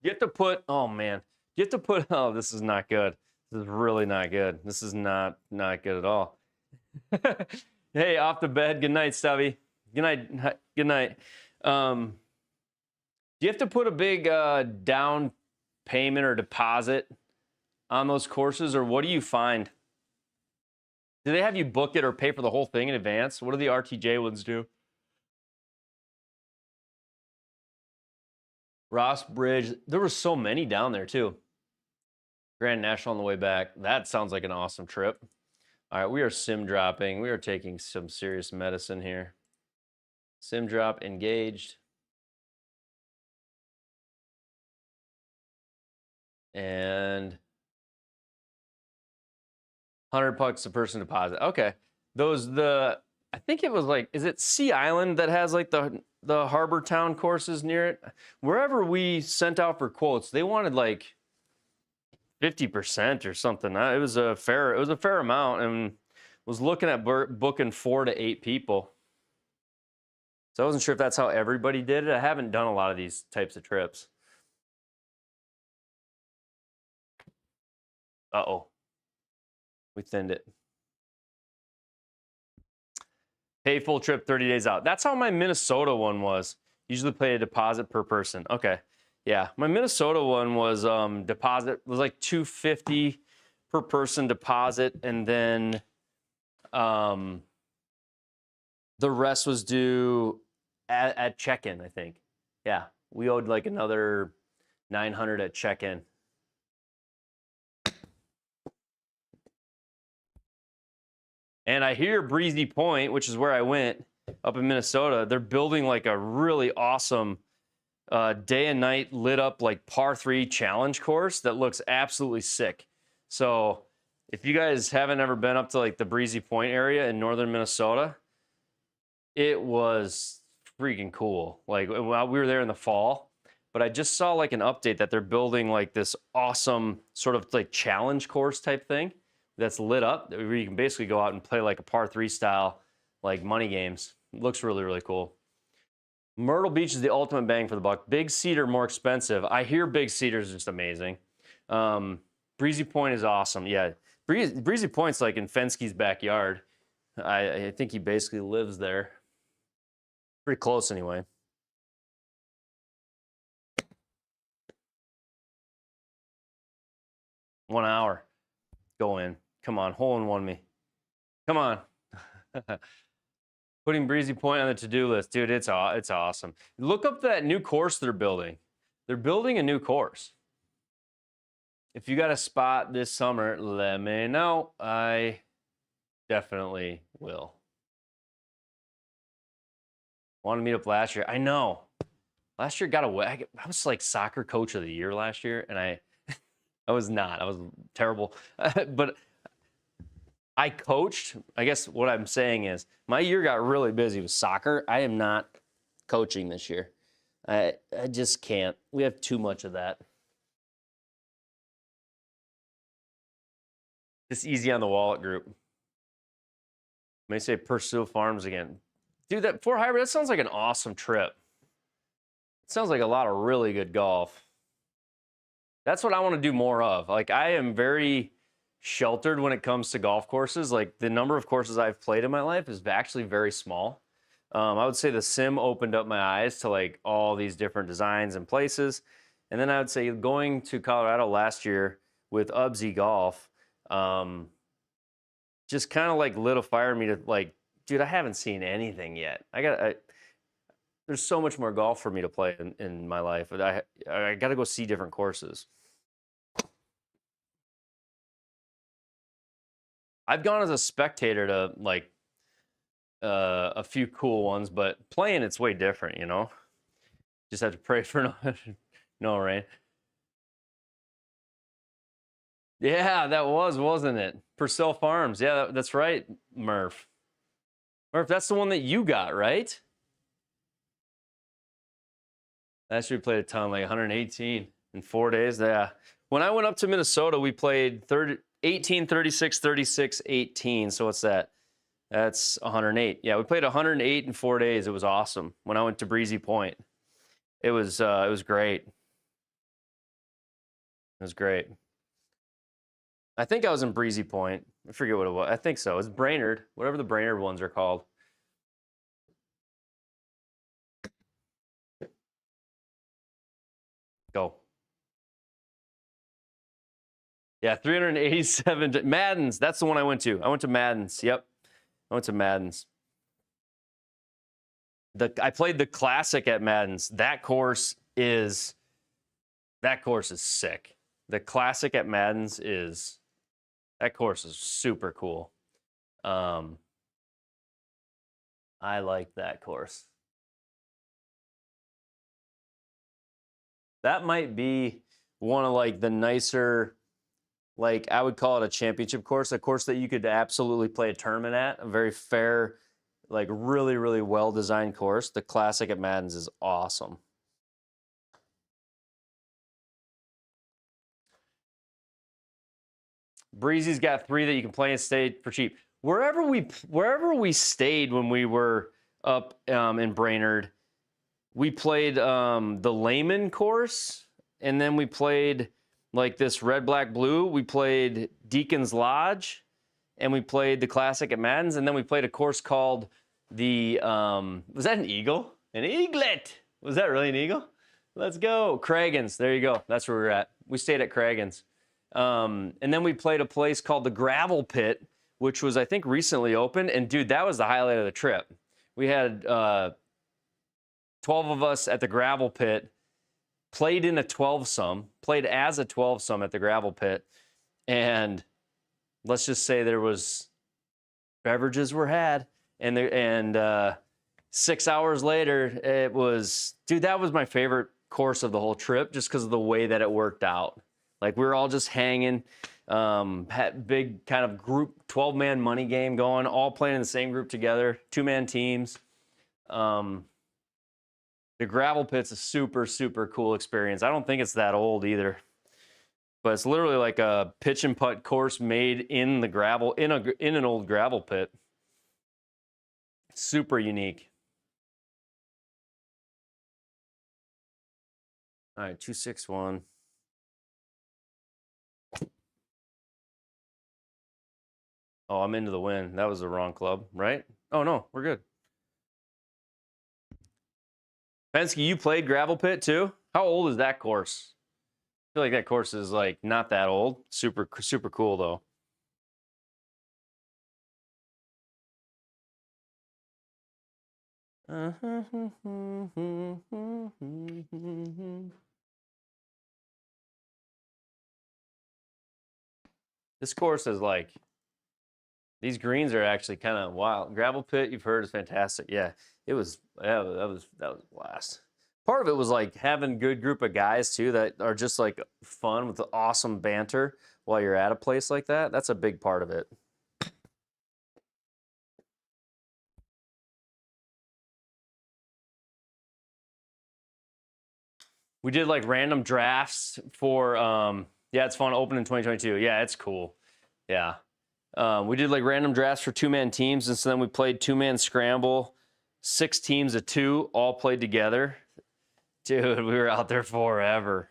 [SPEAKER 2] You have to put, oh man, you have to put, oh, this is not good. This is really not good. This is not good at all. Hey, off the bed. Good night, Stubby. Good night. Good night. Do you have to put a big down payment or deposit on those courses, or what do you find? Do they have you book it or pay for the whole thing in advance? What do the RTJ ones do? Ross Bridge. There were so many down there too. Grand National on the way back. That sounds like an awesome trip. All right, we are sim dropping. We are taking some serious medicine here. Sim drop engaged. And $100 a person deposit. Okay. I think it was like, is it Sea Island that has like the Harbor Town courses near it? Wherever we sent out for quotes, they wanted like 50% or something. It was a fair amount, and was looking at booking 4 to 8 people. So I wasn't sure if that's how everybody did it. I haven't done a lot of these types of trips. Uh-oh. We thinned it. Pay full trip 30 days out. That's how my Minnesota one was. Usually pay a deposit per person. Okay. Yeah. My Minnesota one was deposit was like $250 per person deposit, and then the rest was due at check-in, I think. Yeah. We owed like another $900 at check-in. And I hear Breezy Point, which is where I went up in Minnesota, they're building like a really awesome day and night lit up like par 3 challenge course that looks absolutely sick. So if you guys haven't ever been up to like the Breezy Point area in northern Minnesota, it was freaking cool. Like we were there in the fall, but I just saw like an update that they're building like this awesome sort of like challenge course type thing that's lit up, where you can basically go out and play like a par 3 style, like money games. It looks really, really cool. Myrtle Beach is the ultimate bang for the buck. Big Cedar more expensive. I hear Big Cedar is just amazing. Breezy Point is awesome. Yeah, Breezy Point's like in Fenske's backyard. I think he basically lives there. Pretty close anyway. One hour. Go in. Come on, hole in one me. Come on. Putting Breezy Point on the to-do list. Dude, it's awesome. Look up that new course they're building. They're building a new course. If you got a spot this summer, let me know. I definitely will. Wanted to meet up last year. I know. Last year I was like soccer coach of the year last year, and I was not. I was terrible. But I coached. I guess what I'm saying is my year got really busy with soccer. I am not coaching this year. I just can't. We have too much of that. Just easy on the wallet group. May say pursue farms again. Dude, that 4 hybrid, that sounds like an awesome trip. It sounds like a lot of really good golf. That's what I want to do more of. Like, I am very sheltered when it comes to golf courses. Like, the number of courses I've played in my life is actually very small. I would say the sim opened up my eyes to like all these different designs and places. And then I would say going to Colorado last year with Ubsy Golf just kind of like lit a fire in me to like, dude, I haven't seen anything yet. There's there's so much more golf for me to play in my life. But I got to go see different courses. I've gone as a spectator to like a few cool ones, but playing it's way different, you know. Just have to pray for no rain. Yeah, that wasn't it? Purcell Farms. Yeah, that's right, Murph. Murph, that's the one that you got, right? Last year we played a ton, like 118 in 4 days. Yeah. When I went up to Minnesota, we played 18, 36, 36, 18. So what's that? That's 108. Yeah, we played 108 in 4 days. It was awesome. When I went to Breezy Point, it was great. It was great. I think I was in Breezy Point. I forget what it was. I think so. It's Brainerd, whatever the Brainerd ones are called. Go. Yeah, 387. Madden's. That's the one I went to. I went to Madden's. Yep. I went to Madden's. I played the Classic at Madden's. That course is sick. The Classic at Madden's that course is super cool. I like that course. That might be one of like the nicer, like I would call it a championship course, a course that you could absolutely play a tournament at, a very fair, like really, really well-designed course. The Classic at Madden's is awesome. Breezy's got 3 that you can play and stay for cheap. Wherever we stayed when we were up in Brainerd, we played the Layman course, and then we played like this red, black, blue. We played Deacon's Lodge, and we played the Classic at Madden's, and then we played a course called the was that an eagle? An eaglet. Was that really an eagle? Let's go. Cragen's. There you go. That's where we're at. We stayed at Cragen's. And then we played a place called the Gravel Pit, which was, I think, recently opened. And dude, that was the highlight of the trip. We had 12 of us at the Gravel Pit, played in a 12-some, played as a 12-some at the Gravel Pit. And let's just say there was beverages were had. And 6 hours later, it was, dude, that was my favorite course of the whole trip just because of the way that it worked out. Like we were all just hanging, had big kind of group 12-man money game going, all playing in the same group together, 2-man teams. The Gravel Pit's a super, super cool experience. I don't think it's that old either, but it's literally like a pitch and putt course made in the gravel, in an old gravel pit. Super unique. All right, 261. Oh, I'm into the win. That was the wrong club, right? Oh, no, we're good. Penske, you played Gravel Pit too? How old is that course? I feel like that course is like not that old. Super, super cool though. This course is like, these greens are actually kind of wild. Gravel Pit, you've heard, is fantastic. Yeah, that was a blast. Part of it was like having a good group of guys too that are just like fun with the awesome banter while you're at a place like that. That's a big part of it. We did like random drafts for yeah, it's fun. Open in 2022. Yeah, it's cool. Yeah. We did like random drafts for 2-man teams, and so then we played 2-man scramble, 6 teams of 2, all played together. Dude, we were out there forever.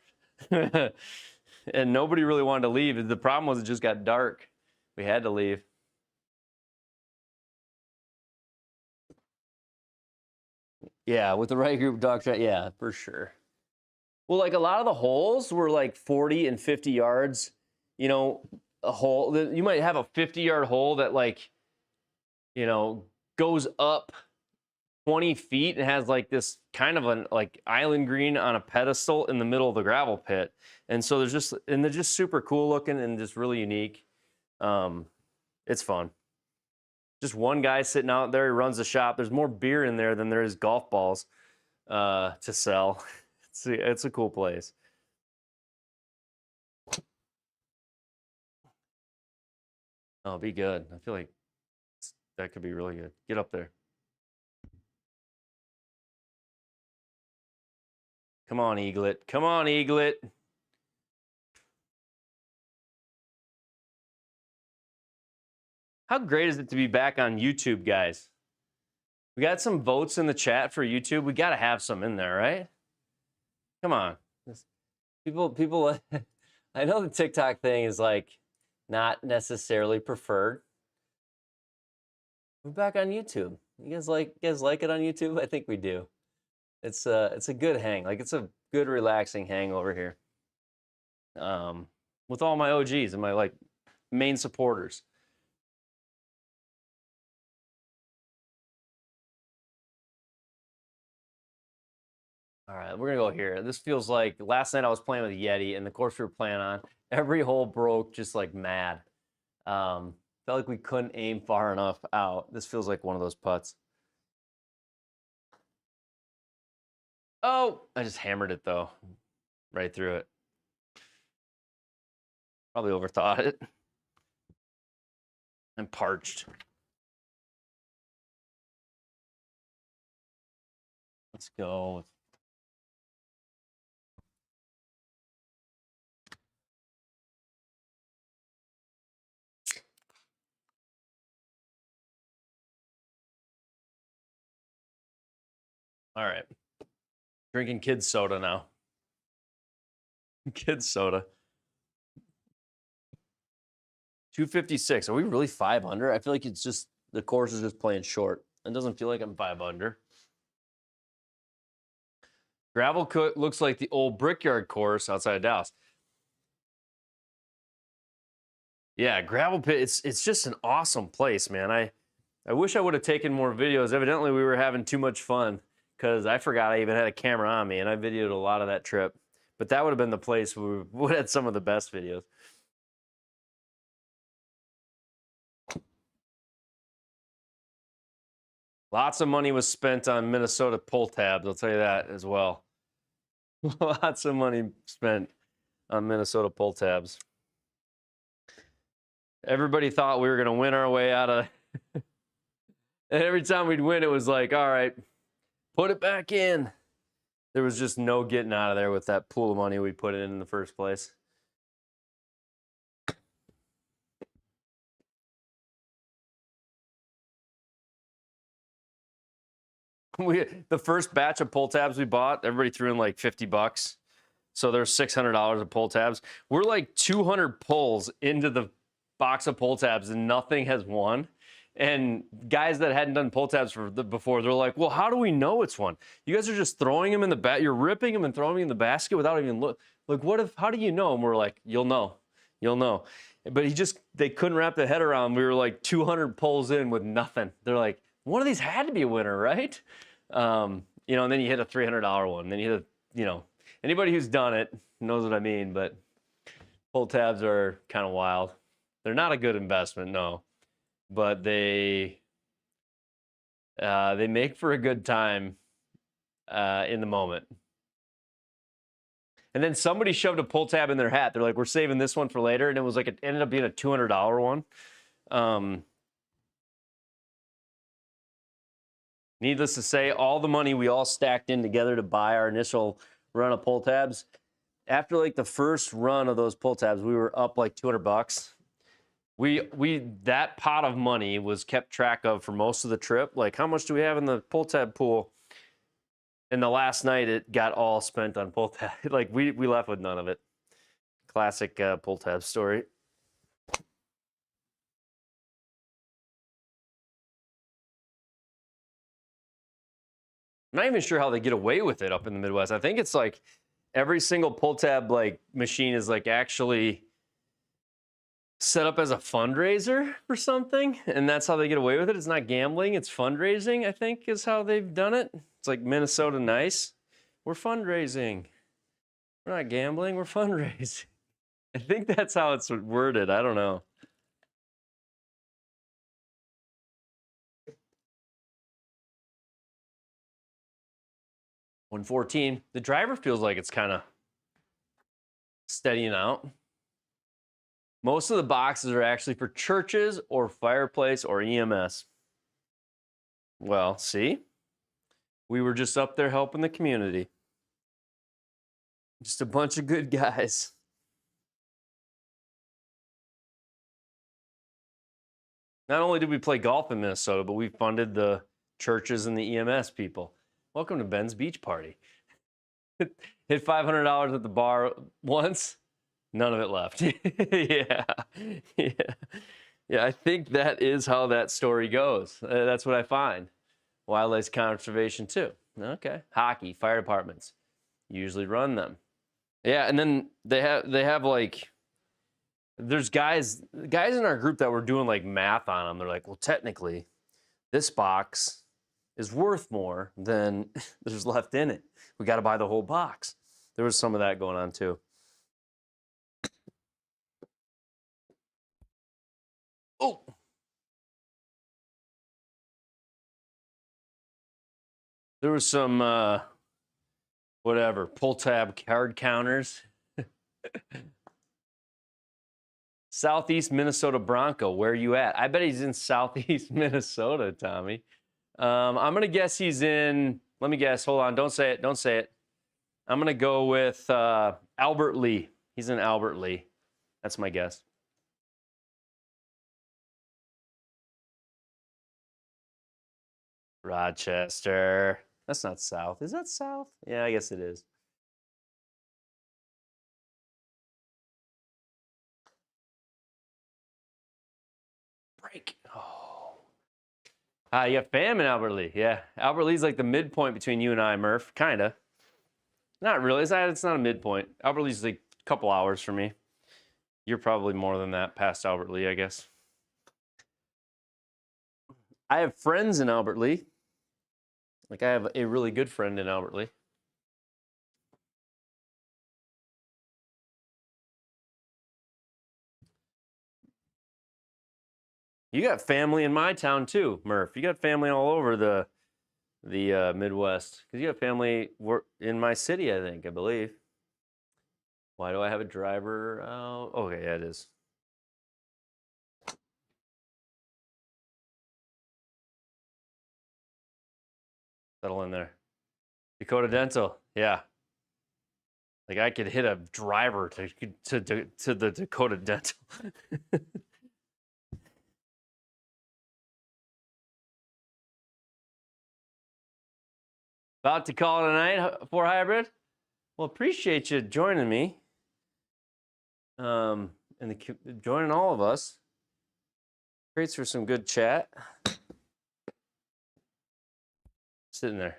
[SPEAKER 2] And nobody really wanted to leave. The problem was it just got dark. We had to leave. Yeah, with the right group dog shot, yeah, for sure. Well, like a lot of the holes were like 40 and 50 yards, you know, a hole. You might have a 50-yard hole that like, you know, goes up 20 feet and has like this kind of an like island green on a pedestal in the middle of the gravel pit. And so they're just super cool looking and just really unique. It's fun. Just one guy sitting out there, he runs the shop. There's more beer in there than there is golf balls to sell. It's a cool place. Oh, be good. I feel like that could be really good. Get up there. Come on, eaglet. Come on, eaglet. How great is it to be back on YouTube, guys? We got some votes in the chat for YouTube. We got to have some in there, right? Come on. People, I know the TikTok thing is like not necessarily preferred. We're back on YouTube. You guys like it on YouTube? I think we do. It's a good hang. Like it's a good relaxing hang over here. With all my OGs and my like main supporters. All right, we're gonna go here. This feels like last night I was playing with a Yeti, and the course we were playing on, every hole broke just like mad. Felt like we couldn't aim far enough out. This feels like one of those putts. Oh, I just hammered it though, right through it. Probably overthought it. I'm parched. Let's go. All right. Drinking kids soda now. Kids soda. 256. Are we really 5 under? I feel like it's just the course is just playing short. It doesn't feel like I'm 5 under. Gravel looks like the old Brickyard course outside of Dallas. Yeah, gravel pit. It's just an awesome place, man. I wish I would have taken more videos. Evidently, we were having too much fun because I forgot I even had a camera on me, and I videoed a lot of that trip. But that would have been the place where we would have had some of the best videos. Lots of money was spent on Minnesota pull tabs, I'll tell you that as well. Lots of money spent on Minnesota pull tabs. Everybody thought we were going to win our way out of... And every time we'd win, it was like, all right, put it back in. There was just no getting out of there with that pool of money we put in the first place. The first batch of pull tabs we bought, everybody threw in like $50. So there's $600 of pull tabs. We're like 200 pulls into the box of pull tabs and nothing has won. And guys that hadn't done pull tabs before, they're like, well, how do we know it's one? You guys are just throwing them in the bat. You're ripping them and throwing them in the basket without even look. Like, how do you know? And we're like, you'll know. But they couldn't wrap their head around. We were like 200 pulls in with nothing. They're like, one of these had to be a winner, right? And then you hit a $300 one. Then you hit anybody who's done it knows what I mean, but pull tabs are kind of wild. They're not a good investment, no, but they make for a good time in the moment. And then somebody shoved a pull tab in their hat. They're like, we're saving this one for later. And it was like, it ended up being a $200 one. Needless to say, all the money we all stacked in together to buy our initial run of pull tabs. After like the first run of those pull tabs, we were up like $200. That pot of money was kept track of for most of the trip. Like, how much do we have in the pull tab pool? And the last night, it got all spent on pull tab. Like, we left with none of it. Classic pull tab story. I'm not even sure how they get away with it up in the Midwest. I think it's like every single pull tab like machine is like actually set up as a fundraiser for something, and that's how they get away with it. It's not gambling, it's fundraising, I think is how they've done it. It's like Minnesota Nice. We're fundraising. We're not gambling, we're fundraising. I think that's how it's worded. I don't know. $114. The driver feels like it's kind of steadying out. Most of the boxes are actually for churches or fireplace or EMS. Well, see? We were just up there helping the community. Just a bunch of good guys. Not only did we play golf in Minnesota, but we funded the churches and the EMS people. Welcome to Ben's beach party. Hit $500 at the bar once, none of it left. Yeah. I think that is how that story goes. That's what I find. Wildlife conservation too. Okay. Hockey, fire departments usually run them. Yeah, and then they have like, there's guys in our group that were doing like math on them. They're like, well, technically, this box is worth more than there's left in it. We got to buy the whole box. There was some of that going on too. Oh. There was some, whatever, pull tab card counters. Southeast Minnesota Bronco, where are you at? I bet he's in Southeast Minnesota, Tommy. I'm going to guess he's in, let me guess, hold on, don't say it. I'm going to go with Albert Lee. He's in Albert Lee. That's my guess. Rochester. That's not south. Is that south? Yeah, I guess it is. Break. Oh. You got fam in Albert Lee. Yeah. Albert Lee's like the midpoint between you and I, Murph. Kind of. Not really. It's not a midpoint. Albert Lee's like a couple hours for me. You're probably more than that past Albert Lee, I guess. I have friends in Albert Lee. Like I have a really good friend in Albert Lee. You got family in my town too, Murph. You got family all over the Midwest. Because you got family in my city, I believe. Why do I have a driver? Okay, yeah, it is. Settle in there. Dakota Dental, yeah. Like I could hit a driver to the Dakota Dental. About to call it a night for hybrid. Well, appreciate you joining me. And joining all of us. Creates for some good chat. Sitting there.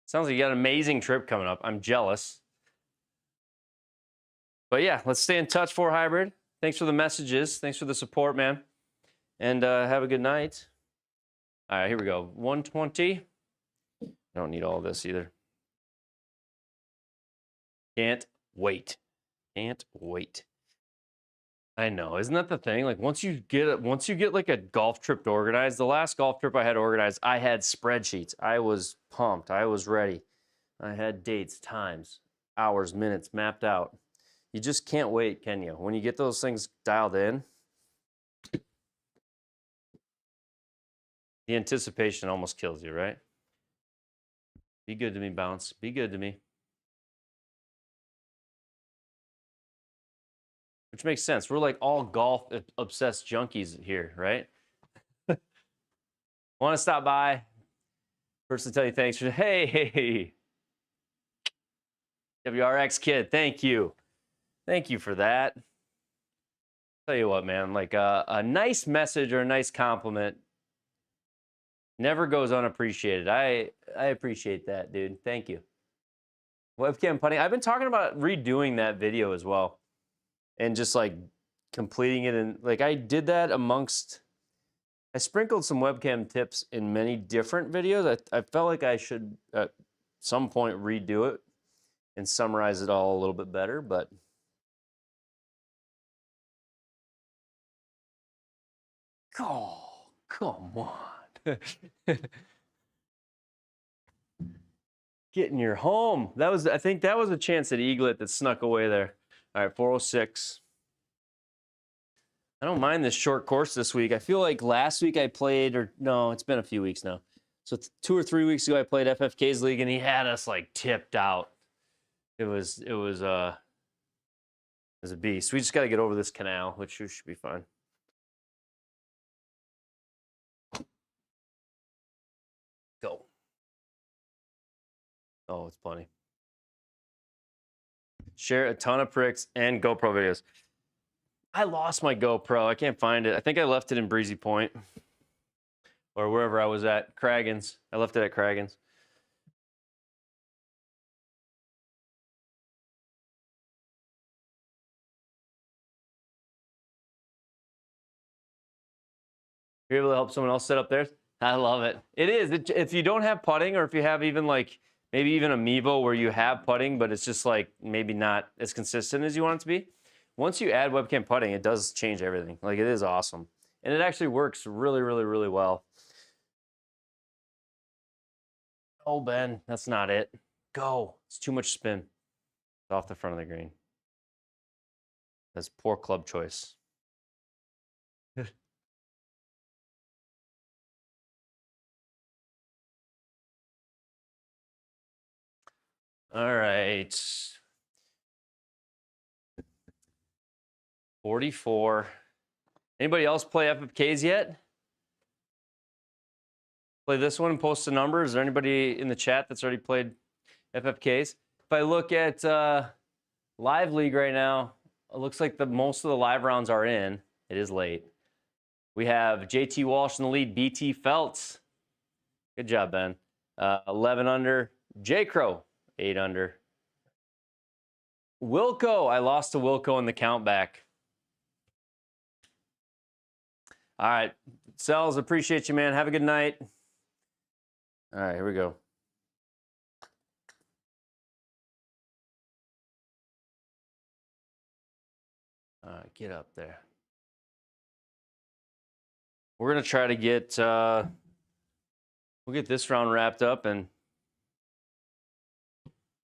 [SPEAKER 2] Sounds like you got an amazing trip coming up. I'm jealous. But yeah, let's stay in touch for hybrid. Thanks for the messages. Thanks for the support, man. And have a good night. All right, here we go. 120. I don't need all this either. Can't wait. Can't wait. I know, isn't that the thing? Like once you get like a golf trip organized, the last golf trip I had organized, I had spreadsheets. I was pumped. I was ready. I had dates, times, hours, minutes mapped out. You just can't wait, can you? When you get those things dialed in, the anticipation almost kills you, right? Be good to me, Bounce. Be good to me. Which makes sense. We're like all golf obsessed junkies here, right? Want to stop by? First to tell you thanks for, hey, WRX kid, thank you. Thank you for that. Tell you what, man, like a nice message or a nice compliment never goes unappreciated. I appreciate that, dude. Thank you. Webcam putting. I've been talking about redoing that video as well. And just like completing it. And like I did that amongst, I sprinkled some webcam tips in many different videos. I felt like I should at some point redo it and summarize it all a little bit better, but oh, come on. Getting your home. That was, I think that was a chance at eaglet that snuck away there. All right, 406. I don't mind this short course this week. I feel like last week I played, or no, it's been a few weeks now. So 2 or 3 weeks ago I played FFK's league and he had us like tipped out. It was a beast. We just got to get over this canal, which should be fine. Go. Oh, it's plenty. Share a ton of pricks and GoPro videos. I lost my GoPro. I can't find it. I think I left it in Breezy Point or wherever I was at. Craggan's. I left it at Craggan's. You're able to help someone else set up theirs? I love it. It is. If you don't have putting, or if you have even like maybe even a Mevo where you have putting, but it's just like maybe not as consistent as you want it to be. Once you add webcam putting, it does change everything. Like it is awesome. And it actually works really, really, really well. Oh, Ben, that's not it. Go. It's too much spin. It's off the front of the green. That's poor club choice. All right. 44. Anybody else play FFKs yet? Play this one and post a number. Is there anybody in the chat that's already played FFKs? If I look at Live League right now, it looks like most of the live rounds are in. It is late. We have JT Walsh in the lead, BT Feltz. Good job, Ben. 11 under. J Crow, 8 under. Wilco, I lost to Wilco in the count back. All right, Cells, appreciate you, man. Have a good night. All right, here we go. All right, get up there. We're gonna try to get we'll get this round wrapped up and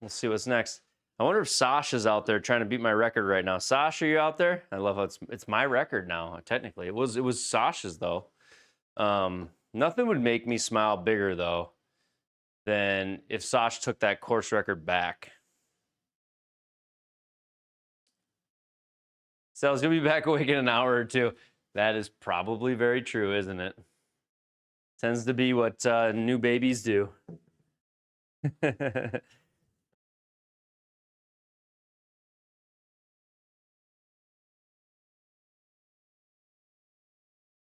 [SPEAKER 2] we'll see what's next. I wonder if Sasha's out there trying to beat my record right now. Sasha, you out there? I love how it's my record now. Technically, it was Sasha's though. Nothing would make me smile bigger though than if Sasha took that course record back. So he'll be back awake in an hour or two. That is probably very true, isn't it? Tends to be what new babies do.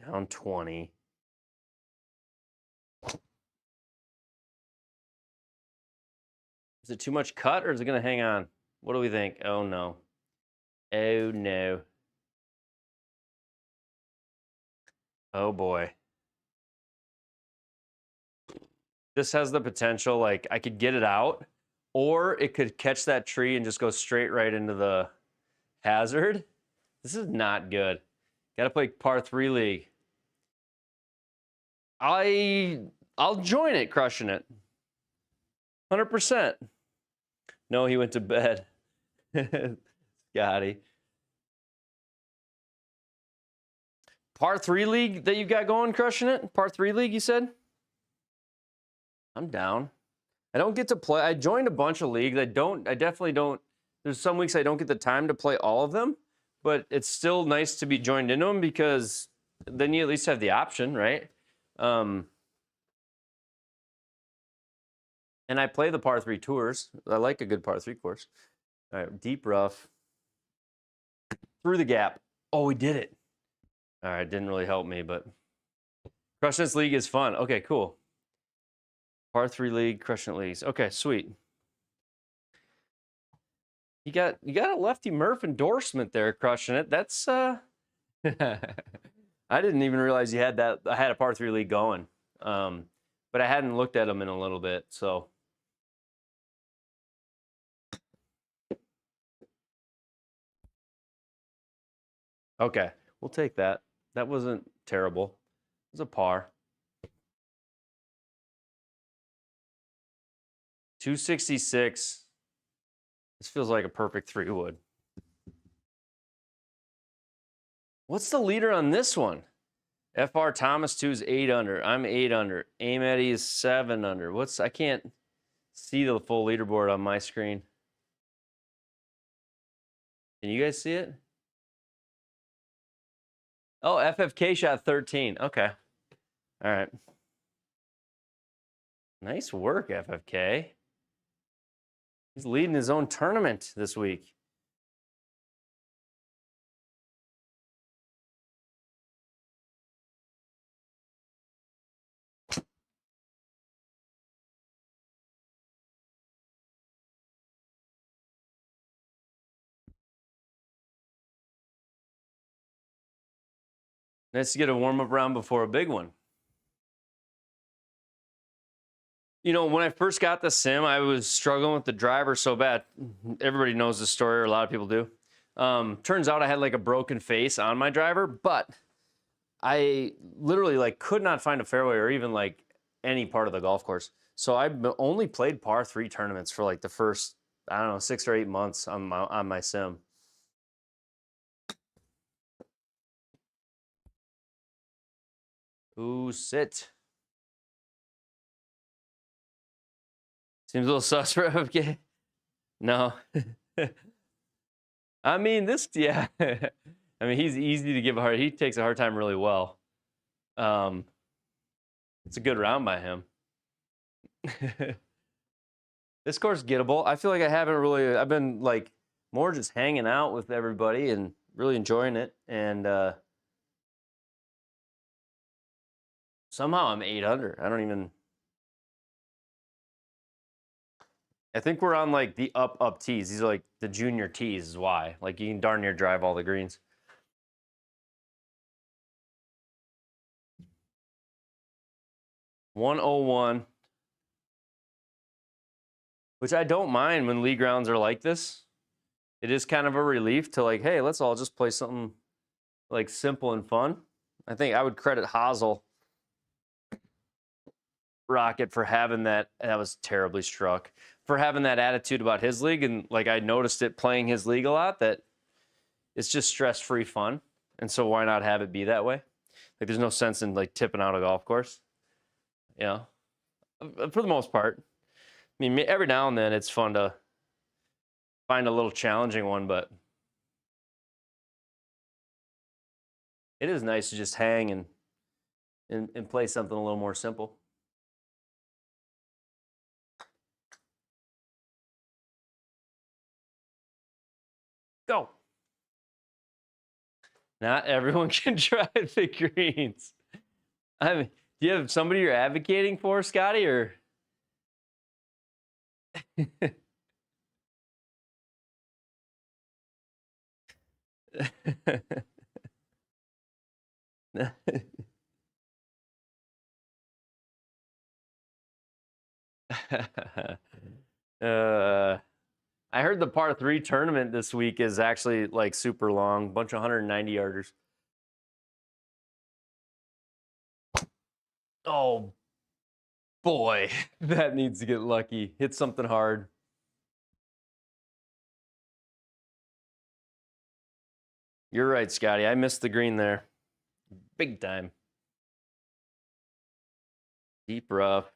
[SPEAKER 2] Down 20. Is it too much cut or is it going to hang on? What do we think? Oh, no. Oh, no. Oh, boy. This has the potential, like, I could get it out, or it could catch that tree and just go straight right into the hazard. This is not good. Got to play par 3 league. I'll join it, crushing it. 100%. No, he went to bed. Scotty. Par 3 league that you've got going, crushing it? Par 3 league, you said? I'm down. I don't get to play. I joined a bunch of leagues. I definitely don't. There's some weeks I don't get the time to play all of them, but it's still nice to be joined into them because then you at least have the option, right? And I play the par 3 tours. I like a good par 3 course. All right, deep rough. Through the gap. Oh, we did it. All right, didn't really help me, but crushing this league is fun. Okay, cool. Par 3 league, crushing it leagues. Okay, sweet. You got a Lefty Murph endorsement there, crushing it. That's I didn't even realize you had that. I had a par 3 league going, but I hadn't looked at them in a little bit. So okay, we'll take that. That wasn't terrible. It was a par. 266. This feels like a perfect 3-wood. What's the leader on this one? FR Thomas 2 is 8 under. I'm 8 under. Aim Eddie is 7 under. I can't see the full leaderboard on my screen. Can you guys see it? Oh, FFK shot 13. Okay. All right. Nice work, FFK. He's leading his own tournament this week. Nice to get a warm-up round before a big one. You know, when I first got the sim, I was struggling with the driver so bad. Everybody knows the story, or a lot of people do. Turns out I had like a broken face on my driver, but I literally like could not find a fairway or even like any part of the golf course. So I only played par 3 tournaments for like the first, I don't know, 6 or 8 months on my sim. Ooh, sit. Seems a little sus for FFK. No. I mean, yeah. I mean, he's easy to give a hard. He takes a hard time really well. It's a good round by him. This course gettable. I feel like I've been like more just hanging out with everybody and really enjoying it. And somehow I'm 8 under. I think we're on like the up tees. These are like the junior tees is why. Like you can darn near drive all the greens. $101. Which I don't mind when league rounds are like this. It is kind of a relief to like, hey, let's all just play something like simple and fun. I think I would credit Hazel Rocket for having that was terribly struck, for having that attitude about his league. And like I noticed it playing his league a lot, that it's just stress-free fun. And so why not have it be that way? Like there's no sense in like tipping out a golf course, you know, for the most part. I mean, every now and then it's fun to find a little challenging one, but it is nice to just hang and play something a little more simple. Go. Not everyone can drive the greens. I mean, do you have somebody you're advocating for, Scotty, or? I heard the par 3 tournament this week is actually like super long, bunch of 190 yarders. Oh boy, that needs to get lucky. Hit something hard. You're right, Scotty. I missed the green there. Big time. Deep rough.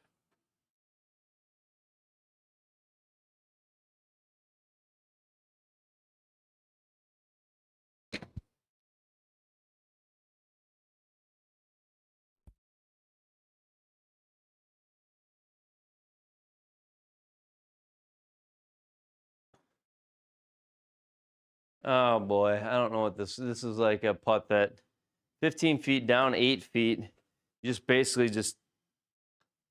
[SPEAKER 2] Oh boy, I don't know what this is like a putt that 15 feet down, 8 feet. You just basically just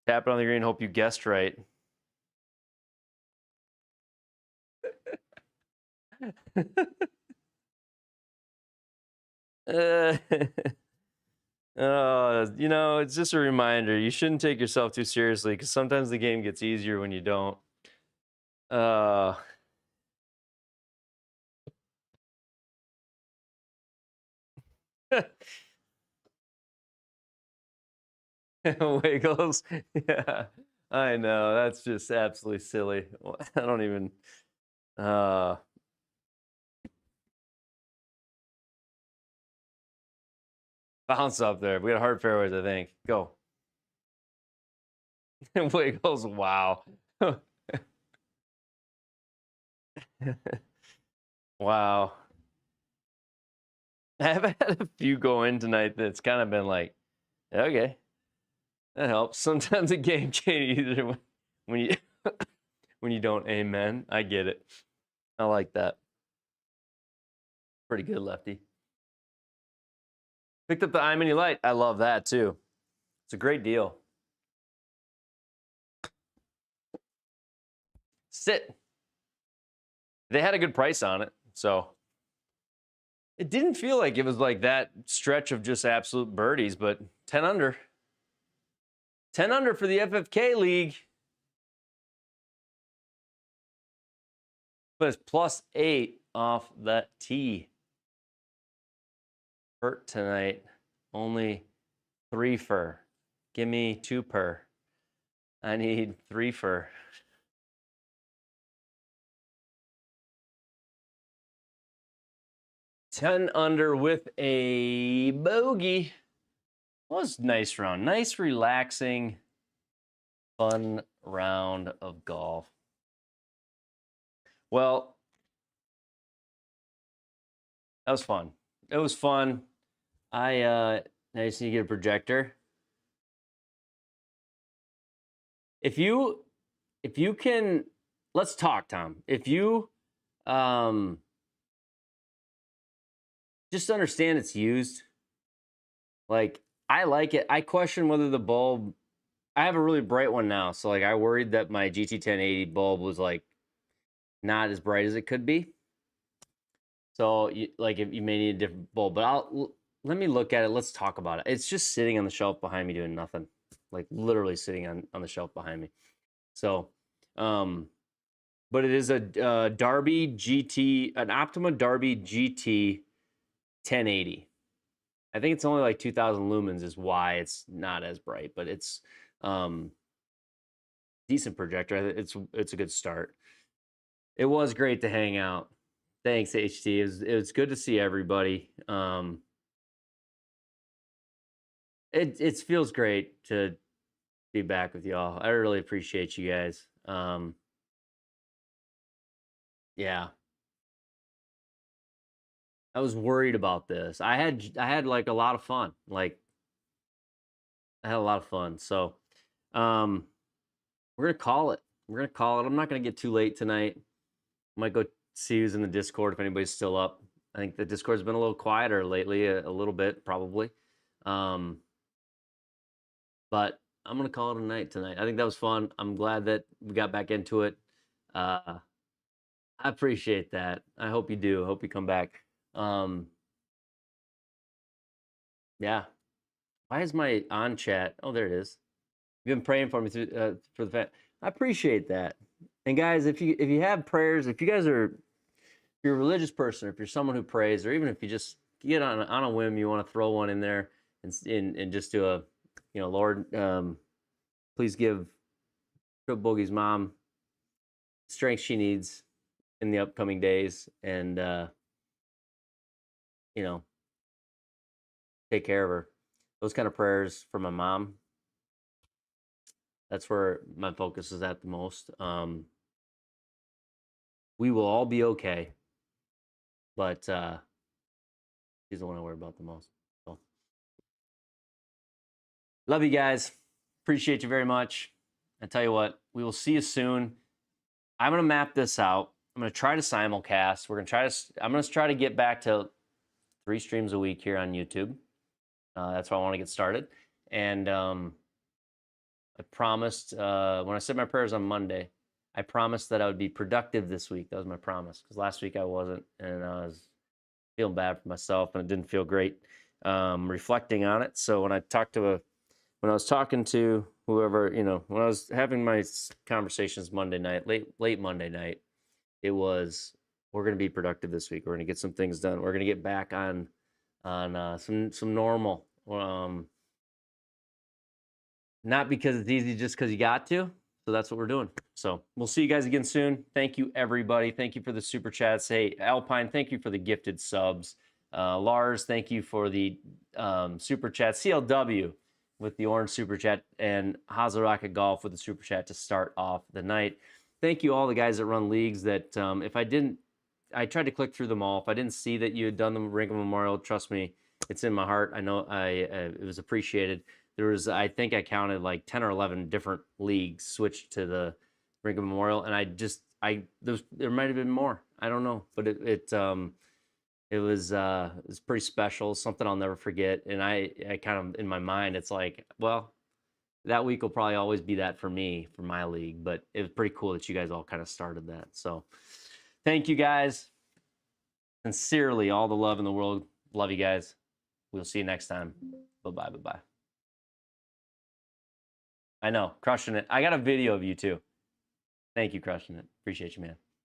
[SPEAKER 2] tap it on the green, hope you guessed right. You know, it's just a reminder. You shouldn't take yourself too seriously because sometimes the game gets easier when you don't. Uh, Wiggles. Yeah, I know. That's just absolutely silly. I don't even. Uh, Bounce up there. We got hard fairways, I think. Go. Wiggles. Wow. Wow. I've had a few go in tonight that's kind of been like, okay, that helps. Sometimes a game can't either when you when you don't amen. I get it. I like that. Pretty good, lefty. Picked up the iMini Lite. I love that too. It's a great deal. Sit. They had a good price on it, so it didn't feel like it was like that stretch of just absolute birdies, but 10 under. 10 under for the FFK League. But it's +8 off that tee. Hurt tonight. Only 3 for. Give me 2 per. I need 3 for. $10 under with a bogey. Was a nice round. Nice, relaxing, fun round of golf. Well, that was fun. It was fun. I just need to get a projector. If you can, let's talk, Tom. If you just understand it's used. Like, I like it. I question whether the bulb, I have a really bright one now, so like I worried that my GT 1080 bulb was like not as bright as it could be. So like if you may need a different bulb, but let me look at it. Let's talk about it. It's just sitting on the shelf behind me doing nothing. Like literally sitting on the shelf behind me. So but it is a Darby GT, an Optima Darby GT 1080. I think it's only like 2000 lumens is why it's not as bright, but it's decent projector. It's a good start. It was great to hang out. Thanks, HT. It was good to see everybody. It feels great to be back with y'all. I really appreciate you guys. Yeah. I was worried about this. I had like a lot of fun. Like I had a lot of fun. So we're gonna call it. We're gonna call it. I'm not gonna get too late tonight. Might go see who's in the Discord if anybody's still up. I think the Discord's been a little quieter lately, a little bit probably. But I'm gonna call it a night tonight. I think that was fun. I'm glad that we got back into it. I appreciate that. I hope you do. I hope you come back. Yeah. Why is my on chat? Oh, there it is. You've been praying for me through for the fact. I appreciate that. And guys, if you have prayers, if you guys are, if you're a religious person, if you're someone who prays, or even if you just get on a whim, you want to throw one in there and just do a, Lord, please give Bogey's mom strength she needs in the upcoming days, and take care of her. Those kind of prayers for my mom. That's where my focus is at the most. We will all be okay, but she's the one I worry about the most. So, love you guys. Appreciate you very much. I tell you what, we will see you soon. I'm gonna map this out. I'm gonna try to simulcast. I'm gonna try to get back to 3 streams a week here on YouTube. That's why I want to get started. And I promised when I said my prayers on Monday, I promised that I would be productive this week. That was my promise, because last week I wasn't, and I was feeling bad for myself, and it didn't feel great reflecting on it. So when I was talking to whoever, when I was having my conversations Monday night, late Monday night, it was, we're going to be productive this week. We're going to get some things done. We're going to get back on some normal. Not because it's easy, just because you got to. So that's what we're doing. So we'll see you guys again soon. Thank you, everybody. Thank you for the super chats. Hey, Alpine, thank you for the gifted subs. Lars, thank you for the super chat. CLW with the orange super chat, and Hazarocket Golf with the super chat to start off the night. Thank you all the guys that run leagues that I tried to click through them all. If I didn't see that you had done the Ringo Memorial, trust me, it's in my heart. I know it was appreciated. There was, I think I counted like 10 or 11 different leagues switched to the Ringo Memorial, and there might have been more. I don't know, but it was pretty special, something I'll never forget. And I kind of, in my mind, it's like, well, that week will probably always be that for me, for my league. But it was pretty cool that you guys all kind of started that. So thank you guys. Sincerely, all the love in the world. Love you guys. We'll see you next time. Bye-bye, bye-bye. I know, crushing it. I got a video of you too. Thank you, crushing it. Appreciate you, man.